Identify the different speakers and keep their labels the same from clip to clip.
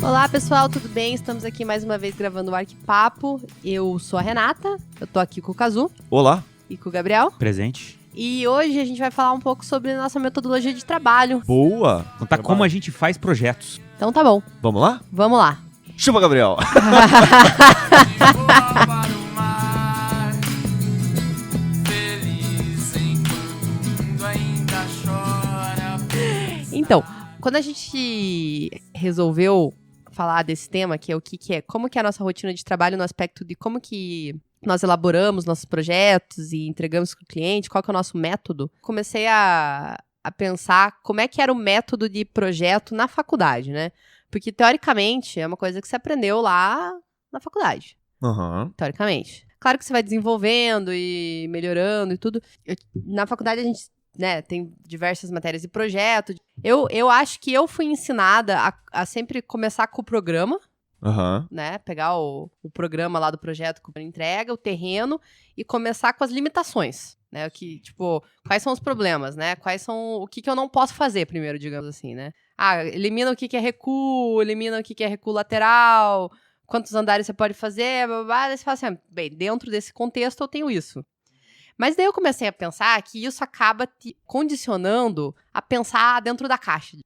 Speaker 1: Olá pessoal, tudo bem? Estamos aqui mais uma vez gravando o Arquipapo. Eu sou a Renata, eu tô aqui com o Kazu.
Speaker 2: Olá.
Speaker 1: E com o Gabriel.
Speaker 3: Presente.
Speaker 1: E hoje a gente vai falar um pouco sobre a nossa metodologia de trabalho.
Speaker 2: Boa.
Speaker 3: Contar como a gente faz projetos.
Speaker 1: Então tá bom,
Speaker 2: Vamos lá?
Speaker 1: vamos lá.
Speaker 2: Chupa, Gabriel.
Speaker 1: Então, quando a gente resolveu falar desse tema, que é o que é, como que é a nossa rotina de trabalho no aspecto de como que nós elaboramos nossos projetos e entregamos para o cliente, qual que é o nosso método, comecei a pensar como é que era o método de projeto na faculdade, né? Porque, teoricamente, é uma coisa que você aprendeu lá na faculdade, teoricamente. Claro que você vai desenvolvendo e melhorando e tudo. Na faculdade, a gente, né, tem diversas matérias de projeto. Eu acho que eu fui ensinada a sempre começar com o programa, né? Pegar o programa lá do projeto que entrega, o terreno, e começar com as limitações, né? O que, tipo, quais são os problemas, né? Quais são o que eu não posso fazer primeiro, digamos assim, né? Ah, elimina o que é recuo, elimina o que é recuo lateral, quantos andares você pode fazer, blá, blá, blá. Daí você fala assim, bem, dentro desse contexto eu tenho isso. Mas daí eu comecei a pensar que isso acaba te condicionando a pensar dentro da caixa.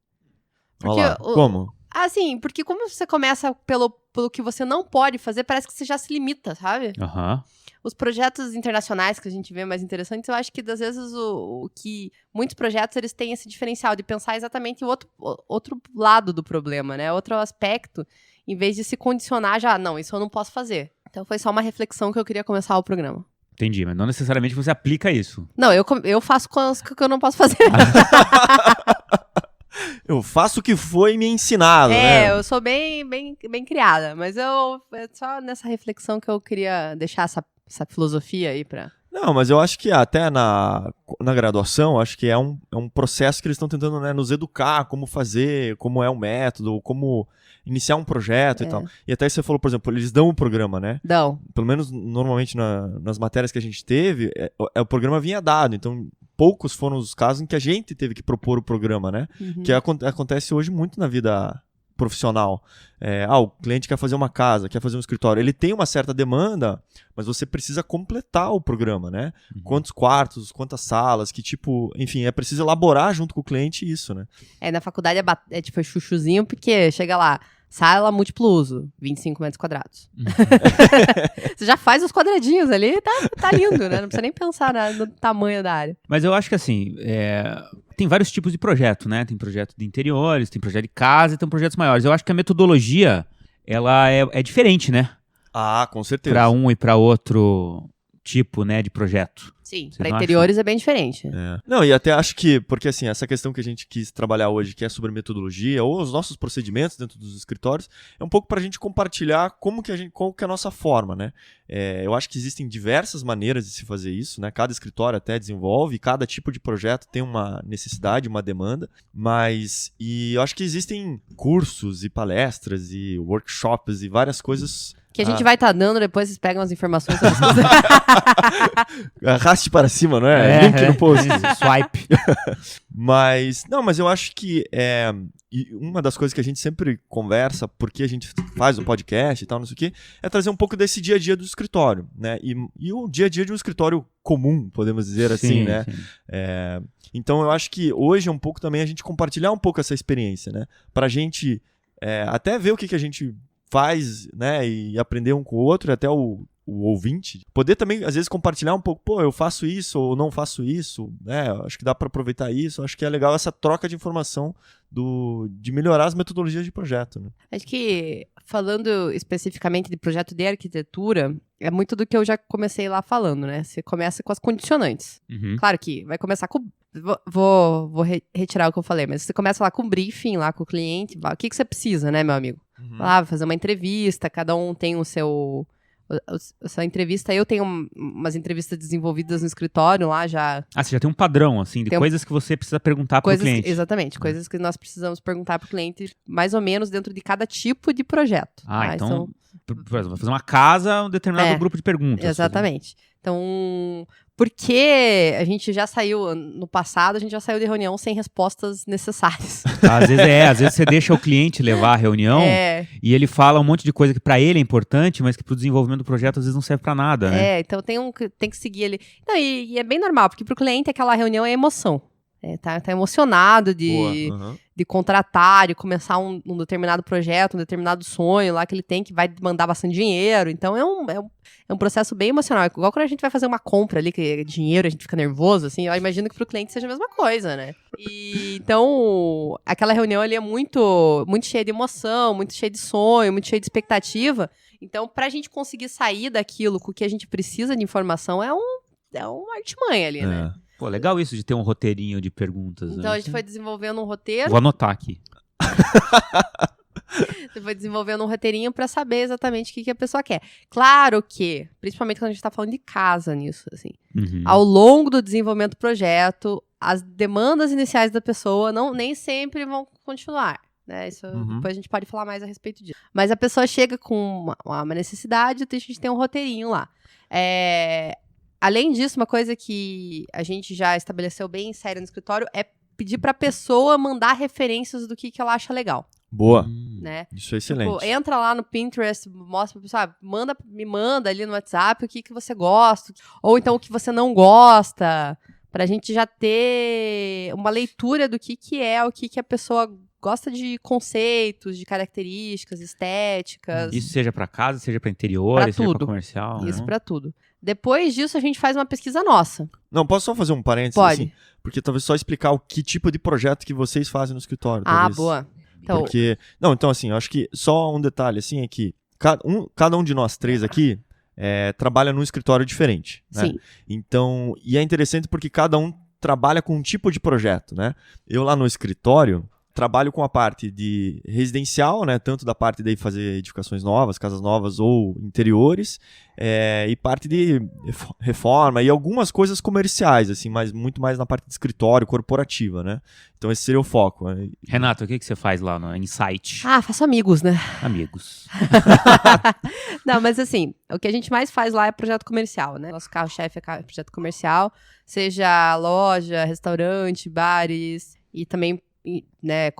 Speaker 1: Porque
Speaker 2: Olá. Como?
Speaker 1: Assim, porque como você começa pelo que você não pode fazer, parece que você já se limita, sabe? Os projetos internacionais que a gente vê mais interessantes, eu acho que, às vezes, o que muitos projetos, eles têm esse diferencial de pensar exatamente o outro lado do problema, né? Outro aspecto, em vez de se condicionar já, não, isso eu não posso fazer. Então, foi só uma reflexão que eu queria começar o programa.
Speaker 3: Entendi, mas não necessariamente você aplica isso.
Speaker 1: Não, eu faço com as que eu não posso fazer.
Speaker 2: Eu faço o que foi me ensinado, né?
Speaker 1: Eu sou bem criada, mas é só nessa reflexão que eu queria deixar essa filosofia aí pra...
Speaker 2: Não, mas eu acho que até na graduação, acho que é um processo que eles estão tentando, né, nos educar, como fazer, como é o método, como iniciar um projeto e tal. E até você falou, por exemplo, eles dão o programa, né?
Speaker 1: Dão.
Speaker 2: Pelo menos, normalmente, nas matérias que a gente teve, o programa vinha dado, então poucos foram os casos em que a gente teve que propor o programa, né?
Speaker 1: Uhum.
Speaker 2: Que acontece hoje muito na vida profissional. O cliente quer fazer uma casa, quer fazer um escritório. Ele tem uma certa demanda, mas você precisa completar o programa, né? Quantos quartos, quantas salas, que tipo... Enfim, é preciso elaborar junto com o cliente isso, né?
Speaker 1: Na faculdade é tipo chuchuzinho, porque chega lá, sala múltiplo uso, 25 metros quadrados. Você já faz os quadradinhos ali, tá lindo, né? Não precisa nem pensar no tamanho da área.
Speaker 3: Mas eu acho que assim, tem vários tipos de projeto, né? Tem projeto de interiores, tem projeto de casa e tem projetos maiores. Eu acho que a metodologia, ela é diferente, né?
Speaker 2: Ah, com certeza.
Speaker 3: Para um e para outro tipo, né, de projeto.
Speaker 1: Sim,
Speaker 3: Vocês
Speaker 1: para
Speaker 3: não
Speaker 1: interiores é bem diferente.
Speaker 2: Não, e até acho que, porque assim, essa questão que a gente quis trabalhar hoje, que é sobre metodologia, ou os nossos procedimentos dentro dos escritórios, é um pouco pra gente compartilhar qual que é a nossa forma, né? Eu acho que existem diversas maneiras de se fazer isso, né? Cada escritório até desenvolve, cada tipo de projeto tem uma necessidade, uma demanda, e eu acho que existem cursos e palestras e workshops e várias coisas...
Speaker 1: Que a gente vai estar dando, depois vocês pegam as informações.
Speaker 2: Arraste para cima, não é? Link no post.
Speaker 3: Swipe.
Speaker 2: Mas eu acho que e uma das coisas que a gente sempre conversa, porque a gente faz o podcast e tal, não sei o quê, é trazer um pouco desse dia a dia do escritório, né? E o dia a dia de um escritório comum, podemos dizer assim, né?
Speaker 3: Sim.
Speaker 2: Então eu acho que hoje é um pouco também a gente compartilhar um pouco essa experiência, né? Pra gente até ver o que a gente faz, né, e aprender um com o outro, e até o ouvinte, poder também, às vezes, compartilhar um pouco, eu faço isso, ou não faço isso, né, acho que dá para aproveitar isso, acho que é legal essa troca de informação de melhorar as metodologias de projeto, né.
Speaker 1: Acho que, falando especificamente de projeto de arquitetura, é muito do que eu já comecei lá falando, né, você começa com as condicionantes. Claro que vai começar com... Vou retirar o que eu falei, mas você começa lá com briefing, lá com o cliente, o que você precisa, né, meu amigo? Fazer uma entrevista, cada um tem a sua entrevista. Eu tenho umas entrevistas desenvolvidas no escritório lá já.
Speaker 3: Você já tem um padrão, assim, de coisas que você precisa perguntar para o cliente.
Speaker 1: Exatamente, coisas que nós precisamos perguntar para o cliente, mais ou menos dentro de cada tipo de projeto.
Speaker 3: Então, por exemplo, vai fazer uma casa, um determinado grupo de perguntas.
Speaker 1: Exatamente. Então, Porque a gente já saiu, no passado, a gente já saiu de reunião sem respostas necessárias.
Speaker 3: Às vezes você deixa o cliente levar a reunião e ele fala um monte de coisa que pra ele é importante, mas que pro desenvolvimento do projeto às vezes não serve pra nada, né?
Speaker 1: Então tem que seguir ele. Não, e é bem normal, porque pro cliente aquela reunião é emoção. Tá emocionado de contratar, de começar um determinado projeto, um determinado sonho lá que ele tem, que vai demandar bastante dinheiro. Então é um processo bem emocional. Igual quando a gente vai fazer uma compra ali, que é dinheiro, a gente fica nervoso, assim, eu imagino que pro cliente seja a mesma coisa, né? E então, aquela reunião ali é muito, muito cheia de emoção, muito cheia de sonho, muito cheia de expectativa. Então, pra gente conseguir sair daquilo com o que a gente precisa de informação, é uma artimanha ali, né?
Speaker 3: Pô, legal isso de ter um roteirinho de perguntas.
Speaker 1: Então,
Speaker 3: né?
Speaker 1: a gente foi desenvolvendo um roteiro.
Speaker 3: Vou anotar aqui.
Speaker 1: Você foi desenvolvendo um roteirinho pra saber exatamente o que a pessoa quer. Claro que, principalmente quando a gente tá falando de casa nisso, assim, ao longo do desenvolvimento do projeto, as demandas iniciais da pessoa nem sempre vão continuar. Né? Isso depois a gente pode falar mais a respeito disso. Mas a pessoa chega com uma necessidade, a gente tem um roteirinho lá. Além disso, uma coisa que a gente já estabeleceu bem sério no escritório é pedir pra pessoa mandar referências do que ela acha legal.
Speaker 2: Boa.
Speaker 1: Né?
Speaker 2: Isso é excelente.
Speaker 1: Tipo, entra lá no Pinterest, mostra pra pessoa, me manda ali no WhatsApp o que você gosta, ou então o que você não gosta, pra gente já ter uma leitura do que é, o que a pessoa gosta de conceitos, de características, estéticas.
Speaker 3: Isso seja pra casa, seja pra interior, seja pra comercial.
Speaker 1: Isso
Speaker 3: né?
Speaker 1: pra tudo. Depois disso, a gente faz uma pesquisa nossa.
Speaker 2: Não, posso só fazer um parênteses?
Speaker 1: Pode.
Speaker 2: Assim? Porque talvez só explicar o que tipo de projeto que vocês fazem no escritório.
Speaker 1: Talvez. Boa.
Speaker 2: Então... Porque, então assim, eu acho que só um detalhe, assim, é que cada um de nós três aqui trabalha num escritório diferente. Né?
Speaker 1: Sim.
Speaker 2: Então, e é interessante porque cada um trabalha com um tipo de projeto, né? Eu lá no escritório trabalho com a parte de residencial, né? Tanto da parte de fazer edificações novas, casas novas ou interiores, e parte de reforma e algumas coisas comerciais, assim, mas muito mais na parte de escritório, corporativa, né? Então esse seria o foco. Né?
Speaker 3: Renato, o que você faz lá no Insight?
Speaker 1: Faço amigos, né?
Speaker 3: Amigos.
Speaker 1: Não, mas assim, o que a gente mais faz lá é projeto comercial, né? Nosso carro-chefe é projeto comercial, seja loja, restaurante, bares e também né,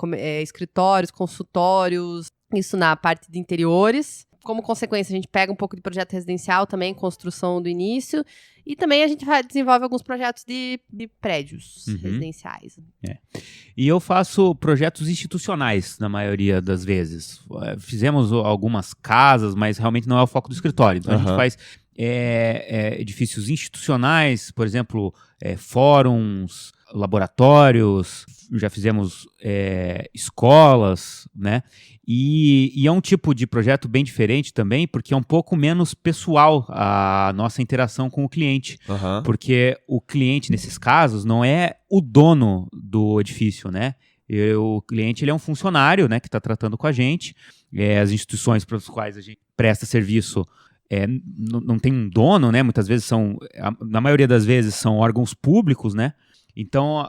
Speaker 1: escritórios, consultórios, isso na parte de interiores. Como consequência, a gente pega um pouco de projeto residencial também, construção do início, e também a gente desenvolve alguns projetos de prédios residenciais.
Speaker 3: E eu faço projetos institucionais, na maioria das vezes. Fizemos algumas casas, mas realmente não é o foco do escritório. Então a gente faz edifícios institucionais, por exemplo, fóruns, laboratórios, já fizemos escolas, né? E é um tipo de projeto bem diferente também, porque é um pouco menos pessoal a nossa interação com o cliente. Porque o cliente, nesses casos, não é o dono do edifício, né? O cliente ele é um funcionário, né, que está tratando com a gente. As instituições para as quais a gente presta serviço não tem um dono, né? Muitas vezes na maioria das vezes são órgãos públicos, né? Então,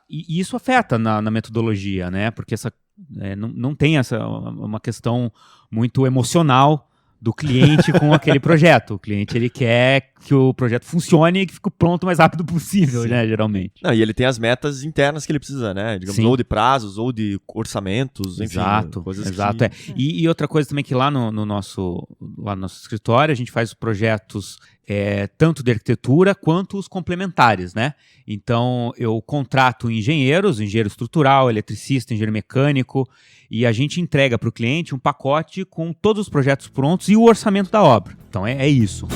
Speaker 3: e isso afeta na metodologia, né? Porque não tem uma questão muito emocional do cliente com aquele projeto. O cliente ele quer que o projeto funcione e que fique pronto o mais rápido possível,
Speaker 2: Sim.
Speaker 3: né? Geralmente.
Speaker 2: Não, e ele tem as metas internas que ele precisa, né? Digamos, ou de prazos, ou de orçamentos, enfim. Coisas
Speaker 3: exato.
Speaker 2: que...
Speaker 3: E outra coisa também que lá no nosso escritório a gente faz projetos tanto de arquitetura quanto os complementares, né? Então eu contrato engenheiro estrutural, eletricista, engenheiro mecânico, e a gente entrega para o cliente um pacote com todos os projetos prontos e o orçamento da obra. Então é isso.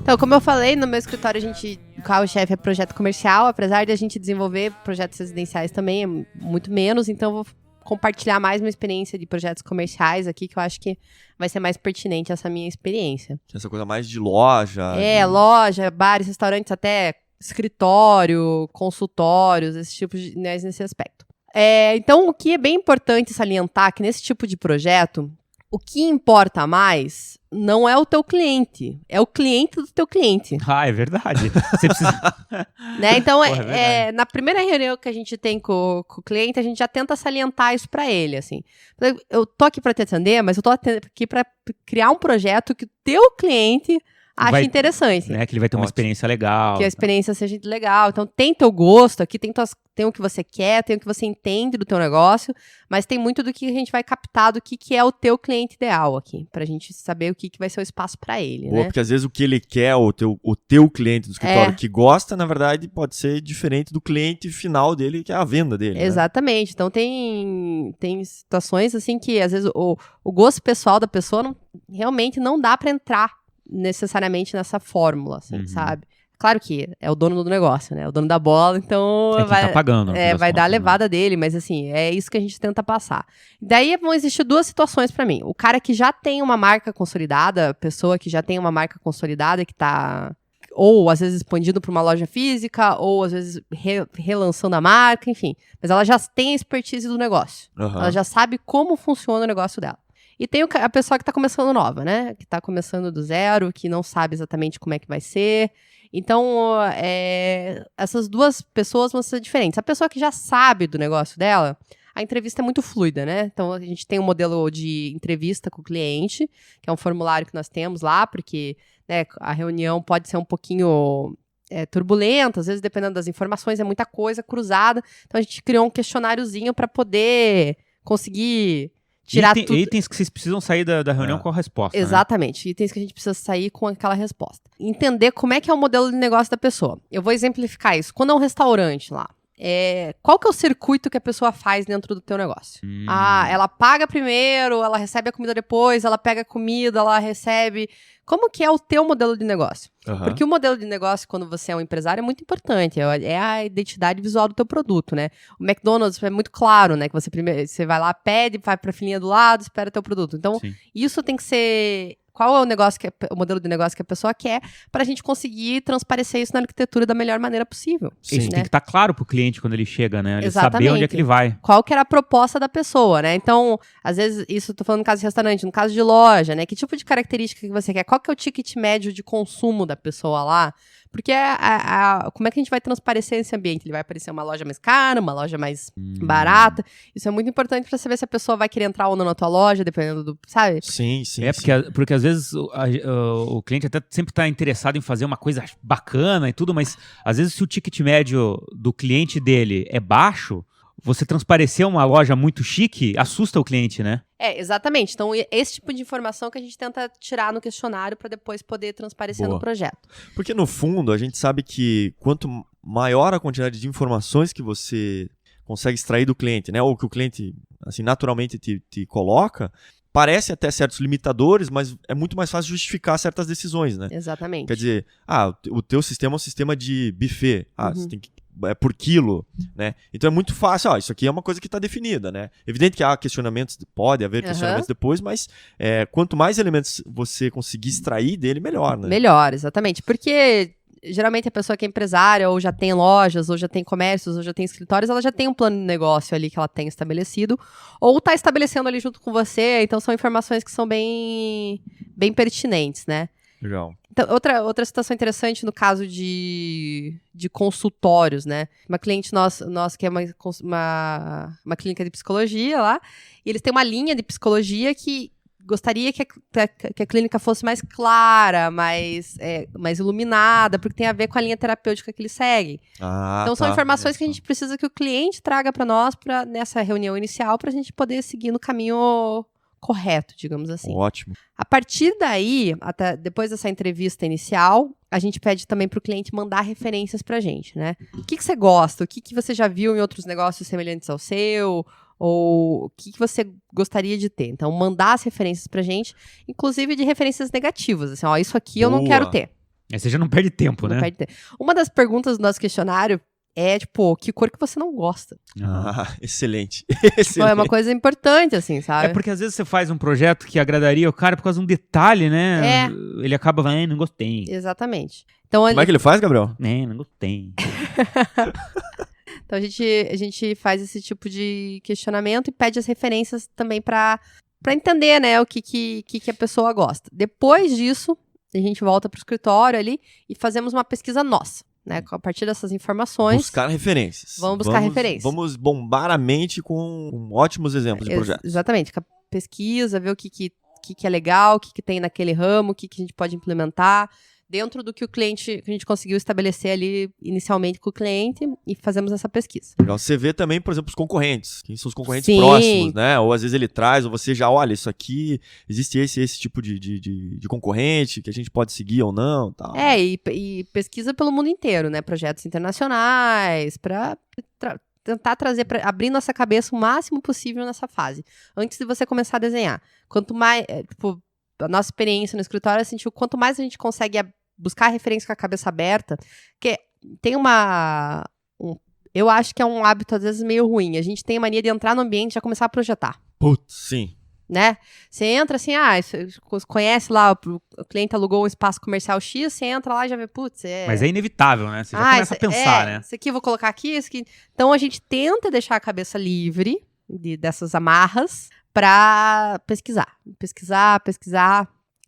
Speaker 1: Então, como eu falei, no meu escritório o carro-chefe é projeto comercial, apesar de a gente desenvolver projetos residenciais também, é muito menos, então eu vou compartilhar mais uma experiência de projetos comerciais aqui, que eu acho que vai ser mais pertinente essa minha experiência.
Speaker 2: Essa coisa mais de loja.
Speaker 1: Loja, bares, restaurantes, até escritório, consultórios, esse tipo de, né, nesse aspecto. Então, o que é bem importante salientar que nesse tipo de projeto, o que importa mais não é o teu cliente, é o cliente do teu cliente.
Speaker 3: Ah, é verdade. Você precisa...
Speaker 1: Né? Então,
Speaker 3: Porra,
Speaker 1: na primeira reunião que a gente tem com o cliente, a gente já tenta salientar isso para ele, assim. Eu tô aqui para te atender, mas eu tô aqui para criar um projeto que o teu cliente acha interessante.
Speaker 3: Né, que ele vai ter uma experiência legal.
Speaker 1: Que a experiência seja legal. Então, tem teu gosto aqui, tem o que você quer, tem o que você entende do teu negócio, mas tem muito do que a gente vai captar do que é o teu cliente ideal aqui, pra gente saber o que vai ser o espaço pra ele, né?
Speaker 2: Porque às vezes o que ele quer, o teu cliente do escritório que gosta, na verdade, pode ser diferente do cliente final dele, que é a venda dele.
Speaker 1: Exatamente. Né? Então, tem situações, assim, que às vezes o gosto pessoal da pessoa realmente não dá pra entrar necessariamente nessa fórmula, assim, sabe? Claro que é o dono do negócio, né? O dono da bola, então
Speaker 3: vai tá pagando.
Speaker 1: Vai dar a levada dele, mas assim, é isso que a gente tenta passar. Daí vão existir duas situações pra mim. O cara que já tem uma marca consolidada, a pessoa que já tem uma marca consolidada, que tá ou às vezes expandindo para uma loja física, ou às vezes relançando a marca, enfim. Mas ela já tem a expertise do negócio. Ela já sabe como funciona o negócio dela. E tem a pessoa que tá começando nova, né? Que tá começando do zero, que não sabe exatamente como é que vai ser. Então, essas duas pessoas vão ser diferentes. A pessoa que já sabe do negócio dela, a entrevista é muito fluida, né? Então, a gente tem um modelo de entrevista com o cliente, que é um formulário que nós temos lá, porque né, a reunião pode ser um pouquinho turbulenta, às vezes, dependendo das informações, é muita coisa cruzada. Então, a gente criou um questionáriozinho para poder conseguir tirar tudo.
Speaker 3: Itens que vocês precisam sair da reunião com a resposta.
Speaker 1: Exatamente. Né? Itens que a gente precisa sair com aquela resposta. Entender como é que é o modelo de negócio da pessoa. Eu vou exemplificar isso. Quando é um restaurante lá, qual que é o circuito que a pessoa faz dentro do teu negócio? Ela paga primeiro, ela recebe a comida depois, ela pega a comida, ela recebe... Como que é o teu modelo de negócio? Porque o modelo de negócio, quando você é um empresário, é muito importante. É a identidade visual do teu produto, né? O McDonald's é muito claro, né? Que você vai lá, pede, vai pra filinha do lado, espera teu produto. Então, isso tem que ser... Qual é o modelo de negócio que a pessoa quer pra gente conseguir transparecer isso na arquitetura da melhor maneira possível.
Speaker 3: Isso
Speaker 1: né?
Speaker 3: tem que estar claro pro cliente quando ele chega, né? Ele saber onde é que ele vai.
Speaker 1: Qual que era a proposta da pessoa, né? Então, às vezes, isso eu tô falando no caso de restaurante, no caso de loja, né? Que tipo de característica que você quer? Qual que é o ticket médio de consumo da pessoa lá? Porque como é que a gente vai transparecer esse ambiente? Ele vai aparecer uma loja mais cara, uma loja mais barata? Isso é muito importante pra saber se a pessoa vai querer entrar ou não na tua loja, dependendo do, sabe?
Speaker 2: Sim.
Speaker 3: Porque às vezes o cliente até sempre tá interessado em fazer uma coisa bacana e tudo, mas às vezes se o ticket médio do cliente dele é baixo, você transparecer uma loja muito chique assusta o cliente, né?
Speaker 1: Exatamente. Então, esse tipo de informação que a gente tenta tirar no questionário para depois poder transparecer no projeto.
Speaker 2: Porque, no fundo, a gente sabe que quanto maior a quantidade de informações que você consegue extrair do cliente, né? Ou que o cliente, assim, naturalmente te coloca, parece até certos limitadores, mas é muito mais fácil justificar certas decisões, né?
Speaker 1: Exatamente.
Speaker 2: Quer dizer, o teu sistema é um sistema de buffet. Você tem que por quilo, né? Então é muito fácil, isso aqui é uma coisa que está definida, né? Evidente que há questionamentos, pode haver questionamentos depois, mas quanto mais elementos você conseguir extrair dele, melhor, né?
Speaker 1: Melhor, exatamente. Porque geralmente a pessoa que é empresária, ou já tem lojas, ou já tem comércios, ou já tem escritórios, ela já tem um plano de negócio ali que ela tem estabelecido, ou está estabelecendo ali junto com você, então são informações que são bem pertinentes, né?
Speaker 2: Legal.
Speaker 1: Então, outra situação interessante no caso de consultórios, né? Uma cliente nossa que é uma clínica de psicologia lá, e eles têm uma linha de psicologia que gostaria que a clínica fosse mais clara, mais iluminada, porque tem a ver com a linha terapêutica que eles seguem. Então, são informações que a gente precisa que o cliente traga para nós nessa reunião inicial, para a gente poder seguir no caminho correto, digamos assim.
Speaker 2: Ótimo.
Speaker 1: A partir daí, até depois dessa entrevista inicial, a gente pede também para o cliente mandar referências para a gente, né? O que você gosta? O que você já viu em outros negócios semelhantes ao seu? Ou o que você gostaria de ter? Então, mandar as referências pra gente, inclusive de referências negativas. Assim, isso aqui eu não quero ter.
Speaker 3: Você já não perde tempo, né?
Speaker 1: Perde tempo. Uma das perguntas do nosso questionário é, que cor que você não gosta?
Speaker 2: Excelente.
Speaker 1: Então, é uma coisa importante, assim, sabe?
Speaker 3: Porque às vezes você faz um projeto que agradaria o cara por causa de um detalhe, né? Ele acaba falando, não gostei.
Speaker 1: Exatamente. Então,
Speaker 2: como é que ele faz, Gabriel?
Speaker 3: Não gostei.
Speaker 1: Então, a gente faz esse tipo de questionamento e pede as referências também para para entender, né, o que a pessoa gosta. Depois disso, a gente volta pro escritório ali e fazemos uma pesquisa nossa, né, a partir dessas informações.
Speaker 2: Buscar referências.
Speaker 1: Vamos buscar referências.
Speaker 2: Vamos bombar a mente com ótimos exemplos de projetos.
Speaker 1: Exatamente, com a pesquisa, ver o que é legal, o que tem naquele ramo, o que a gente pode implementar, dentro do que a gente conseguiu estabelecer ali inicialmente com o cliente, e fazemos essa pesquisa.
Speaker 2: Legal. Você vê também, por exemplo, os concorrentes. Quem são os concorrentes
Speaker 1: Sim.
Speaker 2: próximos, né? Ou às vezes ele traz, ou você já olha, isso aqui, existe esse tipo de concorrente que a gente pode seguir ou não. Tal.
Speaker 1: E pesquisa pelo mundo inteiro, né? Projetos internacionais, para tentar trazer, abrir nossa cabeça o máximo possível nessa fase, antes de você começar a desenhar. Quanto mais, a nossa experiência no escritório, sentiu quanto mais a gente consegue buscar referência com a cabeça aberta, que tem eu acho que é um hábito às vezes meio ruim. A gente tem a mania de entrar no ambiente e já começar a projetar.
Speaker 2: Putz, sim.
Speaker 1: Né? Você entra assim, você conhece lá, o cliente alugou um espaço comercial X, você entra lá e já vê, putz,
Speaker 3: Mas é inevitável, né? Você já começa a pensar, né?
Speaker 1: Isso aqui eu vou colocar aqui, isso aqui. Então a gente tenta deixar a cabeça livre dessas amarras para pesquisar.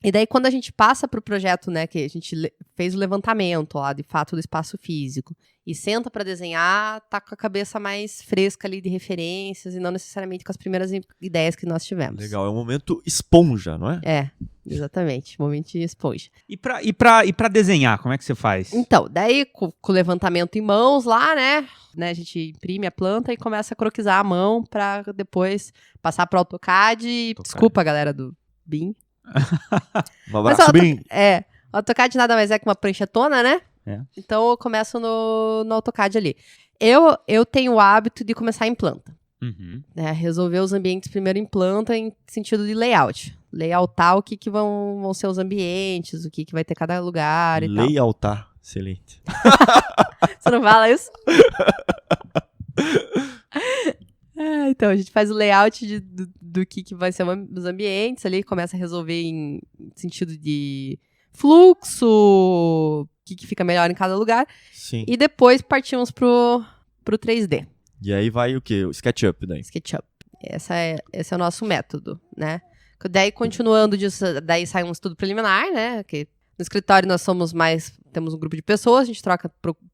Speaker 1: E daí, quando a gente passa para o projeto, né, que a gente fez o levantamento lá, de fato, do espaço físico, e senta para desenhar, tá com a cabeça mais fresca ali de referências e não necessariamente com as primeiras ideias que nós tivemos.
Speaker 2: Legal, é um momento esponja, não é?
Speaker 1: É, exatamente, momento de esponja.
Speaker 3: E pra desenhar, como é que você faz?
Speaker 1: Então, daí, com o levantamento em mãos lá, né, a gente imprime a planta e começa a croquisar a mão para depois passar para o AutoCAD. Desculpa, galera do BIM.
Speaker 2: Um abraço, BIM.
Speaker 1: O AutoCAD nada mais é que uma pranchetona, né?
Speaker 3: É.
Speaker 1: Então eu começo no AutoCAD ali. Eu tenho o hábito de começar em planta.
Speaker 3: Uhum.
Speaker 1: Né? Resolver os ambientes primeiro em planta, em sentido de layout. Layoutar o que vão ser os ambientes, o que vai ter cada lugar e tal.
Speaker 2: Layoutar, excelente.
Speaker 1: Você não fala isso? Então, a gente faz o layout do que vai ser os ambientes ali, começa a resolver em sentido de fluxo, o que fica melhor em cada lugar.
Speaker 2: Sim.
Speaker 1: E depois partimos pro 3D.
Speaker 2: E aí vai o quê? O SketchUp daí.
Speaker 1: SketchUp. Esse é o nosso método, né? Daí, continuando disso, daí sai um estudo preliminar, né? Que no escritório nós temos um grupo de pessoas, a gente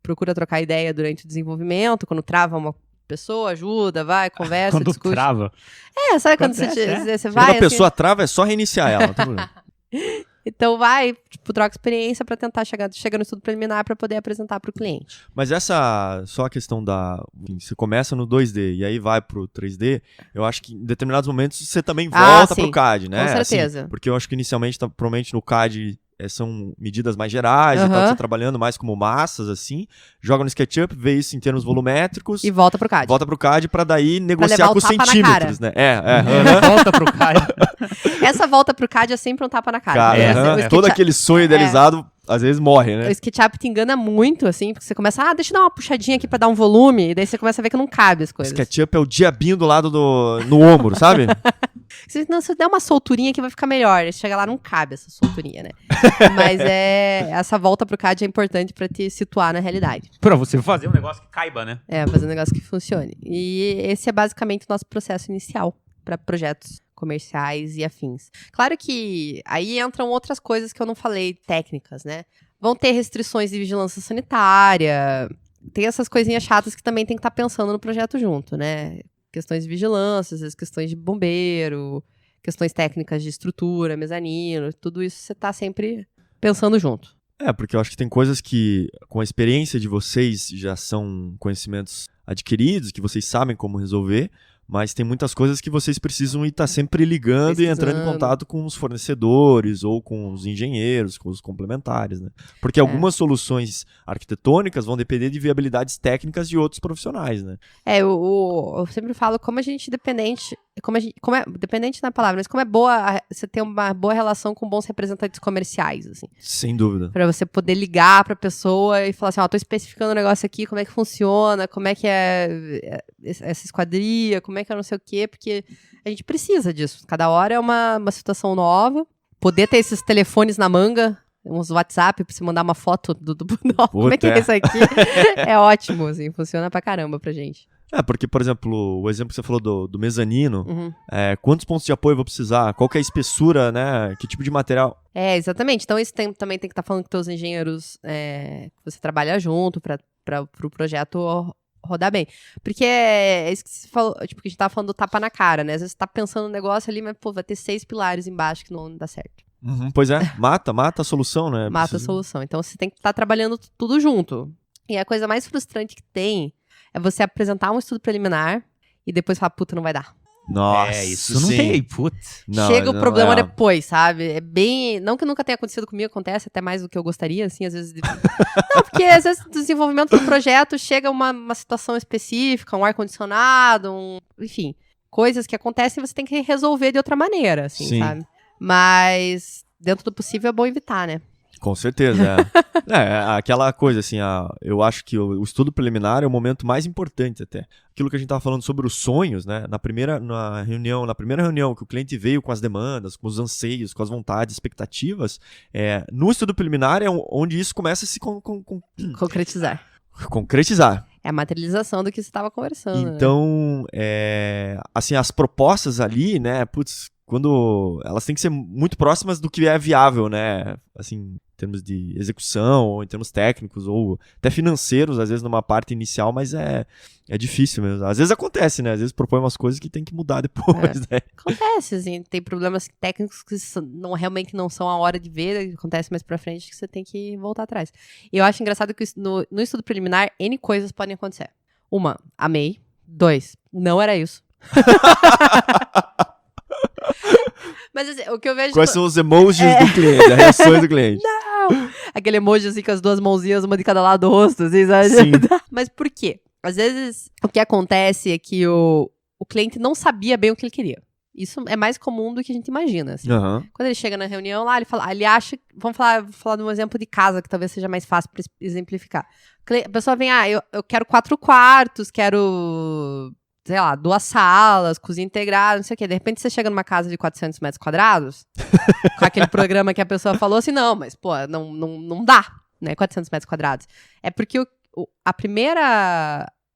Speaker 1: procura trocar ideia durante o desenvolvimento, quando trava uma pessoa, ajuda, vai, conversa,
Speaker 3: quando
Speaker 1: discute.
Speaker 3: Trava.
Speaker 1: Sabe quando você vai...
Speaker 2: Quando a pessoa trava, é só reiniciar ela, não tem problema.
Speaker 1: Então vai, troca experiência para tentar chegar no estudo preliminar para poder apresentar para o cliente.
Speaker 2: Mas só a questão você começa no 2D e aí vai pro 3D, eu acho que em determinados momentos você também volta pro CAD, né?
Speaker 1: Com certeza.
Speaker 2: Assim, porque eu acho que inicialmente, provavelmente no CAD são medidas mais gerais e tal, você trabalhando mais como massas, assim, joga no SketchUp, vê isso em termos volumétricos.
Speaker 1: E volta pro CAD.
Speaker 2: Volta pro CAD pra daí negociar com os centímetros, né?
Speaker 3: Volta pro CAD.
Speaker 1: Essa volta pro CAD é sempre um tapa na cara.
Speaker 2: Todo aquele sonho idealizado, às vezes morre, né?
Speaker 1: O SketchUp te engana muito, assim, porque você começa, deixa eu dar uma puxadinha aqui pra dar um volume, e daí você começa a ver que não cabe as coisas.
Speaker 2: O SketchUp é o diabinho do lado no ombro, sabe?
Speaker 1: Se der uma solturinha que vai ficar melhor. Chega lá, não cabe essa solturinha, né? Mas essa volta pro CAD é importante pra te situar na realidade.
Speaker 3: Pra você fazer um negócio que caiba, né?
Speaker 1: Fazer um negócio que funcione. E esse é basicamente o nosso processo inicial para projetos comerciais e afins. Claro que aí entram outras coisas que eu não falei, técnicas, né? Vão ter restrições de vigilância sanitária, tem essas coisinhas chatas que também tem que estar pensando no projeto junto, né? Questões de vigilância, às vezes questões de bombeiro, questões técnicas de estrutura, mezanino, tudo isso você tá sempre pensando junto.
Speaker 2: Porque eu acho que tem coisas que, com a experiência de vocês, já são conhecimentos adquiridos, que vocês sabem como resolver, mas tem muitas coisas que vocês precisam estar sempre ligando e entrando em contato com os fornecedores ou com os engenheiros, com os complementares, né? Porque algumas soluções arquitetônicas vão depender de viabilidades técnicas de outros profissionais, né?
Speaker 1: Eu sempre falo como a gente dependente na palavra, mas como é boa você ter uma boa relação com bons representantes comerciais, assim.
Speaker 2: Sem dúvida.
Speaker 1: Pra você poder ligar pra pessoa e falar assim, tô especificando um negócio aqui, como é que funciona, como é que é essa esquadria, como é que é não sei o quê, porque a gente precisa disso. Cada hora é uma situação nova. Poder ter esses telefones na manga uns WhatsApp pra você mandar uma foto Não, como é que é isso aqui? É ótimo, assim, funciona pra caramba pra gente.
Speaker 2: Porque, por exemplo, o exemplo que você falou do mezanino,
Speaker 1: Uhum.
Speaker 2: quantos pontos de apoio eu vou precisar? Qual que é a espessura, né? Que tipo de material?
Speaker 1: Exatamente. Então, isso também tem que estar falando com teus engenheiros que você trabalha junto para o projeto rodar bem. Porque é isso que você falou, tipo, que a gente tava falando do tapa na cara, né? Às vezes você tá pensando no negócio ali, mas, pô, vai ter 6 pilares embaixo que não dá certo.
Speaker 2: Uhum, pois é, mata a solução, né?
Speaker 1: Mata a solução. Então, você tem que estar trabalhando tudo junto. E a coisa mais frustrante que tem é você apresentar um estudo preliminar e depois falar, puta, não vai dar.
Speaker 2: Nossa,
Speaker 3: isso não
Speaker 2: sim.
Speaker 3: tem, putz.
Speaker 1: Chega o problema depois, sabe? É bem... Não que nunca tenha acontecido comigo, acontece até mais do que eu gostaria, assim, às vezes... Não, porque às vezes no desenvolvimento do projeto chega uma situação específica, um ar-condicionado, enfim, coisas que acontecem e você tem que resolver de outra maneira, assim,
Speaker 2: Sim.
Speaker 1: sabe? Mas dentro do possível é bom evitar, né?
Speaker 2: Com certeza, aquela coisa assim, eu acho que o estudo preliminar é o momento mais importante até. Aquilo que a gente estava falando sobre os sonhos, né? Na primeira reunião que o cliente veio com as demandas, com os anseios, com as vontades, expectativas, no estudo preliminar é onde isso começa a se
Speaker 1: Concretizar.
Speaker 2: concretizar.
Speaker 1: É a materialização do que você estava conversando.
Speaker 2: Então, assim, as propostas ali, né, quando elas têm que ser muito próximas do que é viável, né, assim, em termos de execução, ou em termos técnicos, ou até financeiros, às vezes numa parte inicial, mas é difícil mesmo. Às vezes acontece, né, às vezes propõe umas coisas que tem que mudar depois, né.
Speaker 1: Acontece, assim, tem problemas técnicos que realmente não são a hora de ver, acontece mais pra frente que você tem que voltar atrás. E eu acho engraçado que no estudo preliminar, N coisas podem acontecer. 1, amei. 2, não era isso. Mas assim, o que eu vejo...
Speaker 2: Quais são os emojis do cliente, as reações do cliente?
Speaker 1: Não! Aquele emoji assim com as duas mãozinhas, uma de cada lado do rosto, assim, sabe?
Speaker 2: Sim.
Speaker 1: Mas por quê? Às vezes, o que acontece é que o cliente não sabia bem o que ele queria. Isso é mais comum do que a gente imagina, assim.
Speaker 2: Uhum.
Speaker 1: Quando ele chega na reunião lá, ele acha... Vamos falar de um exemplo de casa, que talvez seja mais fácil para exemplificar. A pessoa vem, eu quero 4 quartos, quero... sei lá, 2 salas, cozinha integrada, não sei o quê. De repente você chega numa casa de 400 metros quadrados, com aquele programa que a pessoa falou assim, não, mas, pô, não dá, né, 400 metros quadrados. É porque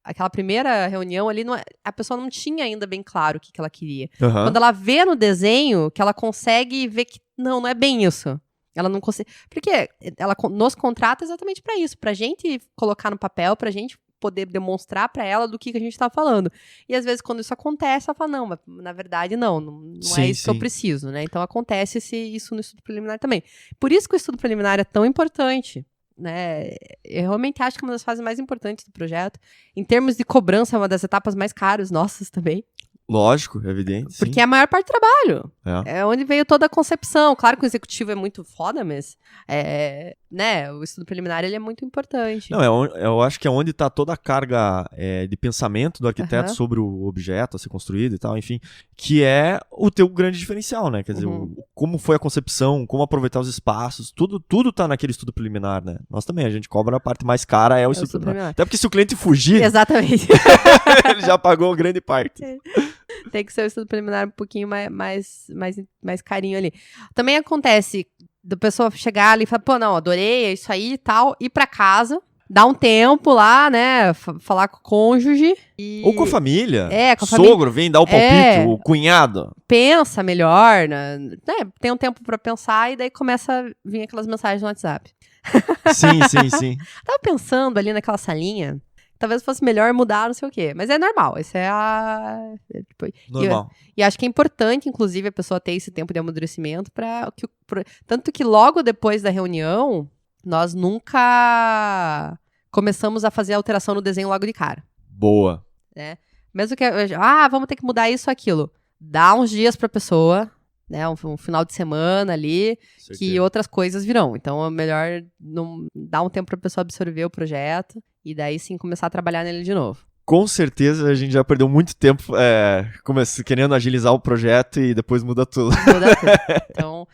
Speaker 1: aquela primeira reunião ali, a pessoa não tinha ainda bem claro o que ela queria.
Speaker 2: Uhum.
Speaker 1: Quando ela vê no desenho, que ela consegue ver que, não é bem isso. Ela não consegue... Porque ela nos contrata exatamente pra isso, pra gente colocar no papel, pra gente poder demonstrar pra ela do que a gente tá falando. E às vezes quando isso acontece, ela fala, não, mas na verdade não
Speaker 2: Sim,
Speaker 1: é isso que eu preciso, né? Então acontece isso no estudo preliminar também. Por isso que o estudo preliminar é tão importante, né? Eu realmente acho que é uma das fases mais importantes do projeto. Em termos de cobrança, é uma das etapas mais caras nossas também.
Speaker 2: Lógico, é evidente.
Speaker 1: Porque
Speaker 2: sim.
Speaker 1: é a maior parte do trabalho.
Speaker 2: É.
Speaker 1: É onde veio toda a concepção. Claro que o executivo é muito foda, mas né, o estudo preliminar ele é muito importante.
Speaker 2: Não, eu acho que é onde está toda a carga de pensamento do arquiteto
Speaker 1: Uhum.
Speaker 2: sobre o objeto a ser construído e tal, enfim, que é o teu grande diferencial, né? Quer dizer, como foi a concepção, como aproveitar os espaços, tudo tá naquele estudo preliminar, né? Nós também, a gente cobra a parte mais cara, é o estudo preliminar. Até porque se o cliente fugir,
Speaker 1: Exatamente.
Speaker 2: ele já pagou grande parte.
Speaker 1: Tem que ser o estudo preliminar um pouquinho mais carinho ali. Também acontece da pessoa chegar ali e falar, pô, não, adorei, é isso aí e tal, ir pra casa, dar um tempo lá, né, falar com o cônjuge.
Speaker 2: Ou com a família.
Speaker 1: Com a
Speaker 2: Sogro, vem dar o palpite, o cunhado.
Speaker 1: Pensa melhor, né, tem um tempo pra pensar e daí começa a vir aquelas mensagens no WhatsApp.
Speaker 2: Sim.
Speaker 1: Tava pensando ali naquela salinha, talvez fosse melhor mudar, não sei o quê. Mas é normal, isso é
Speaker 2: normal.
Speaker 1: E acho que é importante, inclusive, a pessoa ter esse tempo de amadurecimento tanto que logo depois da reunião, nós nunca começamos a fazer alteração no desenho logo de cara.
Speaker 2: Boa.
Speaker 1: Né? Mesmo que, vamos ter que mudar isso ou aquilo. Dá uns dias pra pessoa, né, um final de semana ali, que outras coisas virão. Então é melhor dar um tempo pra pessoa absorver o projeto e daí sim começar a trabalhar nele de novo.
Speaker 2: Com certeza a gente já perdeu muito tempo querendo agilizar o projeto e depois muda tudo.
Speaker 1: Então,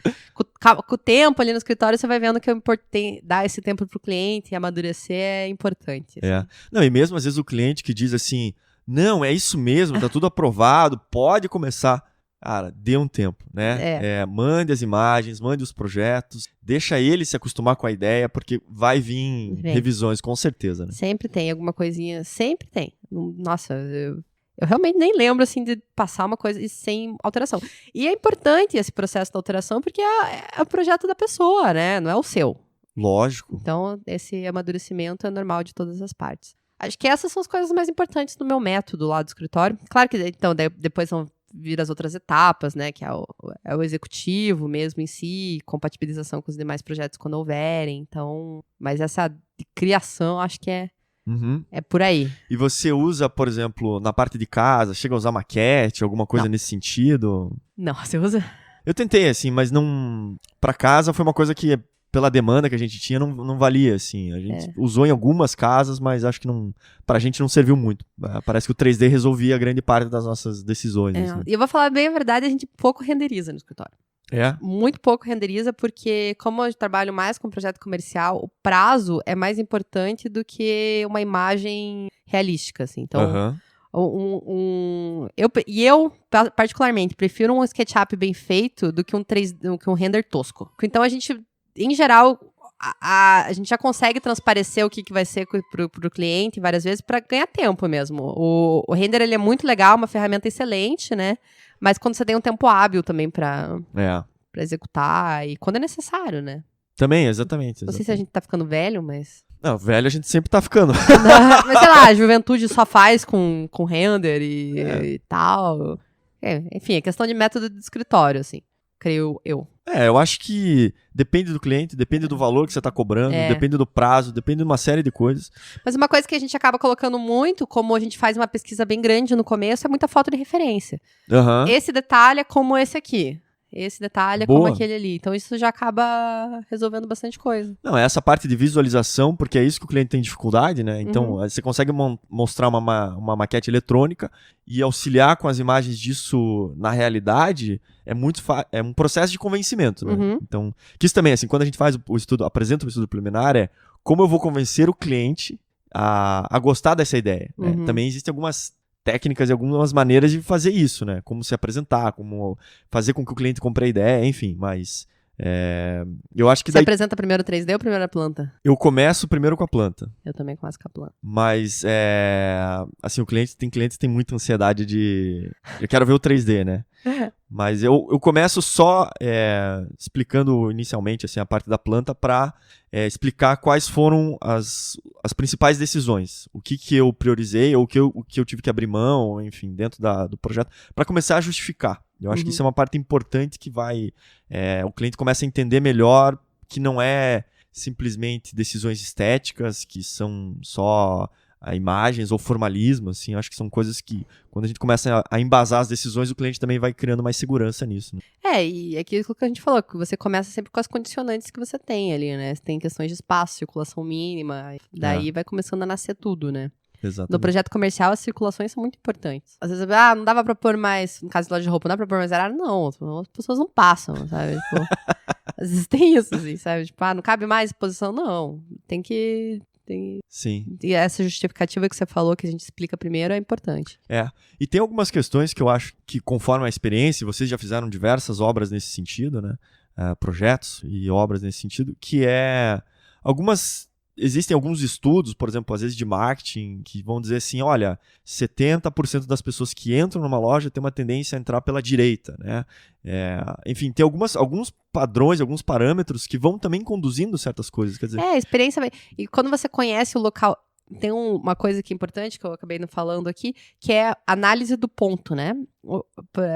Speaker 1: com o tempo ali no escritório, você vai vendo que dar esse tempo pro cliente e amadurecer é importante. Assim.
Speaker 2: Não, e mesmo às vezes o cliente que diz assim, não, é isso mesmo, tá tudo aprovado, pode começar. Cara, dê um tempo, né? Mande as imagens, mande os projetos, deixa ele se acostumar com a ideia, porque vai vir revisões, com certeza, né?
Speaker 1: Sempre tem alguma coisinha, sempre tem. Nossa, eu realmente nem lembro, assim, de passar uma coisa sem alteração. E é importante esse processo da alteração, porque é o projeto da pessoa, né? Não é o seu.
Speaker 2: Lógico.
Speaker 1: Então, esse amadurecimento é normal de todas as partes. Acho que essas são as coisas mais importantes do meu método lá do escritório. Claro que, então, depois vão vir as outras etapas, né? Que é o executivo mesmo em si, compatibilização com os demais projetos quando houverem. Então, mas essa de criação, acho que é por aí.
Speaker 2: E você usa, por exemplo, na parte de casa, chega a usar maquete, alguma coisa nesse sentido?
Speaker 1: Não, você usa?
Speaker 2: Eu tentei, assim, mas não... Pra casa foi uma coisa que, pela demanda que a gente tinha, não valia, assim. A gente usou em algumas casas, mas acho que pra gente não serviu muito. Parece que o 3D resolvia grande parte das nossas decisões. Assim.
Speaker 1: E eu vou falar bem a verdade, a gente pouco renderiza no escritório. Muito pouco renderiza, porque como eu trabalho mais com projeto comercial, o prazo é mais importante do que uma imagem realística, assim. Então, eu particularmente, prefiro um SketchUp bem feito do que um render tosco. Então, a gente, em geral, a gente já consegue transparecer o que vai ser pro cliente várias vezes para ganhar tempo mesmo. O render, ele é muito legal, uma ferramenta excelente, né? Mas quando você tem um tempo hábil também pra executar e quando é necessário, né?
Speaker 2: Também, exatamente.
Speaker 1: Não sei se a gente tá ficando velho, mas...
Speaker 2: Não, velho a gente sempre tá ficando.
Speaker 1: Mas sei lá, a juventude só faz com render e tal. Enfim, é questão de método de escritório, assim. Creio eu.
Speaker 2: Eu acho que depende do cliente, depende do valor que você tá cobrando, depende do prazo, depende de uma série de coisas.
Speaker 1: Mas uma coisa que a gente acaba colocando muito, como a gente faz uma pesquisa bem grande no começo, é muita foto de referência. Esse detalhe é como esse aqui. Esse detalhe é como aquele ali. Então isso já acaba resolvendo bastante coisa.
Speaker 2: Não, essa parte de visualização, porque é isso que o cliente tem dificuldade, né? Então, você consegue mostrar uma maquete eletrônica e auxiliar com as imagens disso na realidade é um processo de convencimento, né? Então, que isso também, assim, quando a gente faz o estudo, apresenta o estudo preliminar, como eu vou convencer o cliente a gostar dessa ideia, né? Também existem algumas técnicas e algumas maneiras de fazer isso, né? Como se apresentar, como fazer com que o cliente compre a ideia, enfim, mas eu acho que
Speaker 1: Você apresenta primeiro 3D ou primeiro a planta?
Speaker 2: Eu começo primeiro com a planta.
Speaker 1: Eu também começo com a planta.
Speaker 2: Mas, assim, tem clientes que têm muita ansiedade de... Eu quero ver o 3D, né? Mas eu começo só explicando inicialmente assim, a parte da planta para explicar quais foram as principais decisões. O que eu priorizei ou o que eu tive que abrir mão, enfim, dentro do projeto, para começar a justificar. Eu acho que isso é uma parte importante que o cliente começa a entender melhor que não é simplesmente decisões estéticas, que são só imagens ou formalismo, assim, acho que são coisas que, quando a gente começa a embasar as decisões, o cliente também vai criando mais segurança nisso. Né?
Speaker 1: E aquilo que a gente falou, que você começa sempre com as condicionantes que você tem ali, né? Você tem questões de espaço, circulação mínima, daí vai começando a nascer tudo, né?
Speaker 2: Exatamente.
Speaker 1: No projeto comercial, as circulações são muito importantes. Às vezes, não dava pra pôr mais, no caso de loja de roupa, não dá pra pôr mais horário? Não, as pessoas não passam, sabe? Tipo, às vezes tem isso, assim, sabe? Tipo, não cabe mais exposição? Não, tem que...
Speaker 2: Sim.
Speaker 1: E essa justificativa que você falou, que a gente explica primeiro, é importante.
Speaker 2: E tem algumas questões que eu acho que, conforme a experiência, vocês já fizeram diversas obras nesse sentido, né? Projetos e obras nesse sentido, que existem alguns estudos, por exemplo, às vezes de marketing, que vão dizer assim, olha, 70% das pessoas que entram numa loja têm uma tendência a entrar pela direita, né? Enfim, tem alguns padrões, alguns parâmetros que vão também conduzindo certas coisas, quer dizer...
Speaker 1: A experiência vai... E quando você conhece o local... Tem uma coisa que é importante, que eu acabei não falando aqui, que é a análise do ponto, né?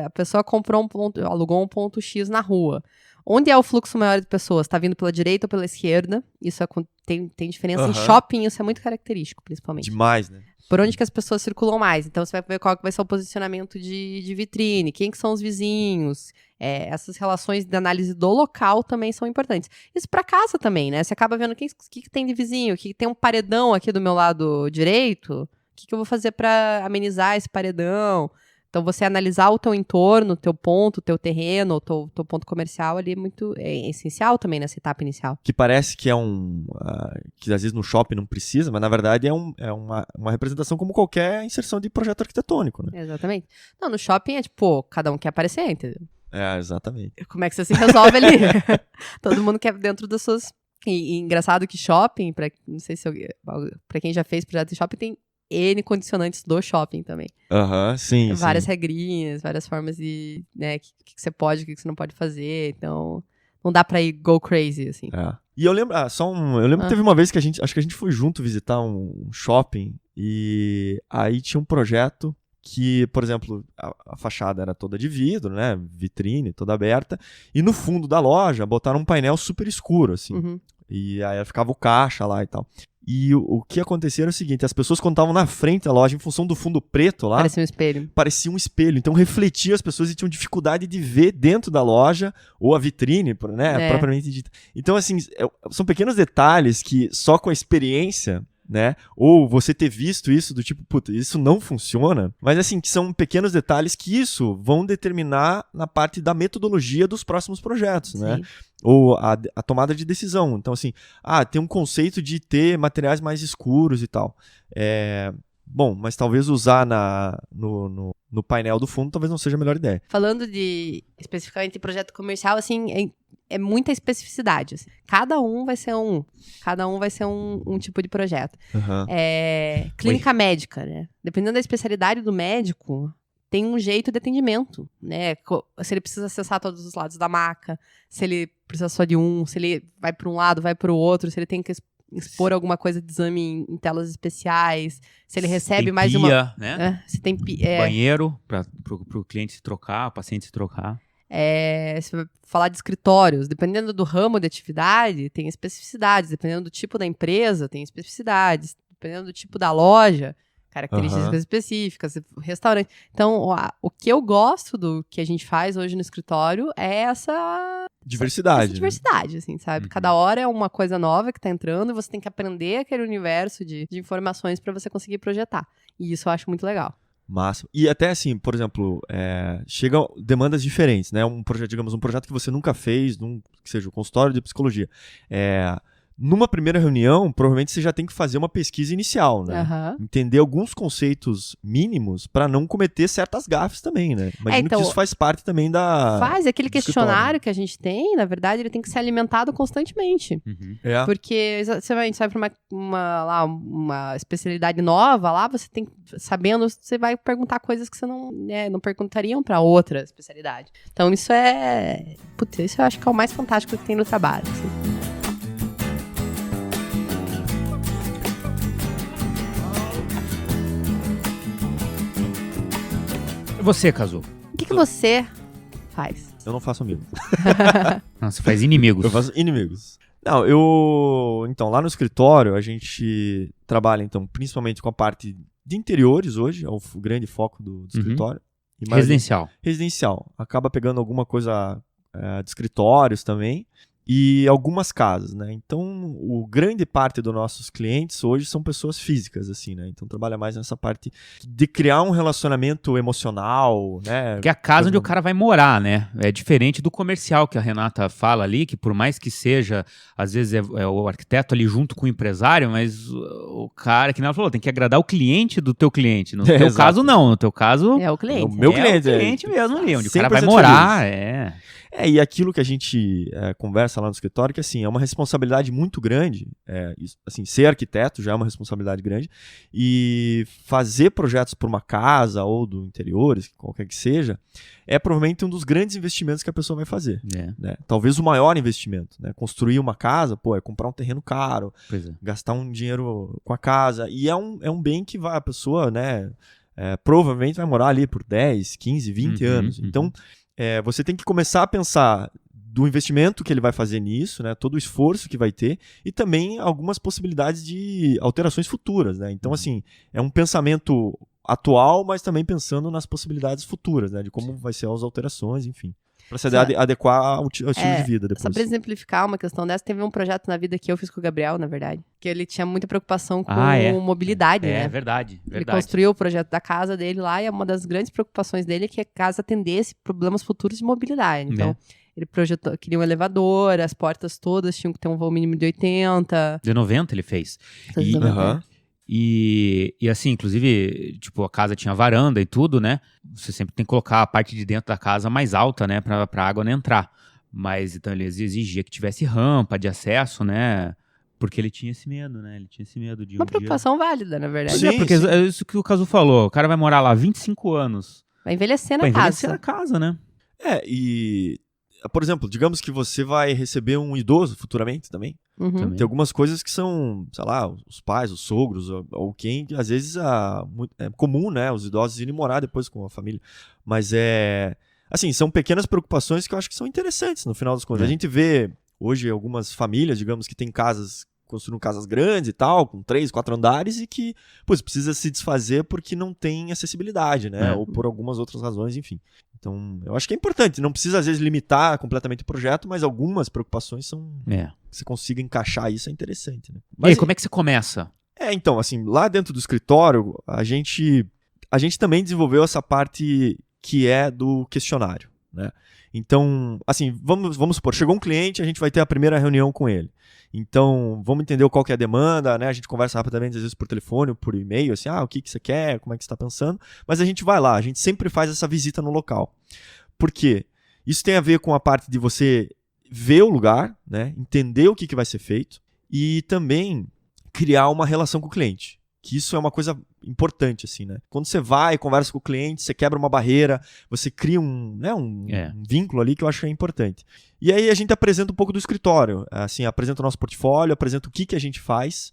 Speaker 1: A pessoa comprou um ponto, alugou um ponto X na rua. Onde é o fluxo maior de pessoas? Está vindo pela direita ou pela esquerda? Isso tem diferença. Em shopping, isso é muito característico, principalmente.
Speaker 2: Demais, né?
Speaker 1: Por onde que as pessoas circulam mais. Então, você vai ver qual que vai ser o posicionamento de vitrine, quem que são os vizinhos. Essas relações de análise do local também são importantes. Isso para casa também, né? Você acaba vendo o que tem de vizinho, que tem um paredão aqui do meu lado direito, o que eu vou fazer para amenizar esse paredão? Então, você analisar o teu entorno, o teu ponto, o teu terreno, o teu ponto comercial ali é essencial também nessa etapa inicial.
Speaker 2: Que parece que é que às vezes no shopping não precisa, mas na verdade é uma representação como qualquer inserção de projeto arquitetônico, né?
Speaker 1: Exatamente. Não, no shopping é tipo, cada um quer aparecer, entendeu?
Speaker 2: Exatamente.
Speaker 1: Como é que você se resolve ali? Todo mundo quer dentro das suas... E engraçado que shopping, não sei se pra quem já fez projeto de shopping, tem N condicionantes do shopping também.
Speaker 2: Sim.
Speaker 1: Várias regrinhas, várias formas de, né, o que você pode, o que você não pode fazer. Então, não dá pra ir go crazy, assim.
Speaker 2: E eu lembro, que teve uma vez que acho que a gente foi junto visitar um shopping e aí tinha um projeto que, por exemplo, a fachada era toda de vidro, né, vitrine, toda aberta, e no fundo da loja botaram um painel super escuro, assim.
Speaker 1: Uhum.
Speaker 2: E aí ficava o caixa lá e tal. E o que acontecia era o seguinte, as pessoas quando estavam na frente da loja, em função do fundo preto lá...
Speaker 1: Parecia um espelho.
Speaker 2: Parecia um espelho. Então refletia as pessoas e tinham dificuldade de ver dentro da loja, ou a vitrine, né, propriamente dita. Então, assim, são pequenos detalhes que só com a experiência... né? Ou você ter visto isso do tipo, puta, isso não funciona. Mas assim, que são pequenos detalhes que isso vão determinar na parte da metodologia dos próximos projetos, né? Ou a tomada de decisão. Então assim, tem um conceito de ter materiais mais escuros e tal. Bom, mas talvez usar no painel do fundo talvez não seja a melhor ideia.
Speaker 1: Falando de especificamente de projeto comercial, assim, é muita especificidade. Assim. Cada um vai ser um tipo de projeto. Clínica médica, né? Dependendo da especialidade do médico, tem um jeito de atendimento, né? Se ele precisa acessar todos os lados da maca, se ele precisa só de um, se ele vai para um lado, vai para o outro, se ele tem que expor alguma coisa de exame em telas especiais, se ele recebe
Speaker 3: tem
Speaker 1: mais
Speaker 3: pia, né?
Speaker 1: Se tem
Speaker 3: banheiro para o cliente se trocar, o paciente se trocar.
Speaker 1: Se vai falar de escritórios, dependendo do ramo de atividade, tem especificidades, dependendo do tipo da empresa, tem especificidades, dependendo do tipo da loja, características específicas, restaurante. Então, o que eu gosto do que a gente faz hoje no escritório é essa
Speaker 2: diversidade.
Speaker 1: Essa diversidade, assim, sabe? Cada hora é uma coisa nova que tá entrando e você tem que aprender aquele universo de informações para você conseguir projetar. E isso eu acho muito legal.
Speaker 2: Massa. E até assim, por exemplo, chegam demandas diferentes, né? Um projeto, digamos, um projeto que você nunca fez, que seja o consultório de psicologia. Numa primeira reunião, provavelmente você já tem que fazer uma pesquisa inicial, né? Entender alguns conceitos mínimos para não cometer certas gafes também, né? Imagino que isso faz parte também
Speaker 1: aquele questionário que a gente tem, na verdade, ele tem que ser alimentado constantemente. Porque você vai para uma especialidade nova lá, você tem, sabendo, você vai perguntar coisas que você não perguntariam para outra especialidade. Então isso isso eu acho que é o mais fantástico que tem no trabalho, assim.
Speaker 3: Você, Kazu?
Speaker 1: O que você faz?
Speaker 2: Eu não faço amigos.
Speaker 3: Não, você faz inimigos.
Speaker 2: Eu faço inimigos. Não, então, lá no escritório, a gente trabalha, então, principalmente com a parte de interiores hoje, é o grande foco do escritório.
Speaker 3: Residencial.
Speaker 2: Residencial. Acaba pegando alguma coisa de escritórios também. E algumas casas, né? Então, grande parte dos nossos clientes hoje são pessoas físicas, assim, né? Então, trabalha mais nessa parte de criar um relacionamento emocional, né?
Speaker 3: Porque é a casa onde o cara vai morar, né? É diferente do comercial que a Renata fala ali, que por mais que seja, às vezes é o arquiteto ali junto com o empresário, mas o cara, que ela falou, tem que agradar o cliente do teu cliente. No teu caso, não. No teu caso...
Speaker 1: É o cliente.
Speaker 2: O meu cliente.
Speaker 3: É o cliente mesmo ali, onde o cara vai morar,
Speaker 2: e aquilo que a gente conversa lá no escritório, que assim, é uma responsabilidade muito grande, assim, ser arquiteto já é uma responsabilidade grande, e fazer projetos por uma casa ou do interiores, qualquer que seja, é provavelmente um dos grandes investimentos que a pessoa vai fazer. Né? Talvez o maior investimento, né? Construir uma casa, é comprar um terreno caro, gastar um dinheiro com a casa, e é um bem que a pessoa, né, provavelmente vai morar ali por 10, 15, 20 anos. Então, você tem que começar a pensar do investimento que ele vai fazer nisso, né, todo o esforço que vai ter e também algumas possibilidades de alterações futuras, né? Então, assim, é um pensamento atual, mas também pensando nas possibilidades futuras, né, de como vai ser as alterações, enfim. Pra se adequar ao estilo de vida depois.
Speaker 1: Só pra exemplificar uma questão dessa, teve um projeto na vida que eu fiz com o Gabriel, na verdade, que ele tinha muita preocupação com mobilidade, né?
Speaker 3: É verdade.
Speaker 1: Ele construiu o projeto da casa dele lá e uma das grandes preocupações dele é que a casa atendesse problemas futuros de mobilidade. Então, ele projetou, queria um elevador, as portas todas tinham que ter um voo mínimo de 80.
Speaker 3: De 90 ele fez. E assim, inclusive, tipo, a casa tinha varanda e tudo, né? Você sempre tem que colocar a parte de dentro da casa mais alta, né? Pra água não entrar. Mas, então, ele exigia que tivesse rampa de acesso, né? Porque ele tinha esse medo, né? Ele tinha esse medo de...
Speaker 1: Uma preocupação válida, na verdade.
Speaker 3: Sim, porque é isso que o Cazu falou. O cara vai morar lá 25 anos.
Speaker 1: Vai envelhecer na
Speaker 3: casa.
Speaker 1: Vai
Speaker 3: envelhecer na casa, né?
Speaker 2: E... Por exemplo, digamos que você vai receber um idoso futuramente também. Tem algumas coisas que são, sei lá, os pais, os sogros, ou quem, às vezes é comum, né, os idosos irem morar depois com a família. Mas assim, são pequenas preocupações que eu acho que são interessantes no final das contas. A gente vê hoje algumas famílias, digamos, que têm construindo casas grandes e tal, com 3, 4 andares, e que, precisa se desfazer porque não tem acessibilidade, né, ou por algumas outras razões, enfim. Então, eu acho que é importante. Não precisa, às vezes, limitar completamente o projeto, mas algumas preocupações são... Que você consiga encaixar isso é interessante, né?
Speaker 3: Mas, e aí, como é que você começa?
Speaker 2: Então, assim, lá dentro do escritório, a gente também desenvolveu essa parte que é do questionário, né? Então, assim, vamos supor, chegou um cliente, a gente vai ter a primeira reunião com ele. Então, vamos entender qual que é a demanda, né? A gente conversa rapidamente, às vezes por telefone ou por e-mail, assim, o que você quer, como é que você está pensando. Mas a gente vai lá, a gente sempre faz essa visita no local. Por quê? Isso tem a ver com a parte de você ver o lugar, né? Entender o que vai ser feito e também criar uma relação com o cliente. Que isso é uma coisa importante, assim, né? Quando você vai e conversa com o cliente, você quebra uma barreira, você cria um vínculo ali que eu acho que é importante. E aí a gente apresenta um pouco do escritório, assim, apresenta o nosso portfólio, apresenta o que a gente faz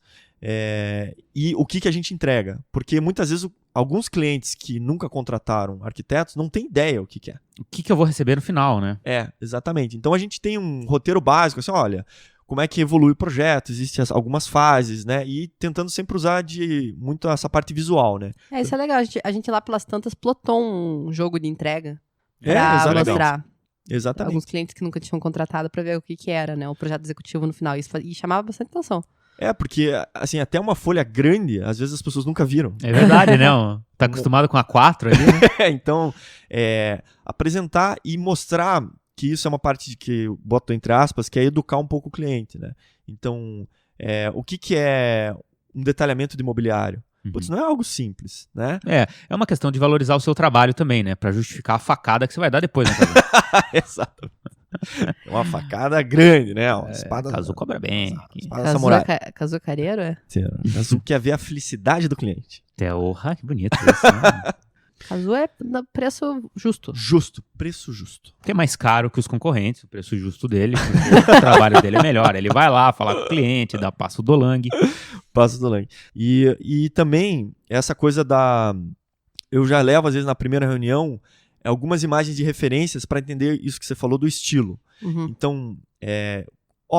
Speaker 2: e o que a gente entrega. Porque muitas vezes alguns clientes que nunca contrataram arquitetos não têm ideia o que é.
Speaker 3: O que eu vou receber no final, né?
Speaker 2: Exatamente. Então a gente tem um roteiro básico, assim, olha... Como é que evolui o projeto, existem algumas fases, né? E tentando sempre usar muito essa parte visual, né?
Speaker 1: Isso é legal. A gente lá pelas tantas plotou um jogo de entrega pra mostrar.
Speaker 2: Exatamente.
Speaker 1: Alguns clientes que nunca tinham contratado pra ver o que era, né? O projeto executivo no final. E chamava bastante atenção.
Speaker 2: Porque, assim, até uma folha grande, às vezes as pessoas nunca viram.
Speaker 3: É verdade, né? Tá acostumado com a 4 ali, né?
Speaker 2: Então, apresentar e mostrar... que isso é uma parte que eu boto entre aspas, que é educar um pouco o cliente, né? Então, o que é um detalhamento de mobiliário? Putz, não é algo simples, né?
Speaker 3: É uma questão de valorizar o seu trabalho também, né? Pra justificar a facada que você vai dar depois, né, Cazu?
Speaker 2: Exatamente. É uma facada grande, né? Uma espada...
Speaker 3: Cazu cobra bem.
Speaker 2: Espada samurai.
Speaker 1: Cazu careiro,
Speaker 2: Cazu quer ver a felicidade do cliente.
Speaker 3: Que bonito isso, né?
Speaker 1: Cazu é preço justo.
Speaker 2: Preço justo.
Speaker 3: Que é mais caro que os concorrentes, o preço justo dele, porque o trabalho dele é melhor. Ele vai lá falar com o cliente, dá passo do Lang.
Speaker 2: E também, essa coisa eu já levo, às vezes, na primeira reunião, algumas imagens de referências para entender isso que você falou do estilo. Então,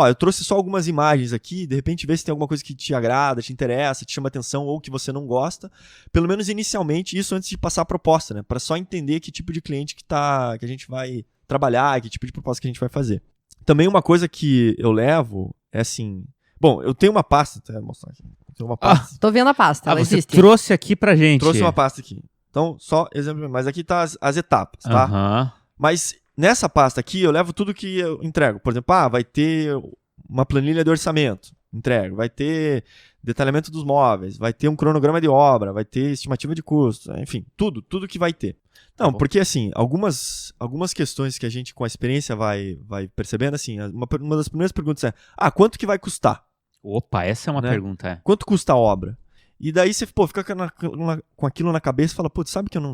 Speaker 2: eu trouxe só algumas imagens aqui, de repente vê se tem alguma coisa que te agrada, te interessa, te chama atenção ou que você não gosta. Pelo menos inicialmente, isso antes de passar a proposta, né? Para só entender que tipo de cliente que a gente vai trabalhar, que tipo de proposta que a gente vai fazer. Também uma coisa que eu levo é assim... Bom, eu tenho uma pasta, vou mostrar aqui. Tenho uma pasta.
Speaker 1: Tô vendo a pasta, ela
Speaker 3: você
Speaker 1: existe.
Speaker 3: Trouxe aqui pra gente.
Speaker 2: Trouxe uma pasta aqui. Então, só exemplo, mas aqui tá as etapas, tá? Mas... Nessa pasta aqui, eu levo tudo que eu entrego. Por exemplo, vai ter uma planilha de orçamento, entrego. Vai ter detalhamento dos móveis, vai ter um cronograma de obra, vai ter estimativa de custos, enfim, tudo que vai ter. Não, porque assim, algumas questões que a gente com a experiência vai percebendo, assim, uma das primeiras perguntas é, quanto que vai custar?
Speaker 3: Opa, essa é uma pergunta.
Speaker 2: Quanto custa a obra? E daí você, fica com aquilo na cabeça e fala, sabe que eu não...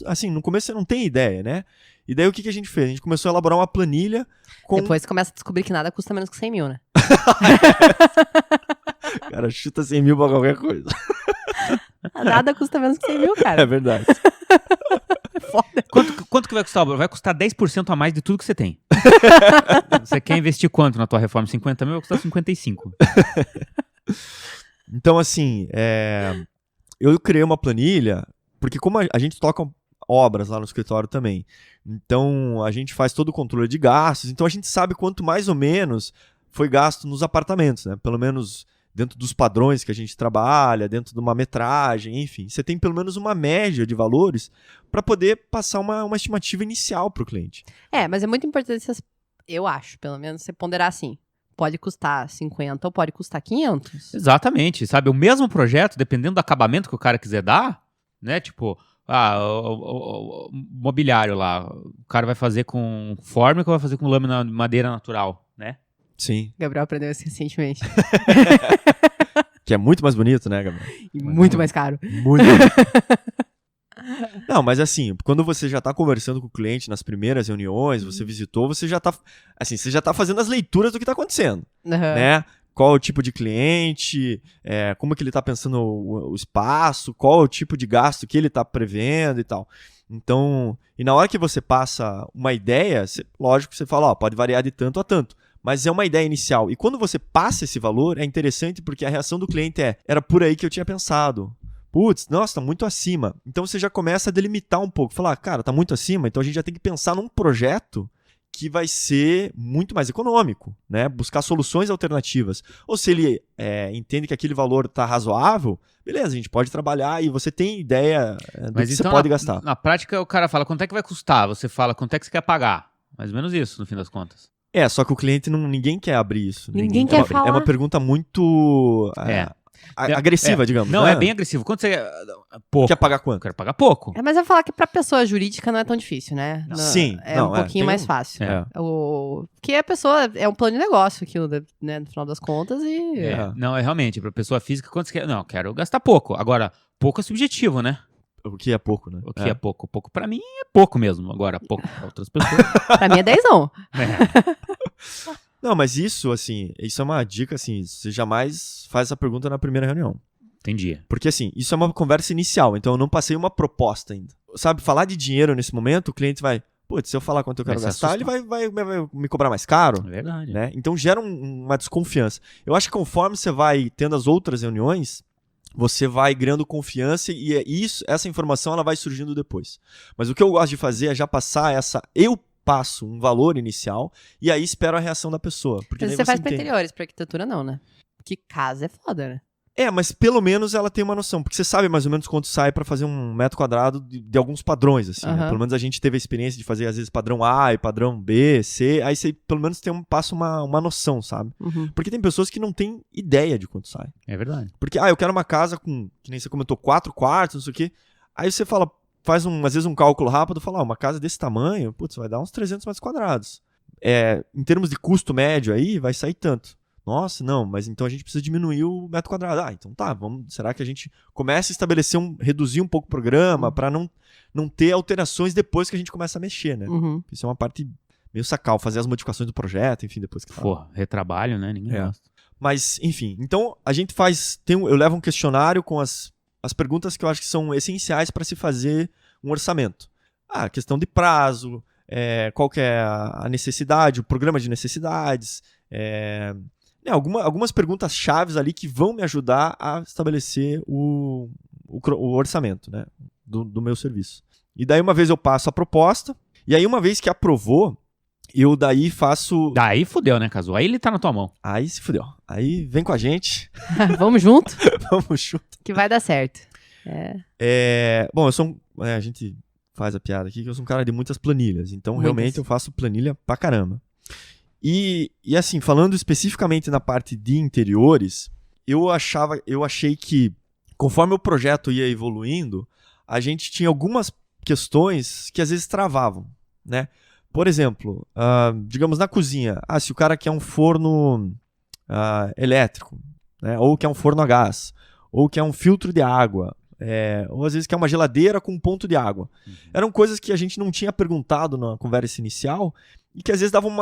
Speaker 2: Assim, no começo você não tem ideia, né? E daí o que a gente fez? A gente começou a elaborar uma planilha com...
Speaker 1: Depois você começa a descobrir que nada custa menos que 100 mil, né?
Speaker 2: Cara, chuta 100 mil pra qualquer coisa.
Speaker 1: Nada custa menos que 100 mil, cara.
Speaker 2: É verdade.
Speaker 1: Foda.
Speaker 3: Quanto que vai custar? Vai custar 10% a mais de tudo que você tem. Você quer investir quanto na tua reforma? 50 mil vai custar 55.
Speaker 2: Então, assim, eu criei uma planilha, porque como a gente toca obras lá no escritório também. Então, a gente faz todo o controle de gastos, então a gente sabe quanto mais ou menos foi gasto nos apartamentos, né? Pelo menos dentro dos padrões que a gente trabalha, dentro de uma metragem, enfim. Você tem pelo menos uma média de valores para poder passar uma estimativa inicial para o cliente.
Speaker 1: Mas é muito importante, eu acho, pelo menos, você ponderar assim. Pode custar 50 ou pode custar 500.
Speaker 3: Exatamente, sabe? O mesmo projeto, dependendo do acabamento que o cara quiser dar, né? Tipo, o mobiliário lá, o cara vai fazer com fórmica ou vai fazer com lâmina de madeira natural, né?
Speaker 2: Sim.
Speaker 1: Gabriel aprendeu isso recentemente.
Speaker 2: Que é muito mais bonito, né, Gabriel?
Speaker 1: E muito mais caro.
Speaker 2: Muito. Não, mas assim, quando você já está conversando com o cliente nas primeiras reuniões, você visitou, você já está fazendo as leituras do que está acontecendo, né? Qual é o tipo de cliente, como que ele está pensando o espaço, qual é o tipo de gasto que ele está prevendo e tal. Então, e na hora que você passa uma ideia, lógico que você fala, pode variar de tanto a tanto. Mas é uma ideia inicial. E quando você passa esse valor, é interessante porque a reação do cliente era por aí que eu tinha pensado. Putz, nossa, tá muito acima. Então você já começa a delimitar um pouco. Falar, cara, tá muito acima, então a gente já tem que pensar num projeto que vai ser muito mais econômico, né? Buscar soluções alternativas. Ou se ele entende que aquele valor tá razoável, beleza, a gente pode trabalhar e você tem ideia do que você pode gastar.
Speaker 3: Na prática, o cara fala, quanto é que vai custar? Você fala, quanto é que você quer pagar? Mais ou menos isso, no fim das contas.
Speaker 2: Só que o cliente ninguém quer abrir isso.
Speaker 1: Ninguém quer falar.
Speaker 2: É uma pergunta muito agressiva, digamos.
Speaker 3: Não, é bem agressivo. Quanto você pouco.
Speaker 2: Quer pagar quanto?
Speaker 3: Quero pagar pouco.
Speaker 1: Mas eu vou falar que pra pessoa jurídica não é tão difícil, né?
Speaker 2: Sim.
Speaker 1: É um pouquinho mais fácil. Porque a pessoa é um plano de negócio aquilo, né? No final das contas e...
Speaker 3: Não, realmente, pra pessoa física, quanto você quer? Não, quero gastar pouco. Agora, pouco é subjetivo, né?
Speaker 2: O que é pouco, né?
Speaker 3: O que é pouco? Pouco pra mim é pouco mesmo. Agora, pouco pra outras pessoas.
Speaker 1: Pra mim é 10ão.
Speaker 2: Não, mas isso, assim, isso é uma dica, assim, você jamais faz essa pergunta na primeira reunião.
Speaker 3: Entendi.
Speaker 2: Porque, assim, isso é uma conversa inicial, então eu não passei uma proposta ainda. Sabe, falar de dinheiro nesse momento, o cliente vai, putz, se eu falar quanto eu quero gastar, ele vai me cobrar mais caro.
Speaker 3: É verdade.
Speaker 2: Né? Então gera uma desconfiança. Eu acho que conforme você vai tendo as outras reuniões, você vai criando confiança e essa informação ela vai surgindo depois. Mas o que eu gosto de fazer é já passar eu passo um valor inicial e aí espero a reação da pessoa. Porque
Speaker 1: Mas você faz pra interiores, pra arquitetura não, né? Porque casa é foda, né?
Speaker 2: Mas pelo menos ela tem uma noção, porque você sabe mais ou menos quanto sai pra fazer um metro quadrado de alguns padrões, assim, né? Pelo menos a gente teve a experiência de fazer, às vezes, padrão A e padrão B, C, aí você pelo menos passa uma noção, sabe? Porque tem pessoas que não têm ideia de quanto sai.
Speaker 3: É verdade.
Speaker 2: Porque, eu quero uma casa com, que nem você comentou, 4 quartos, não sei o quê, aí você fala, faz às vezes um cálculo rápido, fala, uma casa desse tamanho, putz, vai dar uns 300 metros quadrados. Em termos de custo médio aí, vai sair tanto. Nossa, não, mas então a gente precisa diminuir o metro quadrado. Então tá, será que a gente começa a estabelecer reduzir um pouco o programa para não ter alterações depois que a gente começa a mexer, né? Isso é uma parte meio sacal, fazer as modificações do projeto, enfim, depois que
Speaker 3: tá. Retrabalho, né? Ninguém gosta.
Speaker 2: Mas, enfim, então a gente eu levo um questionário com as perguntas que eu acho que são essenciais para se fazer um orçamento. Questão de prazo, qual que é a necessidade, o programa de necessidades, algumas perguntas chaves ali que vão me ajudar a estabelecer o orçamento, né, do meu serviço. E daí uma vez eu passo a proposta, e aí uma vez que aprovou, eu daí faço...
Speaker 3: Daí fudeu, né, Cazu? Aí ele tá na tua mão.
Speaker 2: Aí se fudeu. Aí vem com a gente.
Speaker 1: Vamos junto?
Speaker 2: Vamos junto.
Speaker 1: Que vai dar certo.
Speaker 2: Bom, eu sou a gente faz a piada aqui que eu sou um cara de muitas planilhas, então realmente eu faço planilha pra caramba. E assim, falando especificamente na parte de interiores, eu achei que conforme o projeto ia evoluindo, a gente tinha algumas questões que às vezes travavam, né? Por exemplo, digamos na cozinha, se o cara quer um forno elétrico, né? Ou quer um forno a gás, ou quer um filtro de água, ou às vezes quer uma geladeira com um ponto de água. Eram coisas que a gente não tinha perguntado na conversa inicial e que às vezes davam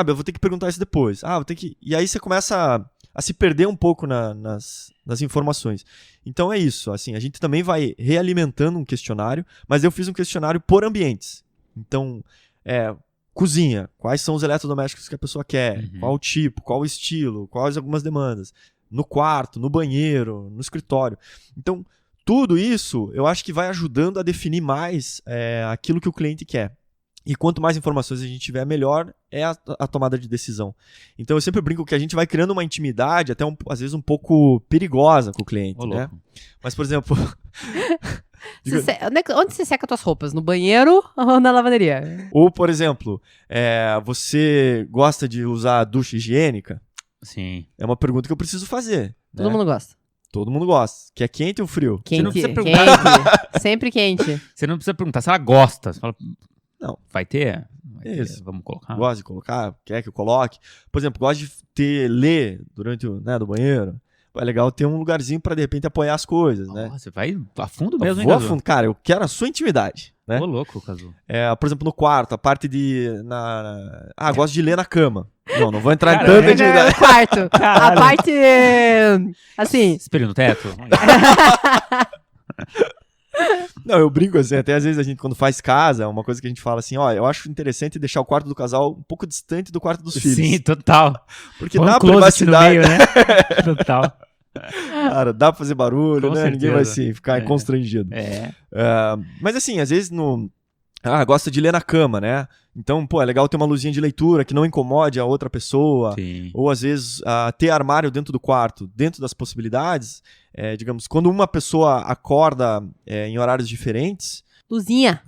Speaker 2: eu vou ter que perguntar isso depois. Vou ter que... E aí você começa a se perder um pouco nas informações. Então é isso, assim, a gente também vai realimentando um questionário, mas eu fiz um questionário por ambientes. Então, cozinha, quais são os eletrodomésticos que a pessoa quer, qual o tipo, qual o estilo, quais algumas demandas. No quarto, no banheiro, no escritório. Então, tudo isso, eu acho que vai ajudando a definir mais aquilo que o cliente quer. E quanto mais informações a gente tiver, melhor é a tomada de decisão. Então eu sempre brinco que a gente vai criando uma intimidade, até às vezes um pouco perigosa com o cliente, né? Mas, por exemplo...
Speaker 1: Onde você seca suas roupas? No banheiro ou na lavanderia?
Speaker 2: Ou, por exemplo, você gosta de usar ducha higiênica?
Speaker 3: Sim.
Speaker 2: É uma pergunta que eu preciso fazer.
Speaker 1: Todo mundo gosta.
Speaker 2: Todo mundo gosta. Que é quente ou frio?
Speaker 1: Quente, quente. Sempre quente.
Speaker 3: Você não precisa perguntar se ela gosta. Você fala,
Speaker 2: não.
Speaker 3: Vai ter?
Speaker 2: Isso.
Speaker 3: Vamos colocar?
Speaker 2: Gosta de colocar? Quer que eu coloque? Por exemplo, gosta de ler durante do banheiro? É legal ter um lugarzinho pra, de repente, apoiar as coisas, né?
Speaker 3: Você vai a fundo mesmo,
Speaker 2: hein, Cazu? Vou a fundo. Cara, eu quero a sua intimidade, né?
Speaker 3: Ô, louco, Cazu.
Speaker 2: Por exemplo, no quarto, a parte de... gosto de ler na cama. Não vou entrar em tanta intimidade.
Speaker 1: No quarto. A parte... Assim...
Speaker 3: Espelho no teto?
Speaker 2: Não, eu brinco assim, até às vezes a gente quando faz casa, uma coisa que a gente fala assim, eu acho interessante deixar o quarto do casal um pouco distante do quarto dos filhos.
Speaker 3: Sim, total.
Speaker 2: Porque dá privacidade.
Speaker 3: No meio, né? Total.
Speaker 2: Cara, dá pra fazer barulho, né? Ninguém vai ficar constrangido. Mas assim, às vezes gosta de ler na cama, né? Então, é legal ter uma luzinha de leitura que não incomode a outra pessoa.
Speaker 3: Sim.
Speaker 2: Ou às vezes ter armário dentro do quarto, dentro das possibilidades. Digamos, quando uma pessoa acorda em horários diferentes...
Speaker 1: Luzinha.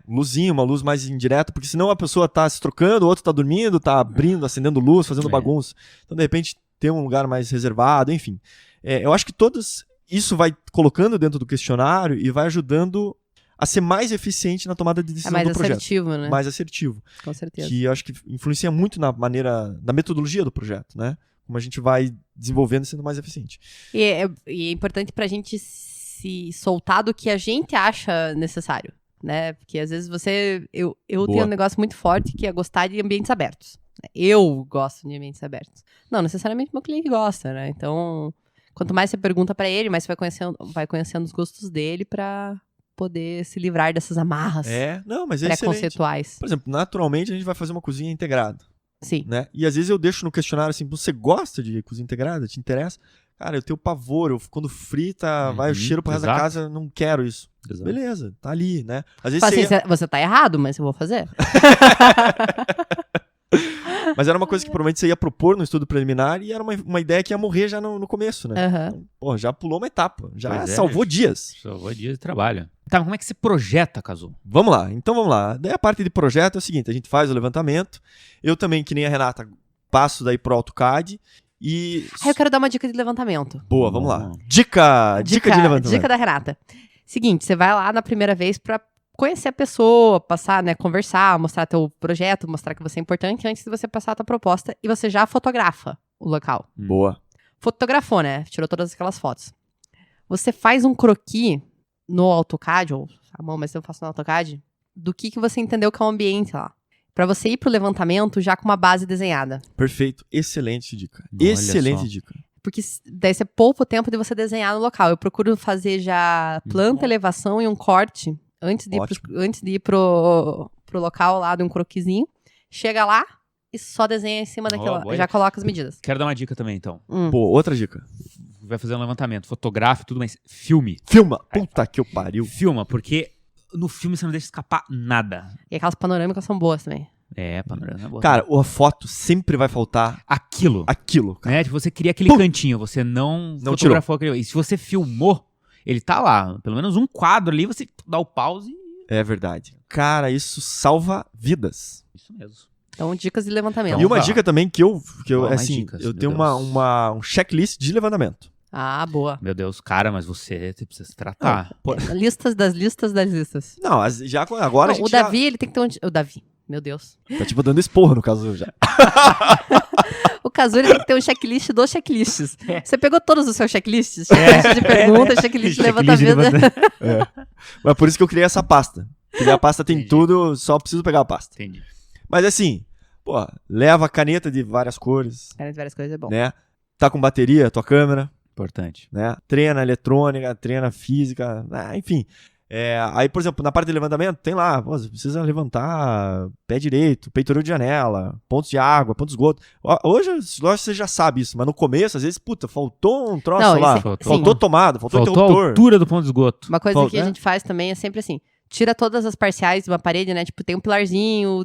Speaker 2: Luzinha, uma luz mais indireta, porque senão a pessoa tá se trocando, o outro tá dormindo, tá abrindo, acendendo luz, fazendo bagunça. Então, de repente, ter um lugar mais reservado, enfim. Eu acho que isso vai colocando dentro do questionário e vai ajudando a ser mais eficiente na tomada de decisão do projeto.
Speaker 1: Mais assertivo, né?
Speaker 2: Mais assertivo.
Speaker 1: Com certeza.
Speaker 2: Que eu acho que influencia muito na metodologia do projeto, né? Como a gente vai desenvolvendo e sendo mais eficiente.
Speaker 1: E é importante pra gente se soltar do que a gente acha necessário, né? Porque às vezes eu tenho um negócio muito forte que é gostar de ambientes abertos. Eu gosto de ambientes abertos. Não necessariamente meu cliente gosta, né? Então, quanto mais você pergunta pra ele, mais você vai conhecendo os gostos dele pra poder se livrar dessas amarras
Speaker 2: mas é
Speaker 1: pré-conceituais.
Speaker 2: Por exemplo, naturalmente a gente vai fazer uma cozinha integrada.
Speaker 1: Sim.
Speaker 2: Né? E às vezes eu deixo no questionário assim, você gosta de cozinha integrada? Te interessa? Cara, eu tenho pavor, quando frita, vai o cheiro pro resto da casa, eu não quero isso.
Speaker 3: Exato.
Speaker 2: Beleza, tá ali, né? Às vezes
Speaker 1: você tá errado, mas eu vou fazer.
Speaker 2: Mas era uma coisa que provavelmente você ia propor no estudo preliminar e era uma ideia que ia morrer já no começo, né? Então, já pulou uma etapa, já salvou dias.
Speaker 3: Salvou dias de trabalho. Tá, como é que você projeta, Cazu?
Speaker 2: Vamos lá. Daí a parte de projeto é o seguinte, a gente faz o levantamento, eu também, que nem a Renata, passo daí pro AutoCAD e...
Speaker 1: eu quero dar uma dica de levantamento.
Speaker 2: Boa, vamos lá. Dica de levantamento.
Speaker 1: Dica da Renata. Seguinte, você vai lá na primeira vez pra conhecer a pessoa, passar, né, conversar, mostrar teu projeto, mostrar que você é importante antes de você passar a tua proposta e você já fotografa o local.
Speaker 2: Boa.
Speaker 1: Fotografou, né? Tirou todas aquelas fotos. Você faz um croquis no AutoCAD, ou a mão, mas eu faço no AutoCAD, do que você entendeu que é o ambiente lá. Pra você ir pro levantamento já com uma base desenhada.
Speaker 2: Perfeito. Excelente dica.
Speaker 3: Olha
Speaker 2: Excelente
Speaker 3: só.
Speaker 2: dica.
Speaker 1: Porque daí você poupa o tempo de você desenhar no local. Eu procuro fazer já planta, elevação e um corte antes de ir pro local lá de um croquisinho. Chega lá e só desenha em cima daquilo. Já coloca as medidas.
Speaker 3: Quero dar uma dica também, então.
Speaker 2: Pô, outra dica.
Speaker 3: Vai fazer um levantamento, fotografe tudo, mas filme.
Speaker 2: Filma. Puta que eu pariu.
Speaker 3: Filma, porque no filme você não deixa escapar nada.
Speaker 1: E aquelas panorâmicas são boas também.
Speaker 3: Panorama é boa.
Speaker 2: Cara, a foto sempre vai faltar
Speaker 3: aquilo.
Speaker 2: Cara.
Speaker 3: Né? Tipo, você queria aquele cantinho, você não fotografou aquele. E se você filmou, ele tá lá. Pelo menos um quadro ali, você dá o pause e...
Speaker 2: É verdade. Cara, isso salva vidas.
Speaker 3: Isso mesmo.
Speaker 1: Então, dicas de levantamento.
Speaker 2: E uma dica também que eu assim,
Speaker 3: dicas,
Speaker 2: eu tenho um checklist de levantamento.
Speaker 1: Boa.
Speaker 3: Meu Deus, cara, mas você precisa se tratar.
Speaker 1: Listas das listas das listas.
Speaker 2: Não, agora a gente
Speaker 1: o Davi, ele tem que ter o Davi, meu Deus.
Speaker 2: Tá tipo dando esporro no caso já.
Speaker 1: O Cazu, ele tem que ter um checklist dos checklists. Você pegou todos os seus checklists? Checklist de perguntas, checklist de levantamento.
Speaker 2: Mas por isso que eu criei essa pasta. Porque a pasta tem tudo, só preciso pegar a pasta.
Speaker 3: Entendi.
Speaker 2: Mas assim, leva caneta de várias cores.
Speaker 1: Caneta de várias cores é bom.
Speaker 2: Né? Tá com bateria, tua câmera.
Speaker 3: Importante.
Speaker 2: Né? Treina eletrônica, treina física, enfim. Aí, por exemplo, na parte de levantamento, tem lá, você precisa levantar pé direito, peitoril de janela, pontos de água, pontos de esgoto. Hoje, lógico, você já sabe isso, mas no começo, às vezes, faltou um troço lá, faltou tomada, faltou interruptor.
Speaker 3: A altura do ponto de esgoto.
Speaker 1: Uma coisa que a gente faz também é sempre assim, tira todas as parciais de uma parede, né? Tipo, tem um pilarzinho,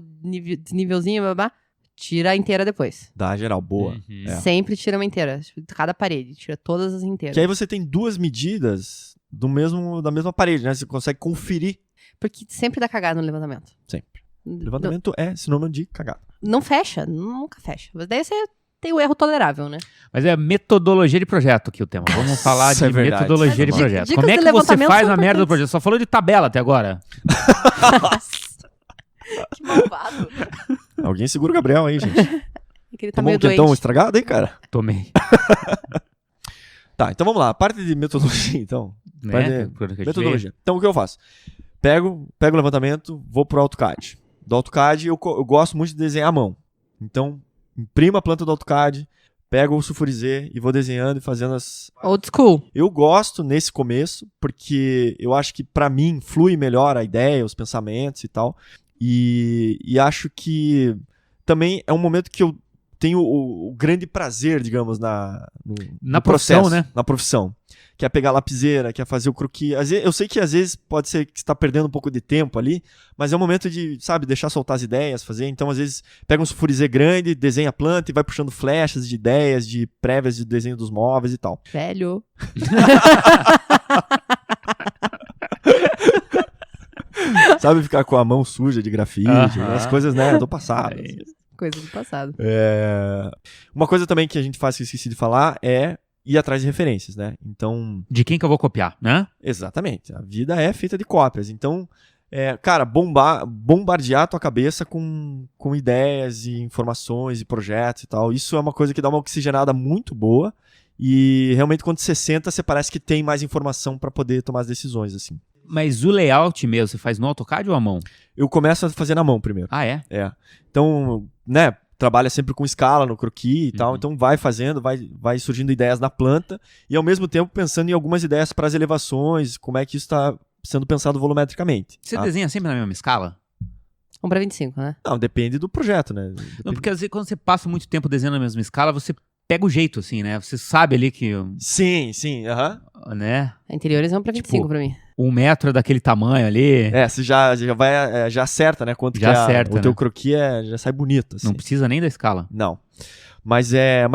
Speaker 1: desnívelzinho, blá. Tira a inteira depois.
Speaker 2: Dá geral, boa.
Speaker 1: Sempre tira uma inteira. Tipo, cada parede, tira todas as inteiras.
Speaker 2: Que aí você tem 2 medidas da mesma parede, né? Você consegue conferir.
Speaker 1: Porque sempre dá cagada no levantamento.
Speaker 2: Sempre. Levantamento é sinônimo de cagada.
Speaker 1: Não fecha, nunca fecha. Mas daí você tem o erro tolerável, né?
Speaker 3: Mas é metodologia de projeto aqui o tema. Vamos falar de metodologia de projeto.
Speaker 1: Dicas
Speaker 3: Como é
Speaker 1: de
Speaker 3: que você faz a
Speaker 1: são
Speaker 3: merda do projeto? Só falou de tabela até agora.
Speaker 1: Que malvado.
Speaker 2: Alguém segura o Gabriel aí, gente.
Speaker 1: Que ele tá
Speaker 2: Tomou
Speaker 1: meio
Speaker 2: um quentão
Speaker 1: doente.
Speaker 2: estragado aí, cara?
Speaker 3: Tomei.
Speaker 2: Tá, então vamos lá. A parte de metodologia, então. Metodologia. Então, o que eu faço? Pego o levantamento, vou pro AutoCAD. Do AutoCAD, eu gosto muito de desenhar à mão. Então, imprimo a planta do AutoCAD, pego o Sulfurizê e vou desenhando e fazendo as...
Speaker 1: Old school.
Speaker 2: Eu gosto nesse começo, porque eu acho que pra mim flui melhor a ideia, os pensamentos e tal. E acho que também é um momento que eu tenho o grande prazer, digamos, no
Speaker 3: profissão,
Speaker 2: processo,
Speaker 3: né?
Speaker 2: Na profissão. Que é pegar a lapiseira, que é fazer o croquis. Eu sei que às vezes pode ser que você está perdendo um pouco de tempo ali, mas é um momento de, sabe, deixar soltar as ideias, fazer. Então, às vezes, pega um sulfurizê grande, desenha a planta e vai puxando flechas de ideias, de prévias de desenho dos móveis e tal.
Speaker 1: Velho.
Speaker 2: Sabe, ficar com a mão suja de grafite, as coisas, né, do passado.
Speaker 1: Coisa do passado.
Speaker 2: Uma coisa também que a gente faz, que eu esqueci de falar, é ir atrás de referências, né? Então...
Speaker 3: De quem que eu vou copiar, né?
Speaker 2: Exatamente. A vida é feita de cópias. Então, cara, bombardear a tua cabeça com ideias e informações e projetos e tal. Isso é uma coisa que dá uma oxigenada muito boa. E realmente, quando você senta, você parece que tem mais informação para poder tomar as decisões, assim.
Speaker 3: Mas o layout mesmo, você faz no AutoCAD ou à mão?
Speaker 2: Eu começo a fazer na mão primeiro.
Speaker 3: Ah, é?
Speaker 2: Então, né, trabalha sempre com escala no croquis e tal, então vai fazendo, vai surgindo ideias na planta e ao mesmo tempo pensando em algumas ideias para as elevações, como é que isso está sendo pensado volumetricamente.
Speaker 3: Você
Speaker 2: tá?
Speaker 3: desenha sempre na mesma escala?
Speaker 1: 1:25, né?
Speaker 2: Não, depende do projeto, né?
Speaker 3: Não, porque às vezes quando você passa muito tempo desenhando na mesma escala, você pega o jeito, assim, né? Você sabe ali que...
Speaker 2: Sim,
Speaker 3: Né?
Speaker 1: Interiores é 1:25 pra mim.
Speaker 3: 1 metro é daquele tamanho ali.
Speaker 2: Você já acerta, né? Quanto
Speaker 3: já
Speaker 2: que
Speaker 3: acerta,
Speaker 2: o teu croquis já sai bonito, assim.
Speaker 3: Não precisa nem da escala.
Speaker 2: Não. Mas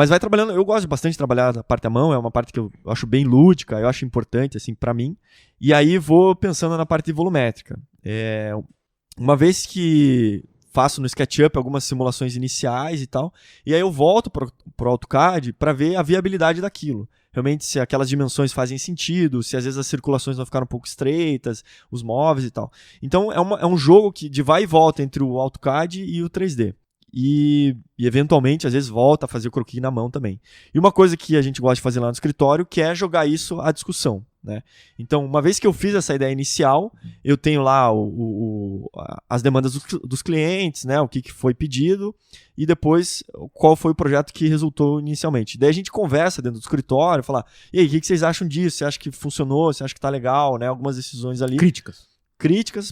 Speaker 2: vai trabalhando, eu gosto bastante de trabalhar a parte à mão, é uma parte que eu acho bem lúdica, eu acho importante, assim, pra mim. E aí vou pensando na parte volumétrica. Uma vez que faço no SketchUp algumas simulações iniciais e tal, e aí eu volto pro AutoCAD para ver a viabilidade daquilo. Realmente, se aquelas dimensões fazem sentido, se às vezes as circulações vão ficar um pouco estreitas, os móveis e tal. Então, é um jogo de vai e volta entre o AutoCAD e o 3D. E eventualmente, às vezes, volta a fazer o croquis na mão também. E uma coisa que a gente gosta de fazer lá no escritório, que é jogar isso à discussão, né? Então, uma vez que eu fiz essa ideia inicial, eu tenho lá as demandas dos clientes, né? O que foi pedido, e depois qual foi o projeto que resultou inicialmente. Daí a gente conversa dentro do escritório, fala, e aí, o que vocês acham disso? Você acha que funcionou? Você acha que tá legal? Né? Algumas decisões ali. Críticas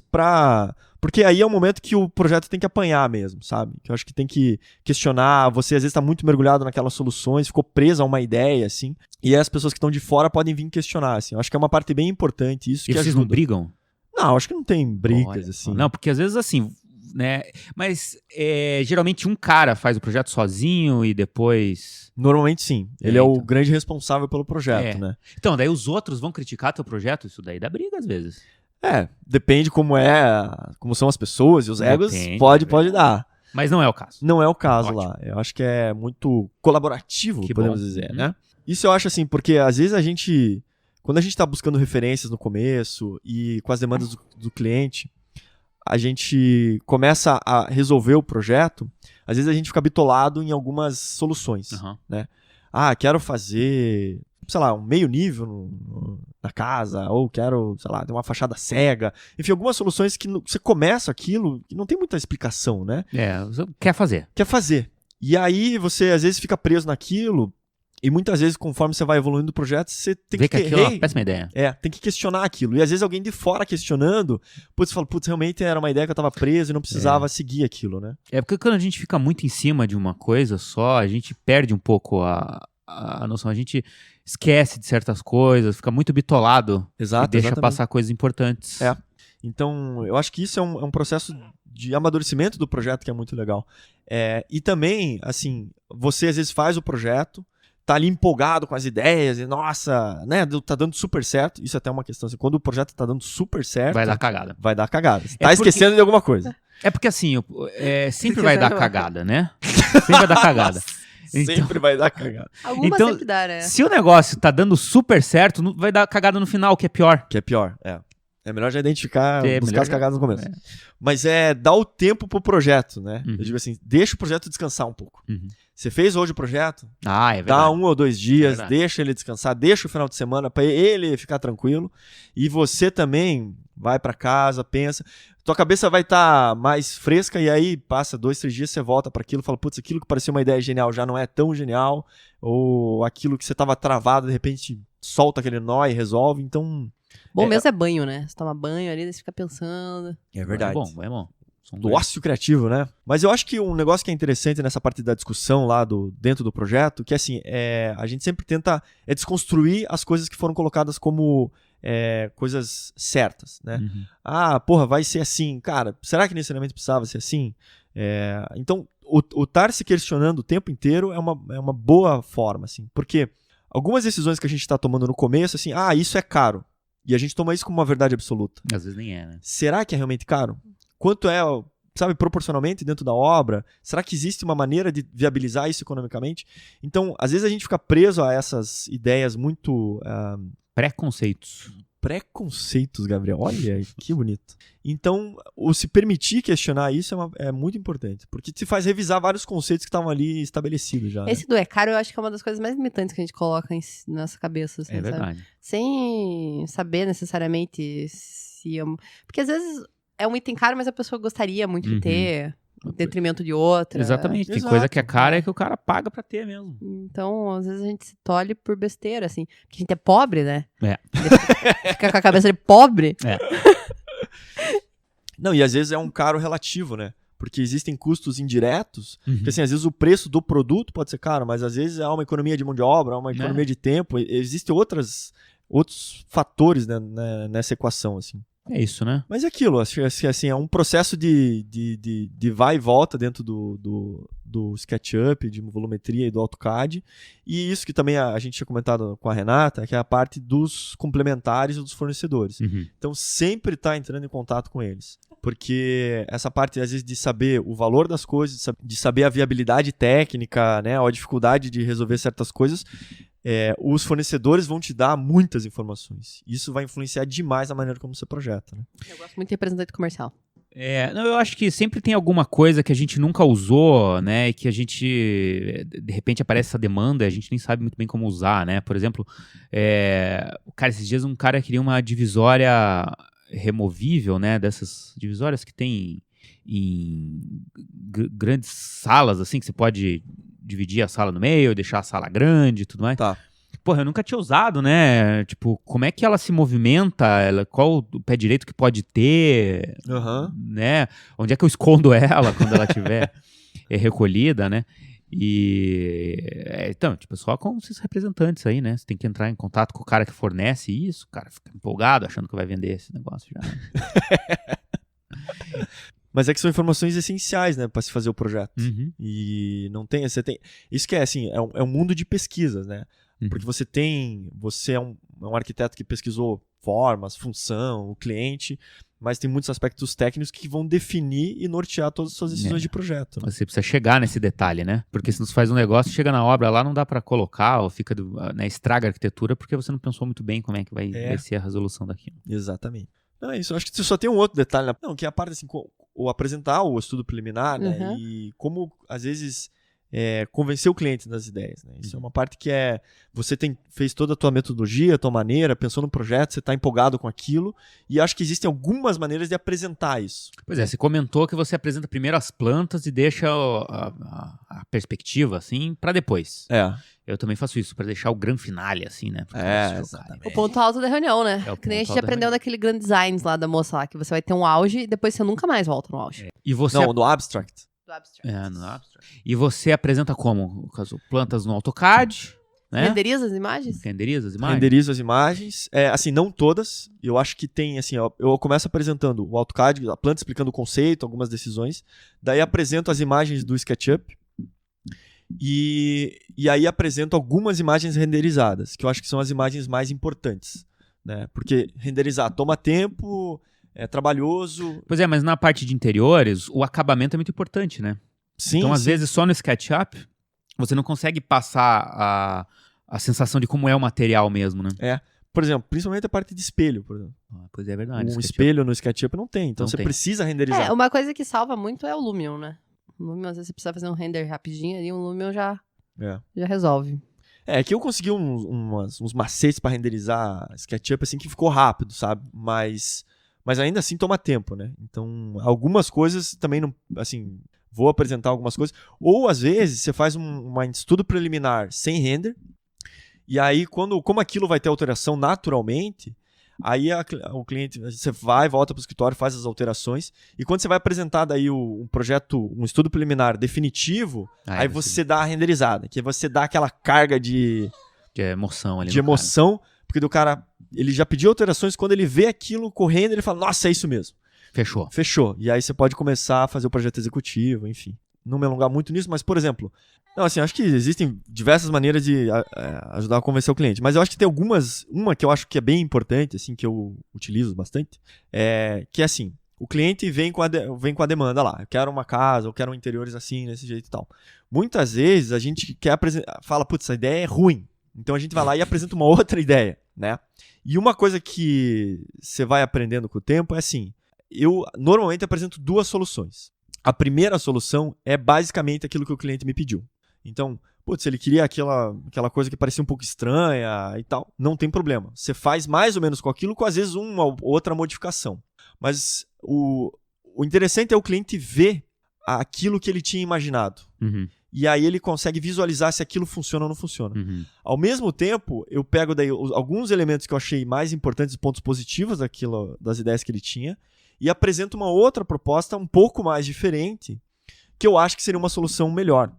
Speaker 2: porque aí é o momento que o projeto tem que apanhar mesmo, sabe? Que eu acho que tem que questionar, você às vezes está muito mergulhado naquelas soluções, ficou preso a uma ideia, assim, e aí as pessoas que estão de fora podem vir questionar, assim. Eu acho que é uma parte bem importante isso.
Speaker 3: E vocês não brigam?
Speaker 2: Não, acho que não tem brigas, assim.
Speaker 3: Não, porque às vezes assim, né? Mas geralmente um cara faz o projeto sozinho e depois...
Speaker 2: Normalmente sim. Ele é o grande responsável pelo projeto, né?
Speaker 3: Então, daí os outros vão criticar teu projeto, isso daí dá briga às vezes.
Speaker 2: Depende como são as pessoas e os egos, pode dar.
Speaker 3: Mas não é o caso.
Speaker 2: Não é o caso.
Speaker 3: Ótimo.
Speaker 2: Lá. Eu acho que é muito colaborativo,
Speaker 3: que
Speaker 2: podemos dizer, né? Isso eu acho assim, porque às vezes quando a gente está buscando referências no começo e com as demandas do cliente, a gente começa a resolver o projeto, às vezes a gente fica bitolado em algumas soluções, né? Quero fazer... sei lá, um meio nível na casa, ou quero, sei lá, ter uma fachada cega. Enfim, algumas soluções que você começa aquilo e não tem muita explicação, né?
Speaker 3: Quer fazer.
Speaker 2: E aí você, às vezes, fica preso naquilo E muitas vezes, conforme você vai evoluindo o projeto, você tem
Speaker 3: Vê
Speaker 2: que...
Speaker 3: que aquilo é uma péssima ideia.
Speaker 2: Tem que questionar aquilo. E às vezes alguém de fora questionando, putz, fala, putz, realmente era uma ideia que eu tava preso e não precisava seguir aquilo, né?
Speaker 3: É porque quando a gente fica muito em cima de uma coisa só, a gente perde um pouco a noção. A gente esquece de certas coisas, fica muito bitolado e deixa
Speaker 2: exatamente.
Speaker 3: passar coisas importantes.
Speaker 2: Então, eu acho que isso é um processo de amadurecimento do projeto que é muito legal. E também, assim, você às vezes faz o projeto, tá ali empolgado com as ideias e, nossa, né, tá dando super certo. Isso é até uma questão, assim, quando o projeto tá dando super certo...
Speaker 3: Vai dar cagada.
Speaker 2: Vai dar cagada. Você tá esquecendo de alguma coisa.
Speaker 3: É porque assim, sempre vai dar cagada, né? Sempre vai dar cagada.
Speaker 2: Sempre vai dar cagada.
Speaker 1: Alguma
Speaker 3: Então,
Speaker 1: sempre dá, né?
Speaker 3: Se o negócio tá dando super certo, vai dar cagada no final, que é pior.
Speaker 2: Que é pior, É melhor já identificar, buscar
Speaker 3: melhor
Speaker 2: as cagadas no começo.
Speaker 3: É.
Speaker 2: Mas dar o tempo pro projeto, né?
Speaker 3: Uhum.
Speaker 2: Eu digo assim, deixa o projeto descansar um pouco.
Speaker 3: Uhum.
Speaker 2: Você fez hoje o projeto,
Speaker 3: É verdade.
Speaker 2: dá 1 ou 2 dias,
Speaker 3: É
Speaker 2: deixa ele descansar, deixa o final de semana pra ele ficar tranquilo. E você também vai pra casa, pensa. Tua cabeça vai estar mais fresca e aí passa 2, 3 dias, você volta pra aquilo e fala, putz, aquilo que parecia uma ideia genial já não é tão genial. Ou aquilo que você tava travado, de repente solta aquele nó e resolve. Então...
Speaker 1: Bom mesmo é banho, né? Você toma banho ali, você fica pensando.
Speaker 2: É verdade.
Speaker 3: É bom.
Speaker 2: Do ócio criativo, né? Mas eu acho que um negócio que é interessante nessa parte da discussão lá dentro do projeto, que assim, a gente sempre tenta desconstruir as coisas que foram colocadas como coisas certas, né?
Speaker 3: Uhum.
Speaker 2: Vai ser assim. Cara, será que necessariamente precisava ser assim? Então, o estar se questionando o tempo inteiro é uma boa forma, assim. Porque algumas decisões que a gente está tomando no começo, assim, isso é caro. E a gente toma isso como uma verdade absoluta.
Speaker 3: Às vezes nem é, né?
Speaker 2: Será que é realmente caro? Quanto é, sabe, proporcionalmente dentro da obra? Será que existe uma maneira de viabilizar isso economicamente? Então, às vezes a gente fica preso a essas ideias muito... Preconceitos, Gabriel. Olha, que bonito. Então, o se permitir questionar isso é muito importante, porque te faz revisar vários conceitos que estavam ali estabelecidos já.
Speaker 1: Esse do caro, eu acho que é uma das coisas mais limitantes que a gente coloca na nossa cabeça. Assim,
Speaker 3: É verdade.
Speaker 1: Sabe? Sem saber necessariamente se... Porque às vezes é um item caro, mas a pessoa gostaria muito de ter, em detrimento de outra.
Speaker 3: Exatamente. Tem
Speaker 2: Exato.
Speaker 3: coisa que é cara que o cara paga pra ter mesmo.
Speaker 1: Então, às vezes a gente se tolhe por besteira, assim. Porque a gente é pobre, né? Fica com a cabeça de pobre.
Speaker 2: Não, e às vezes é um caro relativo, né? Porque existem custos indiretos,
Speaker 3: Uhum.
Speaker 2: porque assim, às vezes o preço do produto pode ser caro, mas às vezes há uma economia de mão de obra, há uma economia de tempo, existem outros fatores, né, nessa equação, assim.
Speaker 3: É isso, né?
Speaker 2: Mas é aquilo, acho que assim, é um processo de vai e volta dentro do SketchUp, de volumetria e do AutoCAD. E isso que também a gente tinha comentado com a Renata, que é a parte dos complementares e dos fornecedores.
Speaker 3: Uhum.
Speaker 2: Então sempre está entrando em contato com eles. Porque essa parte, às vezes, de saber o valor das coisas, de saber a viabilidade técnica, né, ou a dificuldade de resolver certas coisas, os fornecedores vão te dar muitas informações. Isso vai influenciar demais a maneira como você projeta. Né?
Speaker 1: Eu gosto muito de representante comercial.
Speaker 3: Eu acho que sempre tem alguma coisa que a gente nunca usou, né, e que a gente, de repente aparece essa demanda e a gente nem sabe muito bem como usar, né? Por exemplo, esses dias um cara queria uma divisória removível, né, dessas divisórias que tem em grandes salas, assim, que você pode dividir a sala no meio, deixar a sala grande e tudo mais.
Speaker 2: Tá.
Speaker 3: Porra, eu nunca tinha usado, né? Tipo, como é que ela se movimenta? Qual o pé direito que pode ter? Né? Onde é que eu escondo ela quando ela estiver recolhida, né? Então, tipo, só com esses representantes aí, né? Você tem que entrar em contato com o cara que fornece isso, o cara fica empolgado achando que vai vender esse negócio já.
Speaker 2: Mas é que são informações essenciais, né, para se fazer o projeto.
Speaker 3: Uhum.
Speaker 2: E não tem, isso que é assim, é um mundo de pesquisas, né?
Speaker 3: Uhum.
Speaker 2: Porque você é um arquiteto que pesquisou formas, função, o cliente, mas tem muitos aspectos técnicos que vão definir e nortear todas as suas decisões de projeto. Né?
Speaker 3: Você precisa chegar nesse detalhe, né? Porque se você faz um negócio, chega na obra lá, não dá para colocar, ou fica, né, estraga a arquitetura, porque você não pensou muito bem como é que vai ser a resolução daquilo.
Speaker 2: Exatamente. Não é isso, eu acho que só tem um outro detalhe, não, que é a parte assim, o apresentar o estudo preliminar, né? E como às vezes convencer o cliente das ideias, né? Isso é uma parte que você fez toda a tua metodologia, a tua maneira, pensou no projeto, você está empolgado com aquilo, e acho que existem algumas maneiras de apresentar isso.
Speaker 3: Pois é, você comentou que você apresenta primeiro as plantas e deixa a perspectiva, assim, para depois. Eu também faço isso, para deixar o grande finale, assim, né?
Speaker 1: O ponto alto da reunião, né? Que nem a gente aprendeu naquele Grand Designs lá da moça lá, que você vai ter um auge e depois você nunca mais volta no auge.
Speaker 3: E você...
Speaker 2: Não, no Abstract.
Speaker 3: No Abstract. E você apresenta como? No caso, plantas no AutoCAD, né?
Speaker 1: Renderiza as imagens?
Speaker 3: Renderiza as imagens?
Speaker 2: Renderizo as imagens. Assim, não todas. Eu acho que tem, assim, eu começo apresentando o AutoCAD, a planta explicando o conceito, algumas decisões. Daí apresento as imagens do SketchUp. E aí apresento algumas imagens renderizadas, que eu acho que são as imagens mais importantes, né? Porque renderizar toma tempo, é trabalhoso.
Speaker 3: Pois é, mas na parte de interiores, o acabamento é muito importante, né?
Speaker 2: Sim,
Speaker 3: então, às vezes, só no SketchUp, você não consegue passar a sensação de como é o material mesmo, né?
Speaker 2: Por exemplo, principalmente a parte de espelho, por exemplo.
Speaker 3: Pois é verdade.
Speaker 2: Um espelho no SketchUp não tem, então você precisa renderizar.
Speaker 1: Uma coisa que salva muito é o Lumion, né? O Lumion, às vezes você precisa fazer um render rapidinho ali, o Lumion já resolve.
Speaker 2: Que eu consegui uns macetes para renderizar SketchUp, assim, que ficou rápido, sabe? Mas ainda assim toma tempo, né? Então, algumas coisas também não, assim, vou apresentar algumas coisas. Ou, às vezes, você faz um estudo preliminar sem render, e aí, como aquilo vai ter alteração naturalmente, aí o cliente, você volta para o escritório, faz as alterações, e quando você vai apresentar daí um projeto, um estudo preliminar definitivo, aí você dá a renderizada, que você dá aquela carga de
Speaker 3: emoção ali.
Speaker 2: De emoção, porque do cara, ele já pediu alterações, quando ele vê aquilo correndo, ele fala, nossa, é isso mesmo. Fechou. E aí você pode começar a fazer o projeto executivo, enfim. Não me alongar muito nisso, mas, por exemplo, acho que existem diversas maneiras de ajudar a convencer o cliente, mas eu acho que tem uma que eu acho que é bem importante, assim, que eu utilizo bastante, que é assim, o cliente vem com a demanda lá, eu quero uma casa, eu quero interiores assim, desse jeito e tal. Muitas vezes a gente fala, putz, essa ideia é ruim, então a gente vai lá e apresenta uma outra ideia, né? E uma coisa que você vai aprendendo com o tempo é assim, eu normalmente apresento duas soluções. A primeira solução é basicamente aquilo que o cliente me pediu. Então, se ele queria aquela coisa que parecia um pouco estranha e tal, não tem problema. Você faz mais ou menos com aquilo, com às vezes uma outra modificação. Mas o interessante é o cliente ver aquilo que ele tinha imaginado.
Speaker 3: Uhum.
Speaker 2: E aí ele consegue visualizar se aquilo funciona ou não funciona.
Speaker 3: Uhum.
Speaker 2: Ao mesmo tempo, eu pego daí alguns elementos que eu achei mais importantes, pontos positivos das ideias que ele tinha, e apresento uma outra proposta um pouco mais diferente, que eu acho que seria uma solução melhor.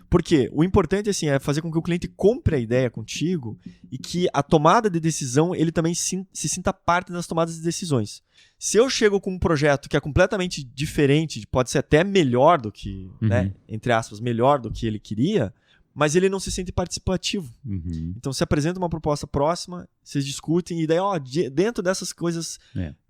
Speaker 2: Porque o importante assim, é fazer com que o cliente compre a ideia contigo e que a tomada de decisão, ele também se sinta parte das tomadas de decisões. Se eu chego com um projeto que é completamente diferente, pode ser até melhor do que, né, entre aspas, melhor do que ele queria, mas ele não se sente participativo.
Speaker 3: Uhum.
Speaker 2: Então, você apresenta uma proposta próxima, vocês discutem, e daí, dentro dessas coisas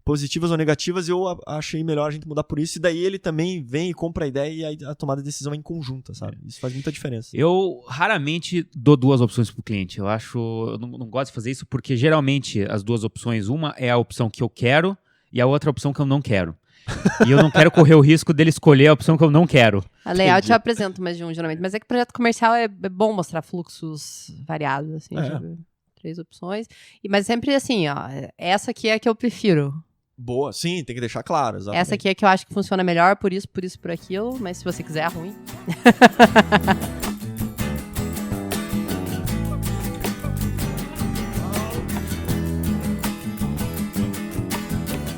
Speaker 2: positivas ou negativas, eu achei melhor a gente mudar por isso, e daí ele também vem e compra a ideia, e aí a tomada de decisão é em conjunta, sabe? Isso faz muita diferença.
Speaker 3: Eu raramente dou duas opções pro cliente. Eu não gosto de fazer isso, porque geralmente as duas opções, uma é a opção que eu quero, e a outra é a opção que eu não quero. E eu não quero correr o risco dele escolher a opção que eu não quero.
Speaker 1: A layout eu apresento mais de um, geralmente. Mas é que projeto comercial é bom mostrar fluxos variados, assim. 3 opções. Mas sempre assim, essa aqui é a que eu prefiro.
Speaker 2: Boa, sim, tem que deixar claro. Exatamente.
Speaker 1: Essa aqui é que eu acho que funciona melhor, por isso, por aquilo. Mas se você quiser, é ruim.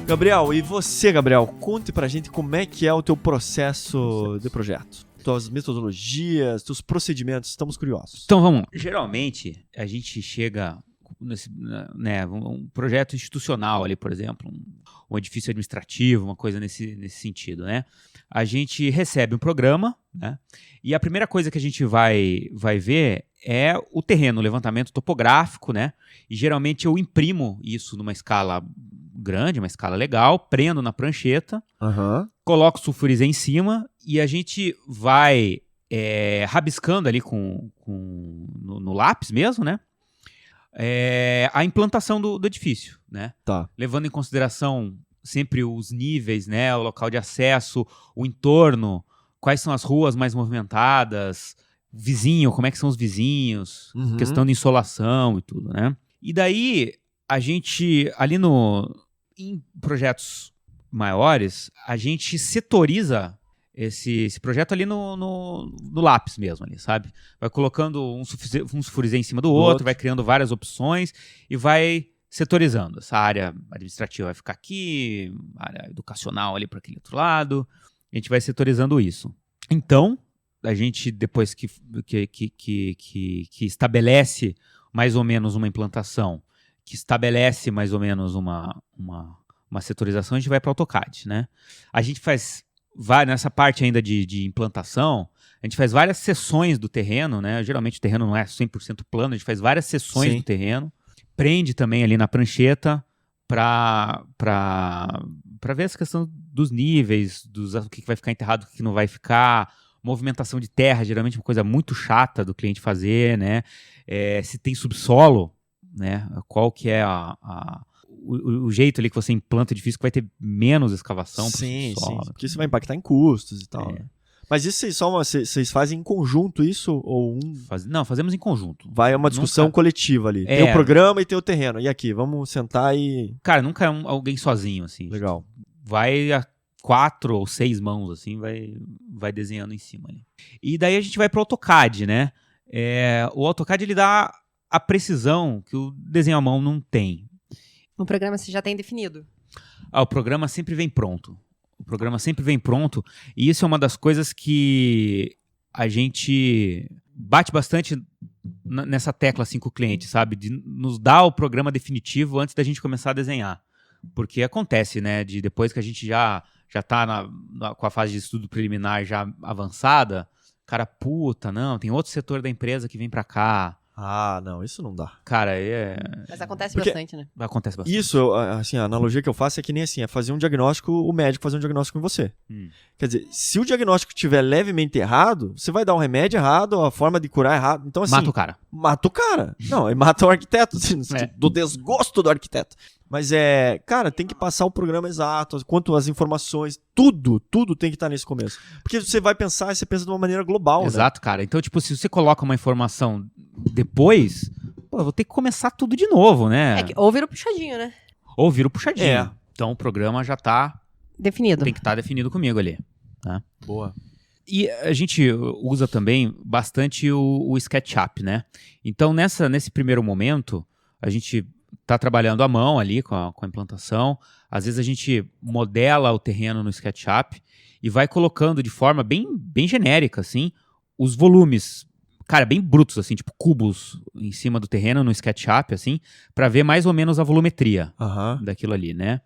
Speaker 2: Gabriel, e você, Gabriel? Conte pra gente como é que é o teu processo de projeto. Tuas metodologias, teus procedimentos, estamos curiosos.
Speaker 3: Então vamos lá. Geralmente, a gente chega nesse, um projeto institucional ali, por exemplo, um edifício administrativo, uma coisa nesse sentido, né? A gente recebe um programa, né? E a primeira coisa que a gente vai ver é o terreno, o levantamento topográfico, né? E geralmente eu imprimo isso numa escala grande, uma escala legal, prendo na prancheta, coloco o sulfurizê em cima e a gente vai rabiscando ali no lápis mesmo, né? A implantação do edifício, né?
Speaker 2: Tá.
Speaker 3: Levando em consideração sempre os níveis, né? O local de acesso, o entorno, quais são as ruas mais movimentadas, vizinho, como é que são os vizinhos, questão de insolação e tudo, né? E daí, a gente, ali em projetos maiores, a gente setoriza esse projeto ali no lápis mesmo, ali, sabe? Vai colocando um sulfurizê em cima do outro, vai criando várias opções e vai setorizando. Essa área administrativa vai ficar aqui, a área educacional ali para aquele outro lado. A gente vai setorizando isso. Então, a gente, depois que estabelece mais ou menos uma implantação, que estabelece mais ou menos uma setorização, a gente vai para o AutoCAD, né? A gente vai nessa parte ainda de implantação, a gente faz várias sessões do terreno, né? Geralmente o terreno não é 100% plano, a gente faz várias sessões do terreno, prende também ali na prancheta para ver essa questão dos níveis, o que vai ficar enterrado, o que não vai ficar, movimentação de terra, geralmente uma coisa muito chata do cliente fazer, né? Se tem subsolo, né? Qual que é o jeito ali que você implanta o edifício que vai ter menos escavação.
Speaker 2: Sim, porque isso vai impactar em custos e tal. Né? Mas isso vocês fazem em conjunto isso? Ou
Speaker 3: Não, fazemos em conjunto.
Speaker 2: Vai uma discussão coletiva ali. Tem o programa e tem o terreno. E aqui, vamos sentar e...
Speaker 3: Cara, nunca é alguém sozinho, assim.
Speaker 2: Legal.
Speaker 3: Vai a 4 ou 6 mãos, assim, vai desenhando em cima ali. E daí a gente vai pro AutoCAD, né? O AutoCAD, ele dá a precisão que o desenho à mão não tem.
Speaker 1: No programa você já tem definido?
Speaker 3: O programa sempre vem pronto. E isso é uma das coisas que a gente bate bastante nessa tecla assim, com o cliente, sabe? De nos dar o programa definitivo antes da gente começar a desenhar. Porque acontece, né? Depois que a gente já tá com a fase de estudo preliminar já avançada, cara, não, tem outro setor da empresa que vem pra cá.
Speaker 2: Ah, não, isso não dá.
Speaker 3: Cara,
Speaker 1: Mas acontece bastante, né?
Speaker 3: Acontece bastante.
Speaker 2: Isso, assim, a analogia que eu faço é que nem assim, é fazer um diagnóstico, o médico fazer um diagnóstico com você. Quer dizer, se o diagnóstico estiver levemente errado, você vai dar um remédio errado, a forma de curar é errada. Então, assim,
Speaker 3: mata o cara.
Speaker 2: Mata o cara. Não, mata o arquiteto, assim, do desgosto do arquiteto. Mas cara, tem que passar o programa exato, quanto as informações, tudo tem que estar nesse começo. Porque você vai pensar, você pensa de uma maneira global,
Speaker 3: Exato, né? Cara. Então, tipo, se você coloca uma informação depois, eu vou ter que começar tudo de novo, né?
Speaker 1: Ou vira o puxadinho, né?
Speaker 3: Ou vira o puxadinho. Então, o programa já tá...
Speaker 1: definido.
Speaker 3: Tem que estar definido comigo ali. Tá?
Speaker 2: Boa.
Speaker 3: E a gente usa também bastante o SketchUp, né? Então, nesse primeiro momento, a gente tá trabalhando à mão ali com a implantação. Às vezes a gente modela o terreno no SketchUp e vai colocando de forma bem genérica, assim, os volumes, cara, bem brutos, assim, tipo cubos em cima do terreno no SketchUp, assim, para ver mais ou menos a volumetria daquilo ali, né?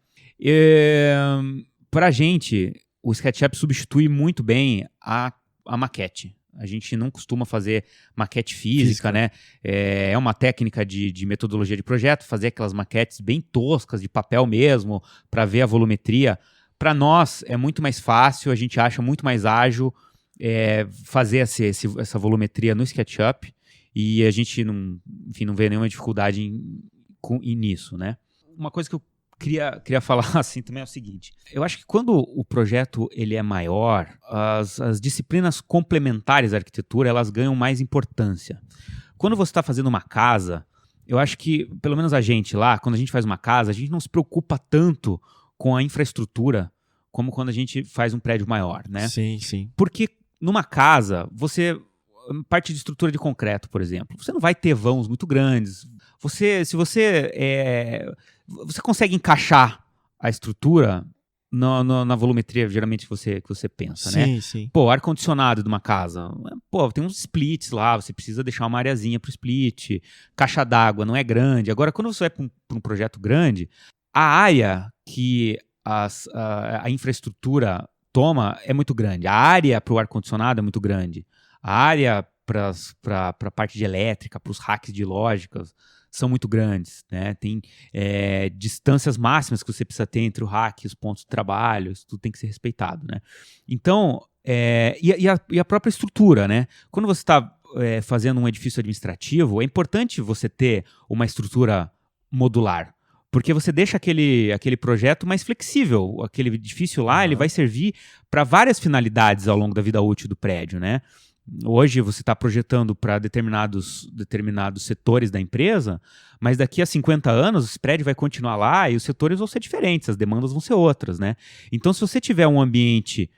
Speaker 3: Pra gente, o SketchUp substitui muito bem a maquete. A gente não costuma fazer maquete física, né? É uma técnica de metodologia de projeto, fazer aquelas maquetes bem toscas, de papel mesmo, para ver a volumetria. Para nós, é muito mais fácil, a gente acha muito mais ágil fazer essa volumetria no SketchUp e a gente não vê nenhuma dificuldade nisso, né? Uma coisa que eu queria falar assim também é o seguinte, eu acho que quando o projeto ele é maior, as disciplinas complementares da arquitetura, elas ganham mais importância. Quando você está fazendo uma casa, eu acho que, pelo menos a gente lá, quando a gente faz uma casa, a gente não se preocupa tanto com a infraestrutura como quando a gente faz um prédio maior, né?
Speaker 2: Sim, sim.
Speaker 3: Porque numa casa, parte de estrutura de concreto, por exemplo, você não vai ter vãos muito grandes. Você consegue encaixar a estrutura na volumetria, geralmente, que você pensa, né?
Speaker 2: Sim, sim.
Speaker 3: Pô, ar-condicionado de uma casa. Pô, tem uns splits lá, você precisa deixar uma areazinha pro split. Caixa d'água não é grande. Agora, quando você vai para um projeto grande, a área que a infraestrutura toma é muito grande. A área para o ar-condicionado é muito grande. A área para a parte de elétrica, para os racks de lógicas, são muito grandes, né? Tem distâncias máximas que você precisa ter entre o rack e os pontos de trabalho, isso tudo tem que ser respeitado, né? Então, e a própria estrutura, né? Quando você está fazendo um edifício administrativo, é importante você ter uma estrutura modular, Porque você deixa aquele projeto mais flexível. Aquele edifício lá, ele vai servir para várias finalidades ao longo da vida útil do prédio, né? Hoje você está projetando para determinados setores da empresa, mas daqui a 50 anos esse prédio vai continuar lá e os setores vão ser diferentes, as demandas vão ser outras, né? Então, se você tiver um ambiente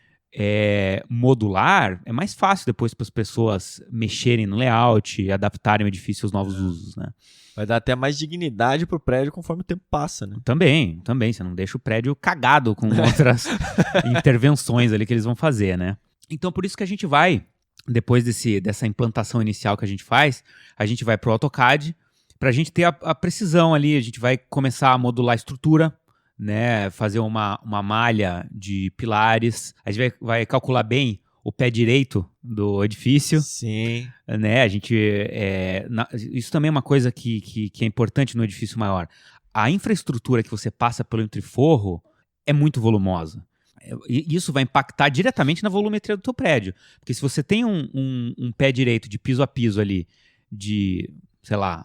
Speaker 3: modular, é mais fácil depois para as pessoas mexerem no layout e adaptarem o edifício aos novos usos, né?
Speaker 2: Vai dar até mais dignidade pro prédio conforme o tempo passa, né?
Speaker 3: Também. Você não deixa o prédio cagado com outras intervenções ali que eles vão fazer, né? Então, por isso que a gente vai, depois dessa implantação inicial que a gente vai pro AutoCAD, para a gente ter a precisão ali, a gente vai começar a modular a estrutura, né? Fazer uma malha de pilares, a gente vai calcular bem o pé direito do edifício.
Speaker 2: Sim.
Speaker 3: Né? A gente, isso também é uma coisa que é importante no edifício maior. A infraestrutura que você passa pelo entreforro é muito volumosa. E isso vai impactar diretamente na volumetria do teu prédio. Porque se você tem um pé direito de piso a piso ali, sei lá,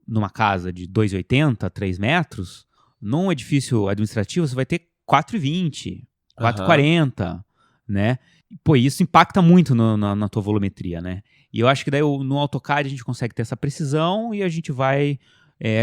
Speaker 3: numa casa de 2,80, 3 metros, num edifício administrativo você vai ter 4,20, 4,40, né? Pô, isso impacta muito na tua volumetria, né? E eu acho que daí no AutoCAD a gente consegue ter essa precisão e a gente vai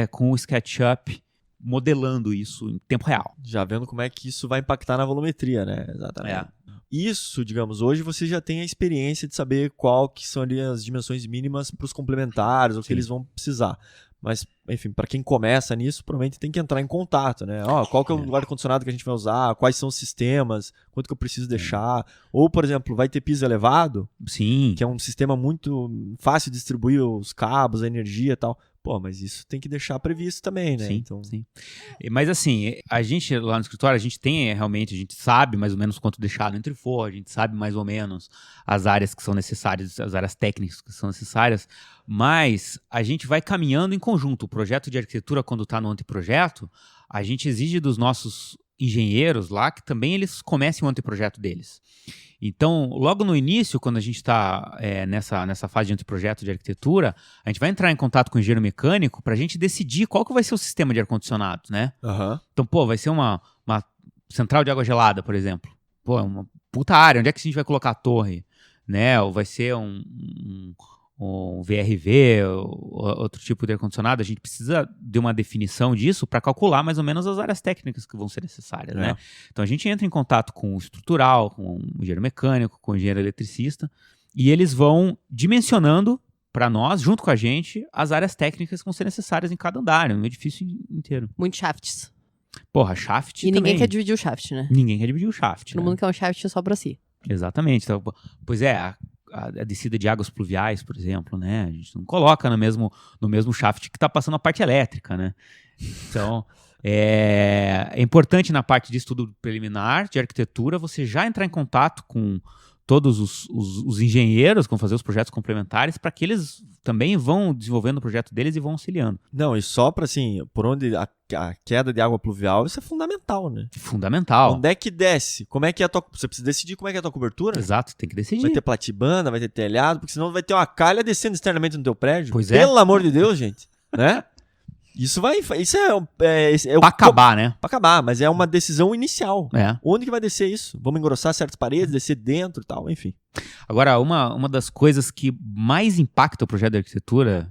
Speaker 3: com o SketchUp modelando isso em tempo real.
Speaker 2: Já vendo como é que isso vai impactar na volumetria, né? Exatamente. Isso, digamos, hoje você já tem a experiência de saber qual que são ali as dimensões mínimas para os complementares, o que eles vão precisar. Mas, enfim, para quem começa nisso, provavelmente tem que entrar em contato, né? Qual que é o ar-condicionado que a gente vai usar, quais são os sistemas, quanto que eu preciso deixar. Ou, por exemplo, vai ter piso elevado,
Speaker 3: Sim.
Speaker 2: Que é um sistema muito fácil de distribuir os cabos, a energia e tal. Pô, mas isso tem que deixar previsto também, né?
Speaker 3: Sim,
Speaker 2: então...
Speaker 3: sim. Mas assim, a gente lá no escritório, a gente sabe mais ou menos quanto deixar no entreforro, a gente sabe mais ou menos as áreas que são necessárias, as áreas técnicas que são necessárias, mas a gente vai caminhando em conjunto. O projeto de arquitetura, quando está no anteprojeto, a gente exige dos nossos engenheiros lá que também eles comecem o anteprojeto deles. Então, logo no início, quando a gente está nessa fase de anteprojeto de arquitetura, a gente vai entrar em contato com o engenheiro mecânico para a gente decidir qual que vai ser o sistema de ar-condicionado, né? Então, pô, vai ser uma central de água gelada, por exemplo. Pô, é uma puta área, onde é que a gente vai colocar a torre? Né? Ou vai ser um VRV, outro tipo de ar-condicionado, a gente precisa de uma definição disso para calcular mais ou menos as áreas técnicas que vão ser necessárias, né? Então a gente entra em contato com o estrutural, com o engenheiro mecânico, com o engenheiro eletricista, e eles vão dimensionando para nós, junto com a gente, as áreas técnicas que vão ser necessárias em cada andar, no edifício inteiro.
Speaker 1: Muitos shafts.
Speaker 3: Porra, shaft
Speaker 1: E
Speaker 3: também.
Speaker 1: ninguém quer dividir o shaft, né?
Speaker 3: Ninguém quer dividir o shaft.
Speaker 1: Todo mundo quer um shaft só pra si.
Speaker 3: Exatamente. Então, pois é, a descida de águas pluviais, por exemplo, né? A gente não coloca no mesmo shaft que está passando a parte elétrica, né? Então, é importante na parte de estudo preliminar de arquitetura você já entrar em contato com todos os engenheiros que vão fazer os projetos complementares para que eles também vão desenvolvendo o projeto deles e vão auxiliando.
Speaker 2: Não, e só para assim, por onde a queda de água pluvial, isso é fundamental, né?
Speaker 3: Fundamental.
Speaker 2: Onde é que desce? Como é que é a tua... Você precisa decidir como é que é a tua cobertura.
Speaker 3: Exato, tem que decidir.
Speaker 2: Vai ter platibanda, vai ter telhado, porque senão vai ter uma calha descendo externamente no teu prédio.
Speaker 3: Pois é.
Speaker 2: Pelo amor de Deus, gente. Né? Isso é
Speaker 3: Pra acabar, né?
Speaker 2: Pra acabar, mas é uma decisão inicial.
Speaker 3: É.
Speaker 2: Onde que vai descer isso? Vamos engrossar certas paredes, descer dentro e tal, enfim.
Speaker 3: Agora, uma das coisas que mais impacta o projeto de arquitetura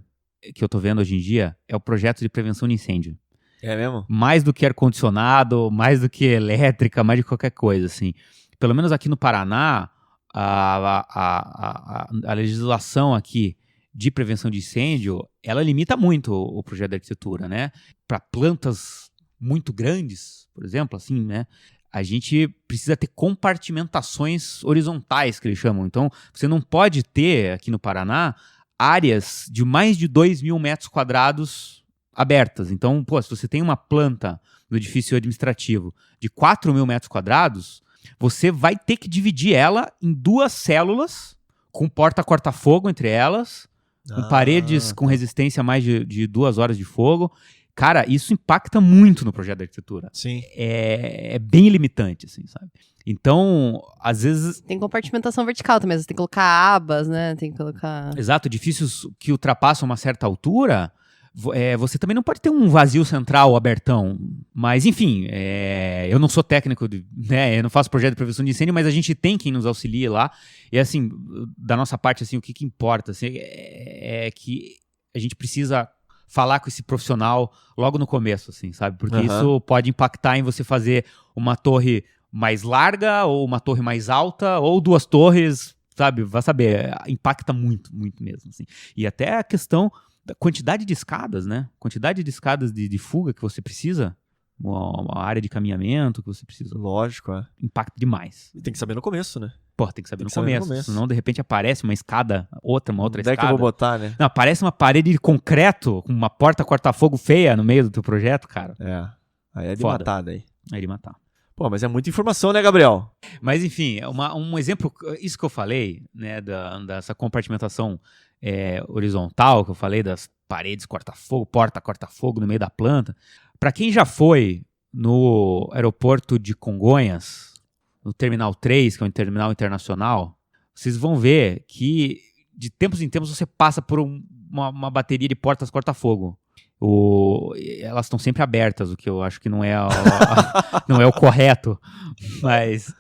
Speaker 3: que eu tô vendo hoje em dia é o projeto de prevenção de incêndio.
Speaker 2: É mesmo?
Speaker 3: Mais do que ar-condicionado, mais do que elétrica, mais de qualquer coisa, assim. Pelo menos aqui no Paraná, a legislação aqui de prevenção de incêndio, ela limita muito o projeto de arquitetura, né? Para plantas muito grandes, por exemplo, assim, né? A gente precisa ter compartimentações horizontais, que eles chamam. Então, você não pode ter, aqui no Paraná, áreas de mais de 2.000 metros quadrados abertas. Então, pô, se você tem uma planta no edifício administrativo de 4.000 metros quadrados, você vai ter que dividir ela em 2 células, com porta corta-fogo entre elas, com paredes com resistência a mais de 2 horas de fogo. Cara, isso impacta muito no projeto de arquitetura.
Speaker 2: Sim.
Speaker 3: É bem limitante, assim, sabe? Então, às vezes...
Speaker 1: Tem compartimentação vertical também, você tem que colocar abas, né? Tem que colocar...
Speaker 3: Exato, edifícios que ultrapassam uma certa altura, você também não pode ter um vazio central abertão. Mas, enfim, eu não sou técnico, né? Eu não faço projeto de prevenção de incêndio, mas a gente tem quem nos auxilie lá. E, assim, da nossa parte, assim, o que importa assim, é que a gente precisa falar com esse profissional logo no começo, assim, sabe? Porque isso pode impactar em você fazer uma torre mais larga, ou uma torre mais alta, ou 2 torres, sabe? Vai saber, impacta muito, muito mesmo, assim. E até a questão da quantidade de escadas, né? Quantidade de escadas de fuga que você precisa, uma área de caminhamento que você precisa.
Speaker 2: Lógico,
Speaker 3: Impacta demais.
Speaker 2: E tem que saber no começo, né?
Speaker 3: Pô, tem que saber no começo. Senão, de repente, aparece uma escada, uma outra
Speaker 2: Onde
Speaker 3: escada.
Speaker 2: é que eu vou botar, né?
Speaker 3: Não, aparece uma parede de concreto com uma porta corta-fogo feia no meio do teu projeto, cara.
Speaker 2: Aí é de
Speaker 3: Foda.
Speaker 2: matar daí.
Speaker 3: É de matar.
Speaker 2: Pô, mas é muita informação, né, Gabriel?
Speaker 3: Mas, enfim, um exemplo, isso que eu falei, né, dessa compartimentação horizontal, que eu falei das paredes corta-fogo, porta corta-fogo no meio da planta. Para quem já foi no aeroporto de Congonhas, no Terminal 3, que é um terminal internacional, vocês vão ver que de tempos em tempos você passa por uma bateria de portas corta-fogo. Elas estão sempre abertas, o que eu acho que não é, não é o correto. Mas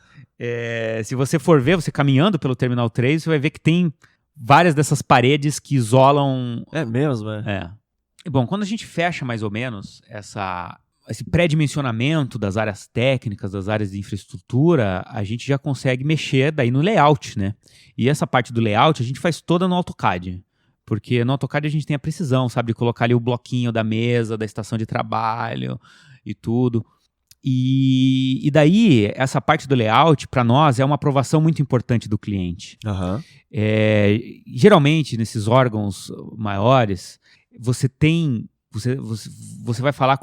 Speaker 3: se você for ver, você caminhando pelo Terminal 3, você vai ver que tem várias dessas paredes que isolam...
Speaker 2: É mesmo,
Speaker 3: Bom, quando a gente fecha mais ou menos esse pré-dimensionamento das áreas técnicas, das áreas de infraestrutura, a gente já consegue mexer daí no layout, né? E essa parte do layout a gente faz toda no AutoCAD. Porque no AutoCAD a gente tem a precisão, sabe? De colocar ali o bloquinho da mesa, da estação de trabalho e tudo. E daí, essa parte do layout, para nós, é uma aprovação muito importante do cliente. Geralmente, nesses órgãos maiores, você vai falar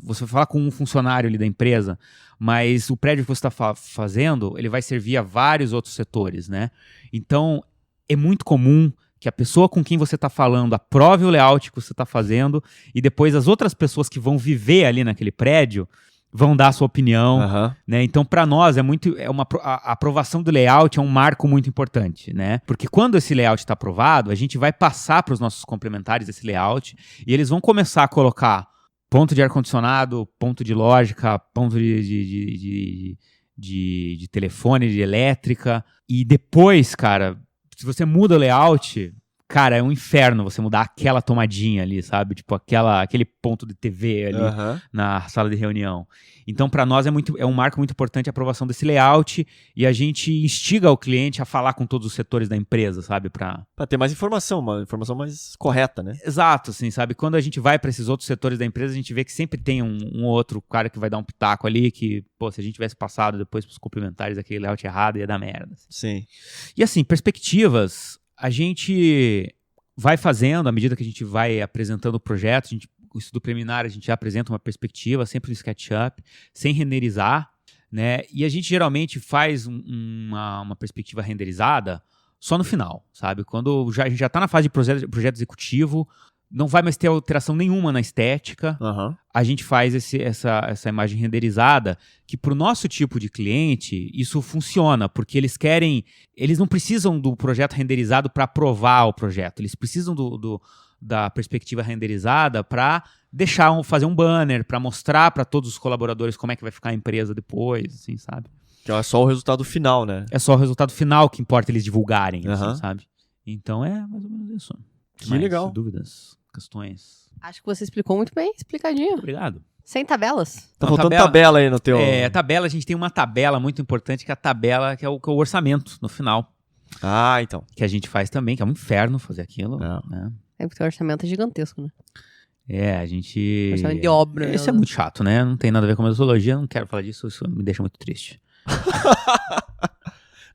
Speaker 3: você vai falar com um funcionário ali da empresa, mas o prédio que você está fazendo, ele vai servir a vários outros setores, né? Então, é muito comum que a pessoa com quem você está falando aprove o layout que você está fazendo e depois as outras pessoas que vão viver ali naquele prédio vão dar a sua opinião, né? Então, para nós, a aprovação do layout é um marco muito importante, né? Porque quando esse layout está aprovado, a gente vai passar para os nossos complementares esse layout e eles vão começar a colocar ponto de ar-condicionado, ponto de lógica, ponto de telefone, de elétrica. E depois, cara, se você muda o layout, cara, é um inferno você mudar aquela tomadinha ali, sabe? Tipo, aquele ponto de TV ali na sala de reunião. Então, para nós é um marco muito importante a aprovação desse layout e a gente instiga o cliente a falar com todos os setores da empresa, sabe? Para
Speaker 2: ter mais informação, uma informação mais correta, né?
Speaker 3: Exato, assim, sabe? Quando a gente vai para esses outros setores da empresa, a gente vê que sempre tem um outro cara que vai dar um pitaco ali que, pô, se a gente tivesse passado depois pros complementares aquele layout errado, ia dar merda. Assim.
Speaker 2: Sim.
Speaker 3: E assim, perspectivas, a gente vai fazendo, à medida que a gente vai apresentando o projeto, o estudo preliminar, a gente já apresenta uma perspectiva, sempre no SketchUp, sem renderizar, né? E a gente geralmente faz uma perspectiva renderizada só no final, sabe? Quando a gente já está na fase de projeto executivo, não vai mais ter alteração nenhuma na estética, a gente faz essa imagem renderizada, que para o nosso tipo de cliente, isso funciona, porque eles não precisam do projeto renderizado para aprovar o projeto, eles precisam da perspectiva renderizada para fazer um banner, para mostrar para todos os colaboradores como é que vai ficar a empresa depois, assim, sabe?
Speaker 2: Que é só o resultado final, né?
Speaker 3: É só o resultado final que importa eles divulgarem, assim, sabe? Então é mais ou menos isso.
Speaker 2: Que legal.
Speaker 3: Dúvidas, questões?
Speaker 1: Acho que você explicou muito bem, explicadinho.
Speaker 3: Obrigado.
Speaker 1: Sem tabelas.
Speaker 2: Tá faltando tabela aí no teu...
Speaker 3: Tabela, a gente tem uma tabela muito importante, que é a tabela, que é o orçamento no final.
Speaker 2: Então.
Speaker 3: Que a gente faz também, que é um inferno fazer aquilo. Né?
Speaker 1: Porque o orçamento é gigantesco, né?
Speaker 3: A gente...
Speaker 1: Orçamento de obra.
Speaker 3: Isso é muito chato, né? Não tem nada a ver com a metodologia, não quero falar disso, isso me deixa muito triste.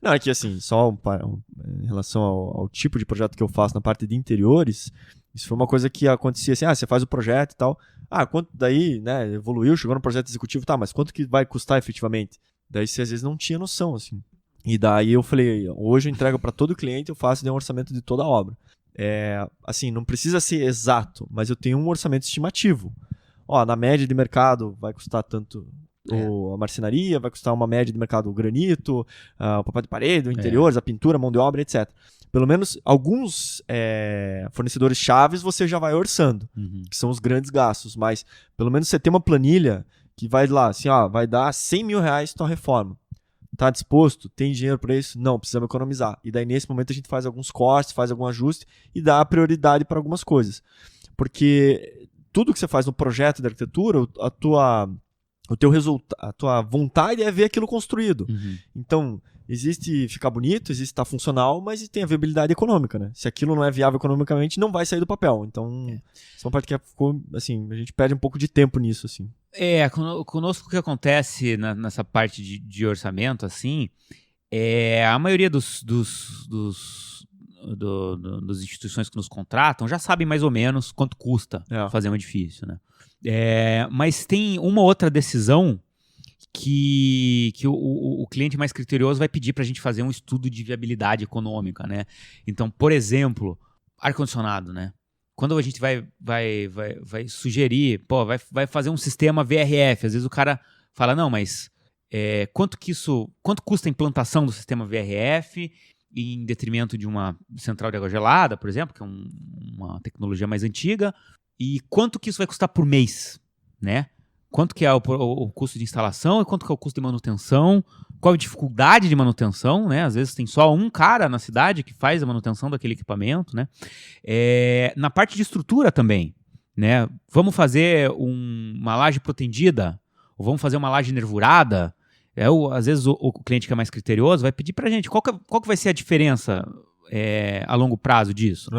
Speaker 2: Não, é que assim, só em relação ao tipo de projeto que eu faço na parte de interiores, isso foi uma coisa que acontecia assim, você faz o projeto e tal, quanto daí, né, evoluiu, chegou no projeto executivo, mas quanto que vai custar efetivamente? Daí você às vezes não tinha noção, assim. E daí eu falei, hoje eu entrego para todo cliente, eu faço um orçamento de toda a obra. Assim, não precisa ser exato, mas eu tenho um orçamento estimativo. Na média de mercado vai custar tanto a marcenaria, vai custar uma média de mercado o granito, o papel de parede, o interiores, a pintura, a mão de obra, etc. pelo menos alguns fornecedores chaves você já vai orçando, que são os grandes gastos, mas pelo menos você tem uma planilha que vai lá, assim, vai dar R$100 mil tua reforma. Tá disposto? Tem dinheiro para isso? Não, precisamos economizar. E daí nesse momento a gente faz alguns cortes, faz algum ajuste e dá prioridade para algumas coisas. Porque tudo que você faz no projeto de arquitetura, o teu resultado, a tua vontade é ver aquilo construído. Então, existe ficar bonito, existe estar funcional, mas tem a viabilidade econômica, né? Se aquilo não é viável economicamente, não vai sair do papel. Então, essa é uma parte que ficou, assim, a gente perde um pouco de tempo nisso, assim.
Speaker 3: Conosco o que acontece nessa parte de orçamento, assim, a maioria das instituições que nos contratam já sabem mais ou menos quanto custa fazer um edifício, né? Mas tem uma outra decisão que o cliente mais criterioso vai pedir para a gente fazer um estudo de viabilidade econômica, né? Então, por exemplo, ar-condicionado, né? Quando a gente vai sugerir, vai fazer um sistema VRF, às vezes o cara fala, não, mas quanto custa a implantação do sistema VRF em detrimento de uma central de água gelada, por exemplo, que é uma tecnologia mais antiga, e quanto que isso vai custar por mês, né? Quanto que é o custo de instalação e quanto que é o custo de manutenção, qual a dificuldade de manutenção, né? Às vezes tem só um cara na cidade que faz a manutenção daquele equipamento, né? Na parte de estrutura também, né? Vamos fazer uma laje protendida ou vamos fazer uma laje nervurada. Às vezes o cliente que é mais criterioso vai pedir pra gente qual que vai ser a diferença a longo prazo disso,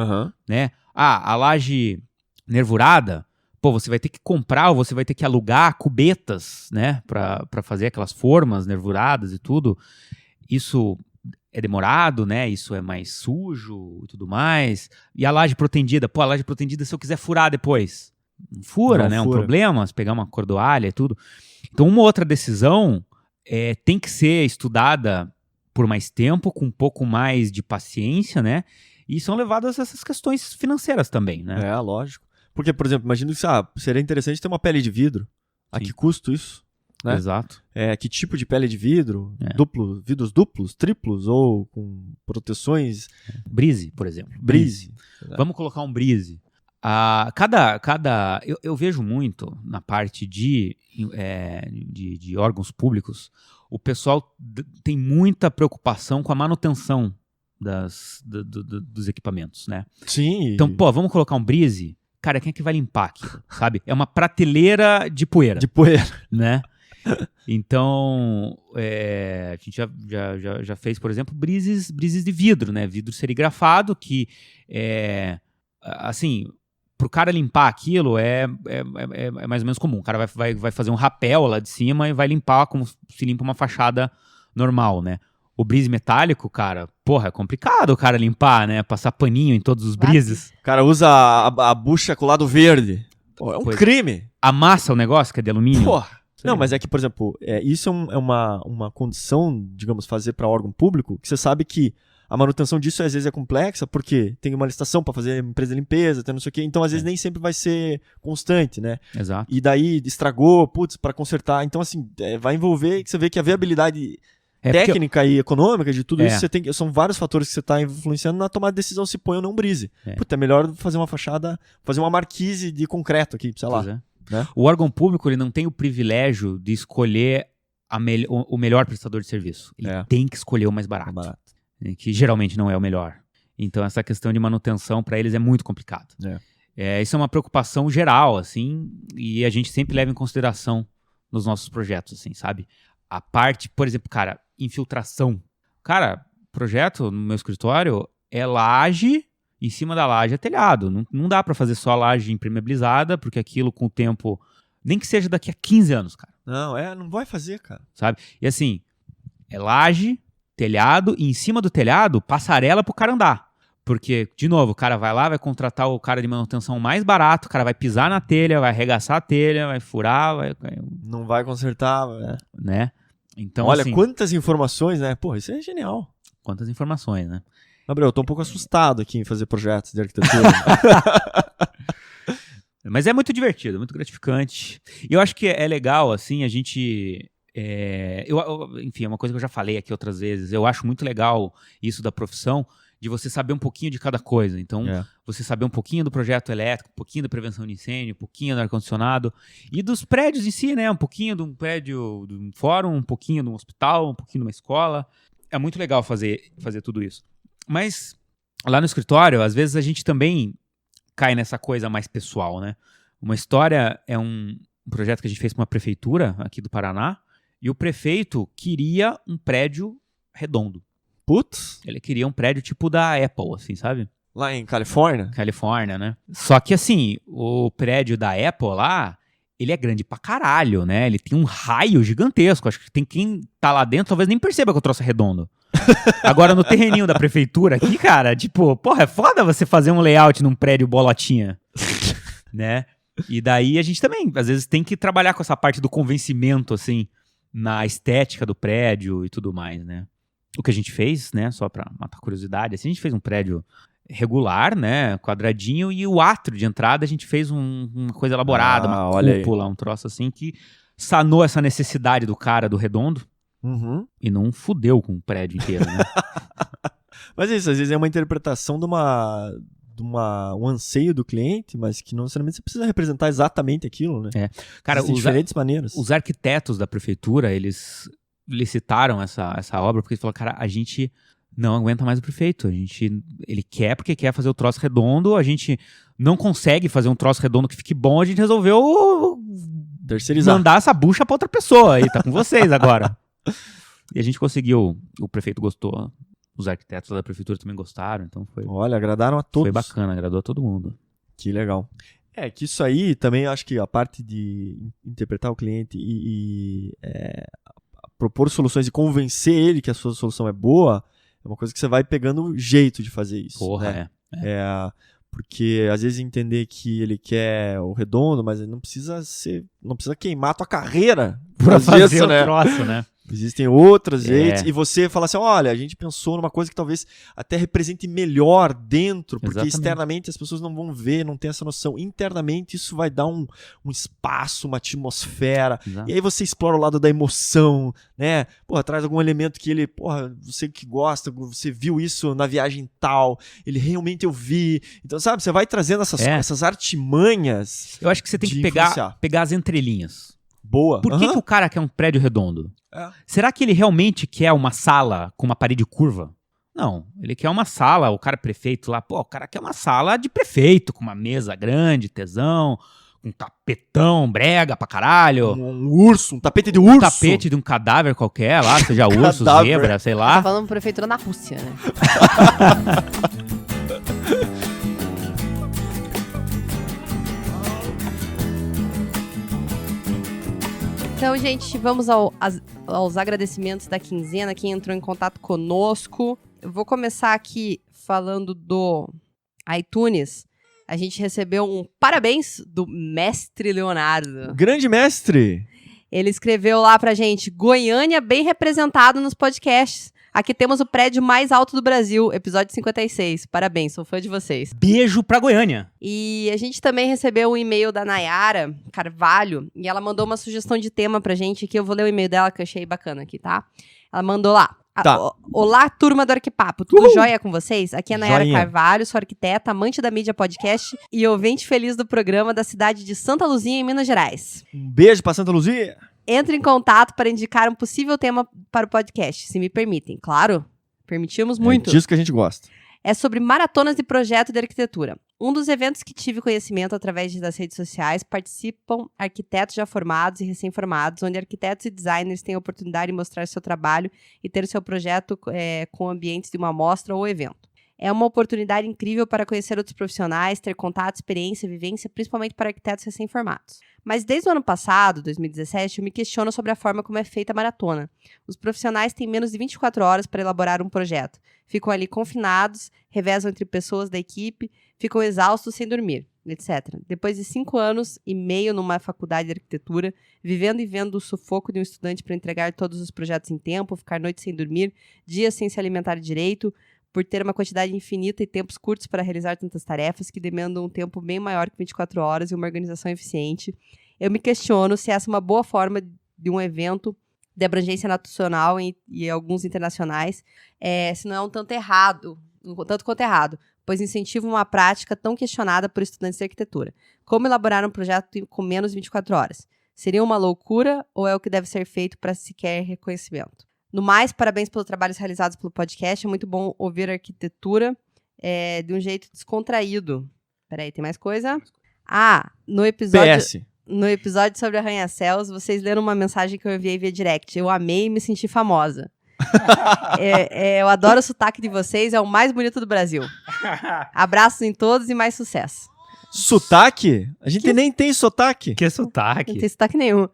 Speaker 3: né? A laje nervurada, você vai ter que comprar ou você vai ter que alugar cubetas, né, para fazer aquelas formas nervuradas e tudo. Isso é demorado, né? Isso é mais sujo e tudo mais. E a laje protendida, a laje protendida, se eu quiser furar depois, não fura, né? É um problema, se pegar uma cordoalha e tudo. Então, uma outra decisão tem que ser estudada por mais tempo, com um pouco mais de paciência, né? E são levadas essas questões financeiras também, né?
Speaker 2: Lógico. Porque, por exemplo, imagina que seria interessante ter uma pele de vidro. A que custo isso? Né?
Speaker 3: Exato.
Speaker 2: Que tipo de pele de vidro? Vidros duplos, triplos ou com proteções?
Speaker 3: Brise, por exemplo.
Speaker 2: Brise.
Speaker 3: Vamos colocar um brise. Eu vejo muito na parte de órgãos públicos, o pessoal tem muita preocupação com a manutenção dos equipamentos, né?
Speaker 2: Sim.
Speaker 3: Então, vamos colocar um brise. Cara, quem é que vai limpar aquilo, sabe? É uma prateleira de poeira. Né? Então, a gente já fez, por exemplo, brises de vidro, né? Vidro serigrafado que, assim, pro cara limpar aquilo é mais ou menos comum. O cara vai fazer um rapel lá de cima e vai limpar como se limpa uma fachada normal, né? O brise metálico, cara, é complicado o cara limpar, né? Passar paninho em todos os brises.
Speaker 2: O cara usa a bucha com o lado verde. É um crime.
Speaker 3: Amassa o negócio, que é de alumínio.
Speaker 2: Não, mas é que, por exemplo, isso é uma condição, digamos, fazer para órgão público, que você sabe que a manutenção disso às vezes é complexa, porque tem uma licitação para fazer empresa de limpeza, tem não sei o quê, então às vezes nem sempre vai ser constante, né?
Speaker 3: Exato.
Speaker 2: E daí estragou, para consertar. Então, assim, vai envolver que você vê que a viabilidade técnica e econômica de tudo isso, são vários fatores que você está influenciando na tomada de decisão se põe ou não brise. É melhor fazer uma fachada, fazer uma marquise de concreto aqui, sei lá. Né?
Speaker 3: O órgão público ele não tem o privilégio de escolher o melhor prestador de serviço. Ele tem que escolher o mais barato, que geralmente não é o melhor. Então essa questão de manutenção para eles é muito complicado. Isso é uma preocupação geral, assim, e a gente sempre leva em consideração nos nossos projetos, assim, sabe? A parte, por exemplo, cara, infiltração. Cara, projeto no meu escritório é laje, em cima da laje é telhado. Não dá pra fazer só laje impermeabilizada, porque aquilo com o tempo, nem que seja daqui a 15 anos, cara.
Speaker 2: Não vai fazer, cara.
Speaker 3: Sabe? E assim, é laje, telhado, e em cima do telhado, passarela pro cara andar. Porque, de novo, o cara vai lá, vai contratar o cara de manutenção mais barato, o cara vai pisar na telha, vai arregaçar a telha, vai furar,
Speaker 2: não vai consertar,
Speaker 3: né? Então,
Speaker 2: olha,
Speaker 3: assim,
Speaker 2: quantas informações, né? Isso é genial.
Speaker 3: Quantas informações, né?
Speaker 2: Gabriel, eu tô um pouco assustado aqui em fazer projetos de arquitetura.
Speaker 3: Mas é muito divertido, muito gratificante. E eu acho que é legal, assim, a gente... enfim, é uma coisa que eu já falei aqui outras vezes. Eu acho muito legal isso da profissão, de você saber um pouquinho de cada coisa. Então, você saber um pouquinho do projeto elétrico, um pouquinho da prevenção de incêndio, um pouquinho do ar-condicionado e dos prédios em si, né? Um pouquinho de um prédio, de um fórum, um pouquinho de um hospital, um pouquinho de uma escola. É muito legal fazer tudo isso. Mas lá no escritório, às vezes a gente também cai nessa coisa mais pessoal, né? Uma história é um projeto que a gente fez para uma prefeitura aqui do Paraná e o prefeito queria um prédio redondo.
Speaker 2: Putz.
Speaker 3: Ele queria um prédio tipo da Apple, assim, sabe?
Speaker 2: Lá em Califórnia?
Speaker 3: Califórnia, né? Só que, assim, o prédio da Apple lá, ele é grande pra caralho, né? Ele tem um raio gigantesco. Acho que tem quem tá lá dentro, talvez nem perceba que o troço é redondo. Agora, no terreninho da prefeitura aqui, cara, tipo, porra, é foda você fazer um layout num prédio bolotinha, né? E daí a gente também, às vezes, tem que trabalhar com essa parte do convencimento, assim, na estética do prédio e tudo mais, né? O que a gente fez, né, só pra matar curiosidade, assim, a gente fez um prédio regular, né, quadradinho, e o átrio de entrada a gente fez uma coisa elaborada, uma cúpula, um troço assim, que sanou essa necessidade do cara do redondo e não fudeu com o prédio inteiro, né?
Speaker 2: Mas é isso, às vezes é uma interpretação de um anseio do cliente, mas que não necessariamente você precisa representar exatamente aquilo, né?
Speaker 3: Cara,
Speaker 2: diferentes maneiras.
Speaker 3: Os arquitetos da prefeitura, eles licitaram essa obra porque eles falaram, cara, a gente não aguenta mais o prefeito. Ele quer porque quer fazer o troço redondo, a gente não consegue fazer um troço redondo que fique bom, a gente resolveu
Speaker 2: terceirizar.
Speaker 3: Mandar essa bucha pra outra pessoa aí, tá com vocês agora. E a gente conseguiu, o prefeito gostou, os arquitetos da prefeitura também gostaram, então foi...
Speaker 2: Olha, agradaram a todos.
Speaker 3: Foi bacana, agradou a todo mundo.
Speaker 2: Que legal. Que isso aí também acho que a parte de interpretar o cliente e propor soluções e convencer ele que a sua solução é boa, é uma coisa que você vai pegando jeito de fazer isso.
Speaker 3: Porra,
Speaker 2: né? Porque às vezes entender que ele quer o redondo, mas ele não precisa queimar a tua carreira
Speaker 3: pra fazer
Speaker 2: isso,
Speaker 3: o troço, né?
Speaker 2: Existem outros jeitos, e você fala assim, olha, a gente pensou numa coisa que talvez até represente melhor dentro, porque
Speaker 3: Exatamente.
Speaker 2: Externamente as pessoas não vão ver, não tem essa noção. Internamente isso vai dar um espaço, uma atmosfera,
Speaker 3: Exato.
Speaker 2: e aí você explora o lado da emoção, né? Porra, traz algum elemento que ele, você que gosta, você viu isso na viagem tal, ele realmente eu vi. Então, sabe, você vai trazendo essas artimanhas.
Speaker 3: Eu acho que você tem que pegar as entrelinhas.
Speaker 2: Boa.
Speaker 3: Por que o cara quer um prédio redondo? Será que ele realmente quer uma sala com uma parede curva? Não, ele quer uma sala, o cara prefeito lá, o cara quer uma sala de prefeito, com uma mesa grande, tesão, um tapetão, brega pra caralho.
Speaker 2: Um tapete de urso.
Speaker 3: Um tapete de um cadáver qualquer lá, seja urso, zebra, sei lá.
Speaker 1: Tá falando prefeitura na Rússia, né? Então, gente, vamos aos agradecimentos da quinzena, quem entrou em contato conosco. Eu vou começar aqui falando do iTunes. A gente recebeu um parabéns do Mestre Leonardo.
Speaker 2: Grande mestre!
Speaker 1: Ele escreveu lá pra gente, Goiânia bem representado nos podcasts. Aqui temos o prédio mais alto do Brasil, episódio 56. Parabéns, sou fã de vocês.
Speaker 3: Beijo pra Goiânia.
Speaker 1: E a gente também recebeu um e-mail da Nayara Carvalho, e ela mandou uma sugestão de tema pra gente, que eu vou ler o e-mail dela, que eu achei bacana aqui, tá? Ela mandou lá. Olá, turma do Arquipapo, tudo jóia com vocês? Aqui é a Nayara Carvalho, sou arquiteta, amante da mídia podcast e ouvinte feliz do programa da cidade de Santa Luzia, em Minas Gerais.
Speaker 2: Um beijo pra Santa Luzia!
Speaker 1: Entre em contato para indicar um possível tema para o podcast, se me permitem. Claro, permitimos muito.
Speaker 2: É disso que a gente gosta.
Speaker 1: É sobre maratonas de projeto de arquitetura. Um dos eventos que tive conhecimento através das redes sociais participam arquitetos já formados e recém-formados, onde arquitetos e designers têm a oportunidade de mostrar seu trabalho e ter seu projeto com ambientes de uma mostra ou evento. É uma oportunidade incrível para conhecer outros profissionais, ter contato, experiência, vivência, principalmente para arquitetos recém-formados. Mas desde o ano passado, 2017, eu me questiono sobre a forma como é feita a maratona. Os profissionais têm menos de 24 horas para elaborar um projeto. Ficam ali confinados, revezam entre pessoas da equipe, ficam exaustos sem dormir, etc. Depois de 5 anos e meio numa faculdade de arquitetura, vivendo e vendo o sufoco de um estudante para entregar todos os projetos em tempo, ficar noites sem dormir, dias sem se alimentar direito, por ter uma quantidade infinita e tempos curtos para realizar tantas tarefas que demandam um tempo bem maior que 24 horas e uma organização eficiente, eu me questiono se essa é uma boa forma de um evento de abrangência nacional e alguns internacionais, se não é um tanto errado tanto quanto errado, pois incentiva uma prática tão questionada por estudantes de arquitetura. Como elaborar um projeto com menos de 24 horas? Seria uma loucura ou é o que deve ser feito para sequer reconhecimento? No mais, parabéns pelos trabalhos realizados pelo podcast. É muito bom ouvir a arquitetura de um jeito descontraído. Peraí, tem mais coisa? No episódio sobre arranha-céus, vocês leram uma mensagem que eu enviei via direct. Eu amei e me senti famosa. Eu adoro o sotaque de vocês, é o mais bonito do Brasil. Abraços em todos e mais sucesso.
Speaker 2: Sotaque? A gente nem tem sotaque.
Speaker 3: Que sotaque?
Speaker 1: Não tem sotaque nenhum.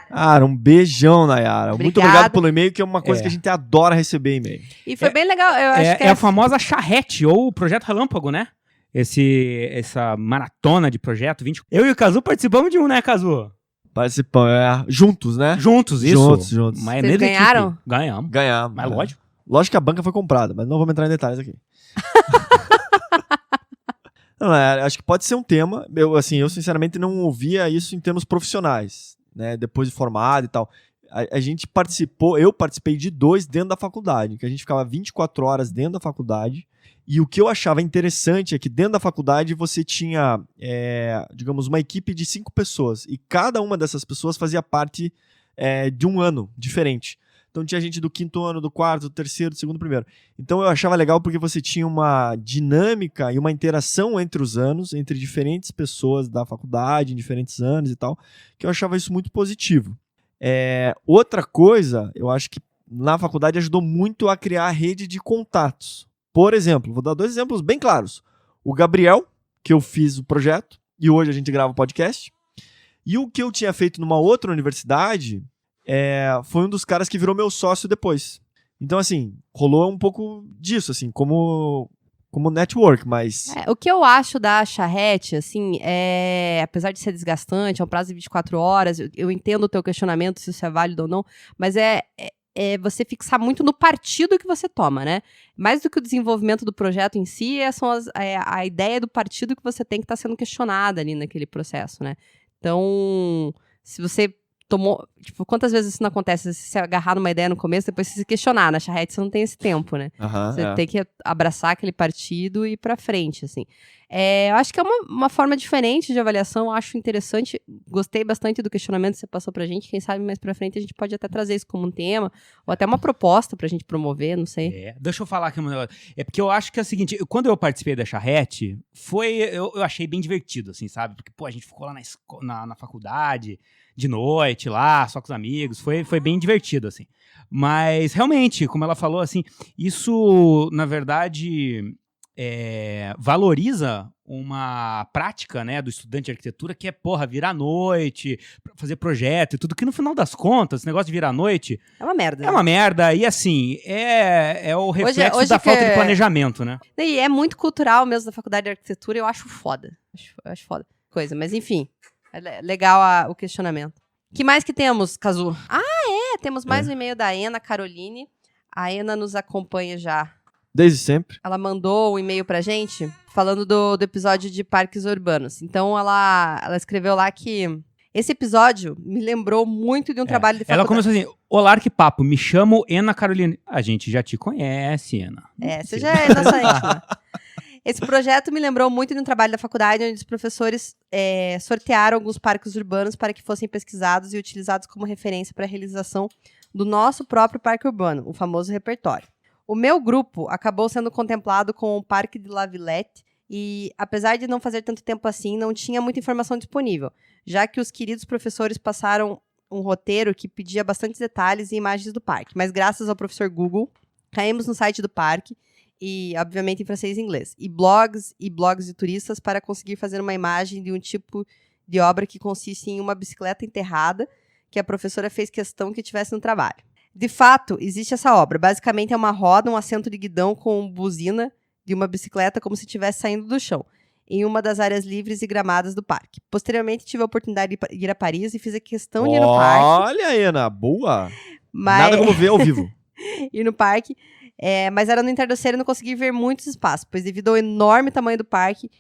Speaker 2: Cara, um beijão, Nayara.
Speaker 1: Obrigada.
Speaker 2: Muito obrigado pelo e-mail, que é uma coisa que a gente adora receber e-mail.
Speaker 1: E foi bem legal. Eu acho que
Speaker 3: a famosa charrete, ou o Projeto Relâmpago, né? Essa maratona de projeto. Eu e o Kazu participamos de um, né, Kazu?
Speaker 2: Participamos, juntos, né?
Speaker 3: Juntos, isso.
Speaker 2: Juntos.
Speaker 3: Mas
Speaker 1: vocês ganharam?
Speaker 3: Ganhamos. Mas lógico.
Speaker 2: Lógico que a banca foi comprada, mas não vamos entrar em detalhes aqui. Não, acho que pode ser um tema. Eu sinceramente não ouvia isso em termos profissionais, né? Depois de formado e tal. A gente participou, eu participei de 2 dentro da faculdade, que a gente ficava 24 horas dentro da faculdade. E o que eu achava interessante é que dentro da faculdade você tinha, digamos, uma equipe de 5 pessoas. E cada uma dessas pessoas fazia parte de um ano diferente. Então tinha gente do 5º ano, do 4º, do 3º, do 2º, do 1º. Então eu achava legal porque você tinha uma dinâmica e uma interação entre os anos, entre diferentes pessoas da faculdade, em diferentes anos e tal, que eu achava isso muito positivo. Outra coisa, eu acho que na faculdade ajudou muito a criar a rede de contatos. Por exemplo, vou dar 2 exemplos bem claros. O Gabriel, que eu fiz o projeto, e hoje a gente grava o podcast. E o que eu tinha feito numa outra universidade foi um dos caras que virou meu sócio depois. Então, assim, rolou um pouco disso, assim, como network, mas...
Speaker 1: O que eu acho da charrete, assim, apesar de ser desgastante, é um prazo de 24 horas, eu entendo o teu questionamento se isso é válido ou não, mas você fixar muito no partido que você toma, né? Mais do que o desenvolvimento do projeto em si, a ideia do partido que você tem que estar sendo questionada ali naquele processo, né? Então, se você tomou... Tipo, quantas vezes isso não acontece? Você se agarrar numa ideia no começo, depois você se questionar. Na charrete você não tem esse tempo, né? Você tem que abraçar aquele partido e ir pra frente, assim. Eu acho que é uma forma diferente de avaliação, eu acho interessante. Gostei bastante do questionamento que você passou pra gente. Quem sabe mais pra frente a gente pode até trazer isso como um tema, ou até uma proposta pra gente promover, não sei.
Speaker 3: Deixa eu falar aqui um negócio. Porque eu acho que é o seguinte, quando eu participei da charrete, eu achei bem divertido, assim, sabe? Porque, a gente ficou lá na faculdade, de noite lá, só com os amigos, foi bem divertido, assim. Mas, realmente, como ela falou, assim, isso, na verdade, valoriza uma prática, né, do estudante de arquitetura que virar à noite, fazer projeto e tudo, que no final das contas, esse negócio de virar à noite...
Speaker 1: É uma merda.
Speaker 3: É uma merda, e assim, é o reflexo da falta de planejamento, né?
Speaker 1: E é muito cultural mesmo da faculdade de arquitetura, eu acho foda. Eu acho foda. Coisa, mas enfim, é legal o questionamento. O que mais que temos, Kazu? Temos mais um e-mail da Ana Caroline. A Ana nos acompanha já.
Speaker 2: Desde sempre.
Speaker 1: Ela mandou um e-mail pra gente falando do episódio de parques urbanos. Então, ela escreveu lá que esse episódio me lembrou muito de um trabalho de faculdade.
Speaker 3: Ela começou assim, olá, que papo, me chamo Ana Caroline. A gente já te conhece, Ana.
Speaker 1: Você já é nossa íntima. Esse projeto me lembrou muito de um trabalho da faculdade onde os professores sortearam alguns parques urbanos para que fossem pesquisados e utilizados como referência para a realização do nosso próprio parque urbano, o famoso repertório. O meu grupo acabou sendo contemplado com o Parque de La Villette e, apesar de não fazer tanto tempo assim, não tinha muita informação disponível, já que os queridos professores passaram um roteiro que pedia bastantes detalhes e imagens do parque. Mas graças ao professor Google, caímos no site do parque, e obviamente em francês e inglês, e blogs de turistas para conseguir fazer uma imagem de um tipo de obra que consiste em uma bicicleta enterrada que a professora fez questão que tivesse no trabalho. De fato, existe essa obra. Basicamente é uma roda, um assento de guidão com buzina de uma bicicleta como se estivesse saindo do chão, em uma das áreas livres e gramadas do parque. Posteriormente, tive a oportunidade de ir a Paris e fiz a questão de ir no parque.
Speaker 2: Olha, Ana, boa! Nada como ver ao vivo.
Speaker 1: Ir no parque. Mas era no entardecer e não consegui ver muitos espaços, pois devido ao enorme tamanho do parque,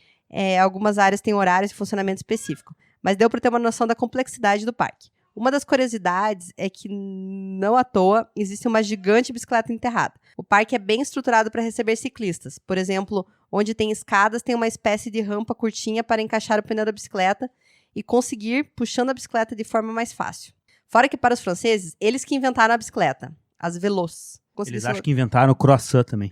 Speaker 1: algumas áreas têm horários de funcionamento específico. Mas deu para ter uma noção da complexidade do parque. Uma das curiosidades é que, não à toa, existe uma gigante bicicleta enterrada. O parque é bem estruturado para receber ciclistas. Por exemplo, onde tem escadas, tem uma espécie de rampa curtinha para encaixar o pneu da bicicleta e conseguir puxando a bicicleta de forma mais fácil. Fora que para os franceses, eles que inventaram a bicicleta, as vélos.
Speaker 3: Eles acham que inventaram o croissant também.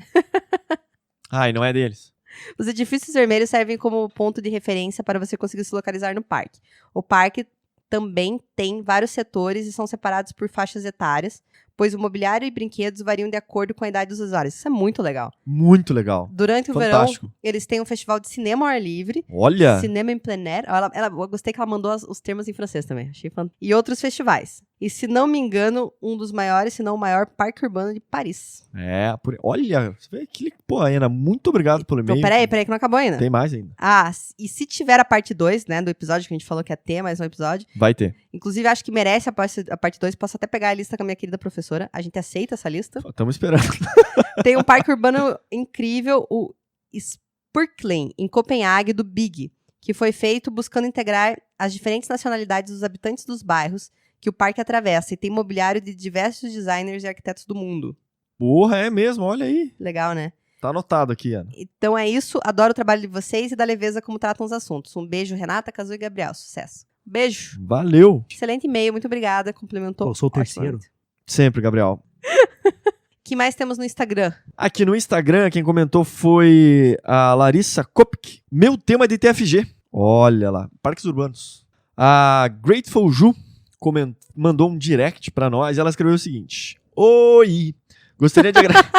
Speaker 2: E não é deles.
Speaker 1: Os edifícios vermelhos servem como ponto de referência para você conseguir se localizar no parque. O parque também tem vários setores e são separados por faixas etárias, pois o mobiliário e brinquedos variam de acordo com a idade dos usuários. Isso é muito legal.
Speaker 2: Muito legal.
Speaker 1: Durante o
Speaker 2: Fantástico.
Speaker 1: verão, eles têm um festival de cinema ao ar livre.
Speaker 2: Olha!
Speaker 1: Cinema em plein air. Eu gostei que ela mandou os termos em francês também. Achei fantástico. E outros festivais. E, se não me engano, um dos maiores, se não o maior, parque urbano de Paris.
Speaker 2: Olha, você vê que... Pô, Ana, muito obrigado pelo e-mail.
Speaker 1: Então, peraí, que não acabou ainda.
Speaker 2: Tem mais ainda.
Speaker 1: E se tiver a parte 2, né, do episódio que a gente falou que ia ter, mais um episódio.
Speaker 2: Vai ter.
Speaker 1: Inclusive, acho que merece a parte 2. Posso até pegar a lista com a minha querida professora. A gente aceita essa lista.
Speaker 2: Estamos esperando.
Speaker 1: Tem um parque urbano incrível, o Spurklen, em Copenhague, do Big, que foi feito buscando integrar as diferentes nacionalidades dos habitantes dos bairros que o parque atravessa, e tem mobiliário de diversos designers e arquitetos do mundo.
Speaker 2: Porra, é mesmo, olha aí.
Speaker 1: Legal, né?
Speaker 2: Tá anotado aqui, Ana.
Speaker 1: Então é isso, adoro o trabalho de vocês e da leveza como tratam os assuntos. Um beijo, Renata, Cazu e Gabriel. Sucesso. Beijo.
Speaker 2: Valeu.
Speaker 1: Excelente e-mail, muito obrigada. Complementou.
Speaker 3: Eu sou o terceiro.
Speaker 2: Sempre, Gabriel.
Speaker 1: O que mais temos no Instagram?
Speaker 2: Aqui no Instagram, quem comentou foi a Larissa Kopk. Meu tema de TFG. Olha lá, parques urbanos. A Grateful Ju mandou um direct pra nós e ela escreveu o seguinte. Oi, gostaria de agradecer...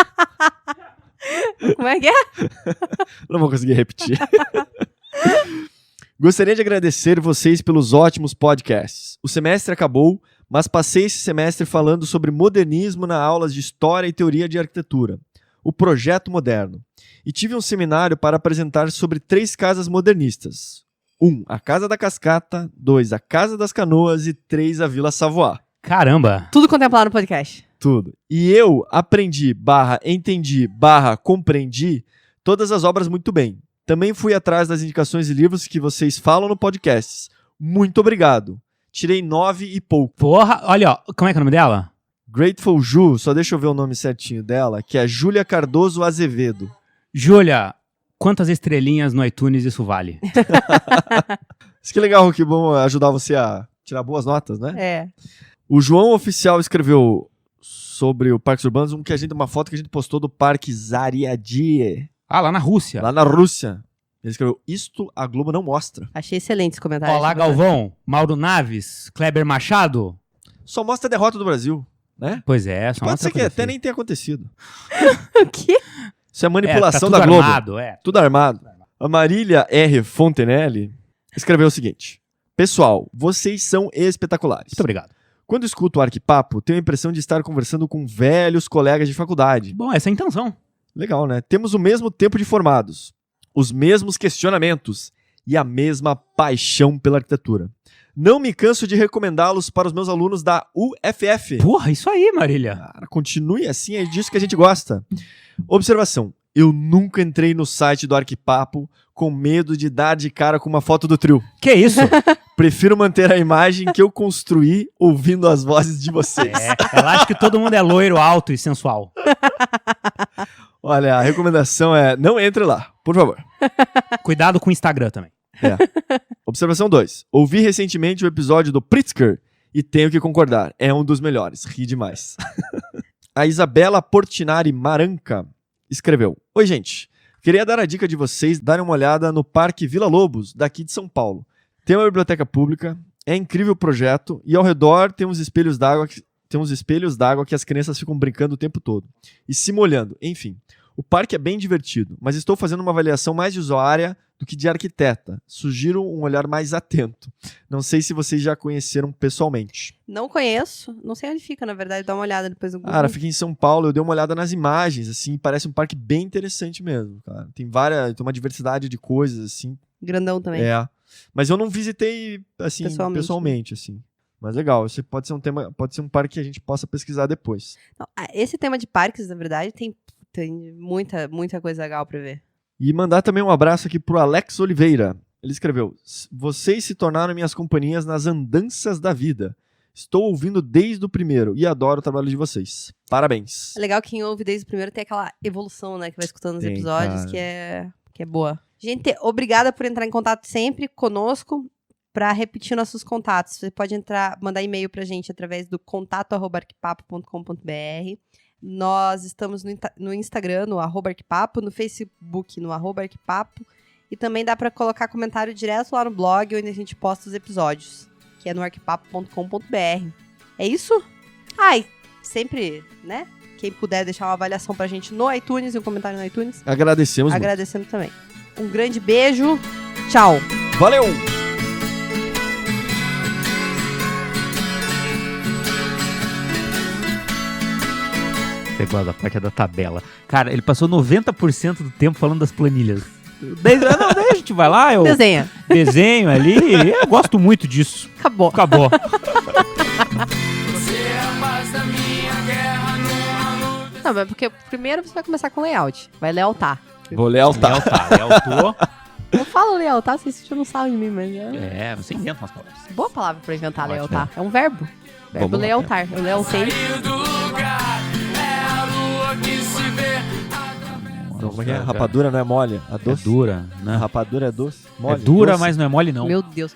Speaker 1: Como é que é?
Speaker 2: Não vou conseguir repetir. Gostaria de agradecer vocês pelos ótimos podcasts. O semestre acabou, mas passei esse semestre falando sobre modernismo na aulas de História e Teoria de Arquitetura, o Projeto Moderno. E tive um seminário para apresentar sobre 3 casas modernistas. 1, a Casa da Cascata. 2, a Casa das Canoas. E 3, a Vila Savoie.
Speaker 3: Caramba!
Speaker 1: Tudo contemplado no podcast.
Speaker 2: Tudo. E eu aprendi, entendi, compreendi todas as obras muito bem. Também fui atrás das indicações de livros que vocês falam no podcast. Muito obrigado. Tirei 9 e pouco.
Speaker 3: Porra, olha, ó, como é que é o nome dela?
Speaker 2: Grateful Ju, só deixa eu ver o nome certinho dela, que é Júlia Cardoso Azevedo.
Speaker 3: Júlia, quantas estrelinhas no iTunes isso vale?
Speaker 2: Isso que legal, que bom ajudar você a tirar boas notas, né?
Speaker 1: É.
Speaker 2: O João Oficial escreveu sobre o Parques Urbanos, uma foto que a gente postou do Parque Zariadie.
Speaker 3: Lá na Rússia.
Speaker 2: Lá na Rússia. Ele escreveu, isto a Globo não mostra.
Speaker 1: Achei excelente esse comentário.
Speaker 3: Olá, Galvão, Mauro Naves, Kleber Machado.
Speaker 2: Só mostra a derrota do Brasil, né?
Speaker 3: Pois é, só
Speaker 2: Pode
Speaker 3: mostra
Speaker 2: ser que até nem tenha acontecido.
Speaker 1: O quê?
Speaker 2: Isso é manipulação
Speaker 3: tá
Speaker 2: da
Speaker 3: tudo
Speaker 2: Globo.
Speaker 3: armado,
Speaker 2: Tudo armado. A Marília R. Fontenelle escreveu o seguinte. Pessoal, vocês são espetaculares.
Speaker 3: Muito obrigado.
Speaker 2: Quando escuto o Arquipapo, tenho a impressão de estar conversando com velhos colegas de faculdade.
Speaker 3: Bom, essa é a intenção.
Speaker 2: Legal, né? Temos o mesmo tempo de formados, os mesmos questionamentos e a mesma paixão pela arquitetura. Não me canso de recomendá-los para os meus alunos da UFF.
Speaker 3: Porra, isso aí, Marília.
Speaker 2: Cara, continue assim, é disso que a gente gosta. Observação. Eu nunca entrei no site do Arquipapo com medo de dar de cara com uma foto do trio.
Speaker 3: Que isso?
Speaker 2: Prefiro manter a imagem que eu construí ouvindo as vozes de vocês.
Speaker 3: Ela acha que todo mundo é loiro, alto e sensual.
Speaker 2: Olha, a recomendação é não entre lá, por favor.
Speaker 3: Cuidado com o Instagram também.
Speaker 2: Observação 2. Ouvi recentemente o episódio do Pritzker e tenho que concordar. É um dos melhores. Ri demais. A Isabela Portinari Maranca escreveu. Oi, gente. Queria dar a dica de vocês darem uma olhada no Parque Vila Lobos, daqui de São Paulo. Tem uma biblioteca pública, é incrível o projeto e ao redor tem uns espelhos d'água que as crianças ficam brincando o tempo todo e se molhando. Enfim, o parque é bem divertido, mas estou fazendo uma avaliação mais de usuária do que de arquiteta. Sugiro um olhar mais atento. Não sei se vocês já conheceram pessoalmente.
Speaker 1: Não conheço. Não sei onde fica, na verdade. Dá uma olhada depois no Google.
Speaker 2: Cara, fica em São Paulo. Eu dei uma olhada nas imagens, assim. Parece um parque bem interessante mesmo, cara. Tem uma diversidade de coisas, assim.
Speaker 1: Grandão também.
Speaker 2: É. Mas eu não visitei, assim, pessoalmente assim. Mas legal. Esse pode ser um tema, pode ser um parque que a gente possa pesquisar depois.
Speaker 1: Não, esse tema de parques, na verdade, tem muita coisa legal pra ver.
Speaker 2: E mandar também um abraço aqui pro Alex Oliveira. Ele escreveu: vocês se tornaram minhas companhias nas andanças da vida. Estou ouvindo desde o primeiro e adoro o trabalho de vocês. Parabéns.
Speaker 1: É legal quem ouve desde o primeiro tem aquela evolução, né? Que vai escutando os
Speaker 2: Tem,
Speaker 1: episódios,
Speaker 2: cara.
Speaker 1: que é boa. Gente, obrigada por entrar em contato sempre conosco. Para repetir nossos contatos, você pode mandar e-mail pra gente através do contato@arquipapo.com.br. Nós estamos no Instagram, no @arquipapo, no Facebook, no @arquipapo. E também dá para colocar comentário direto lá no blog, onde a gente posta os episódios, que é no arquipapo.com.br. É isso? Ai, sempre, né? Quem puder deixar uma avaliação pra gente no iTunes e um comentário no iTunes.
Speaker 2: Agradecemos muito.
Speaker 1: Agradecemos também. Um grande beijo. Tchau.
Speaker 2: Valeu!
Speaker 3: Você gosta da parte da tabela. Cara, ele passou 90% do tempo falando das planilhas. Daí a gente vai lá, eu desenho ali. Eu gosto muito disso.
Speaker 1: Acabou. Não, mas porque primeiro você vai começar com layout. Vai lealtar.
Speaker 2: Vou lealtar.
Speaker 3: Lealtou.
Speaker 1: Eu falo lealtar, vocês não sabem de mim, mas...
Speaker 3: Você inventa umas palavras.
Speaker 1: Boa palavra pra inventar,
Speaker 3: Ótimo.
Speaker 1: lealtar. É um verbo. Verbo
Speaker 2: Vamos lá,
Speaker 1: lealtar. Eu lealtei.
Speaker 2: Então, como é que é? Rapadura não é mole? A doce?
Speaker 3: É dura, né?
Speaker 2: Rapadura é doce? Mole?
Speaker 3: É dura,
Speaker 2: Doce?
Speaker 3: mas não é mole, não.
Speaker 1: Meu Deus.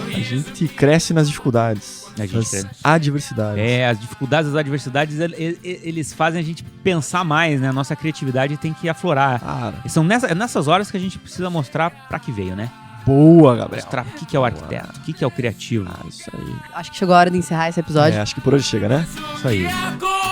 Speaker 2: A gente cresce nas dificuldades.
Speaker 3: A gente
Speaker 2: nas
Speaker 3: cresce.
Speaker 2: adversidades.
Speaker 3: As dificuldades, as adversidades, eles fazem a gente pensar mais, né? A nossa criatividade tem que aflorar.
Speaker 2: Cara,
Speaker 3: E são nessas horas que a gente precisa mostrar pra que veio, né?
Speaker 2: boa, Gabriel.
Speaker 3: Mostrar o que é o arquiteto, o que é o criativo.
Speaker 2: Isso aí.
Speaker 1: Acho que chegou a hora de encerrar esse episódio.
Speaker 2: Acho que por hoje chega, né?
Speaker 3: Isso aí.
Speaker 4: Agora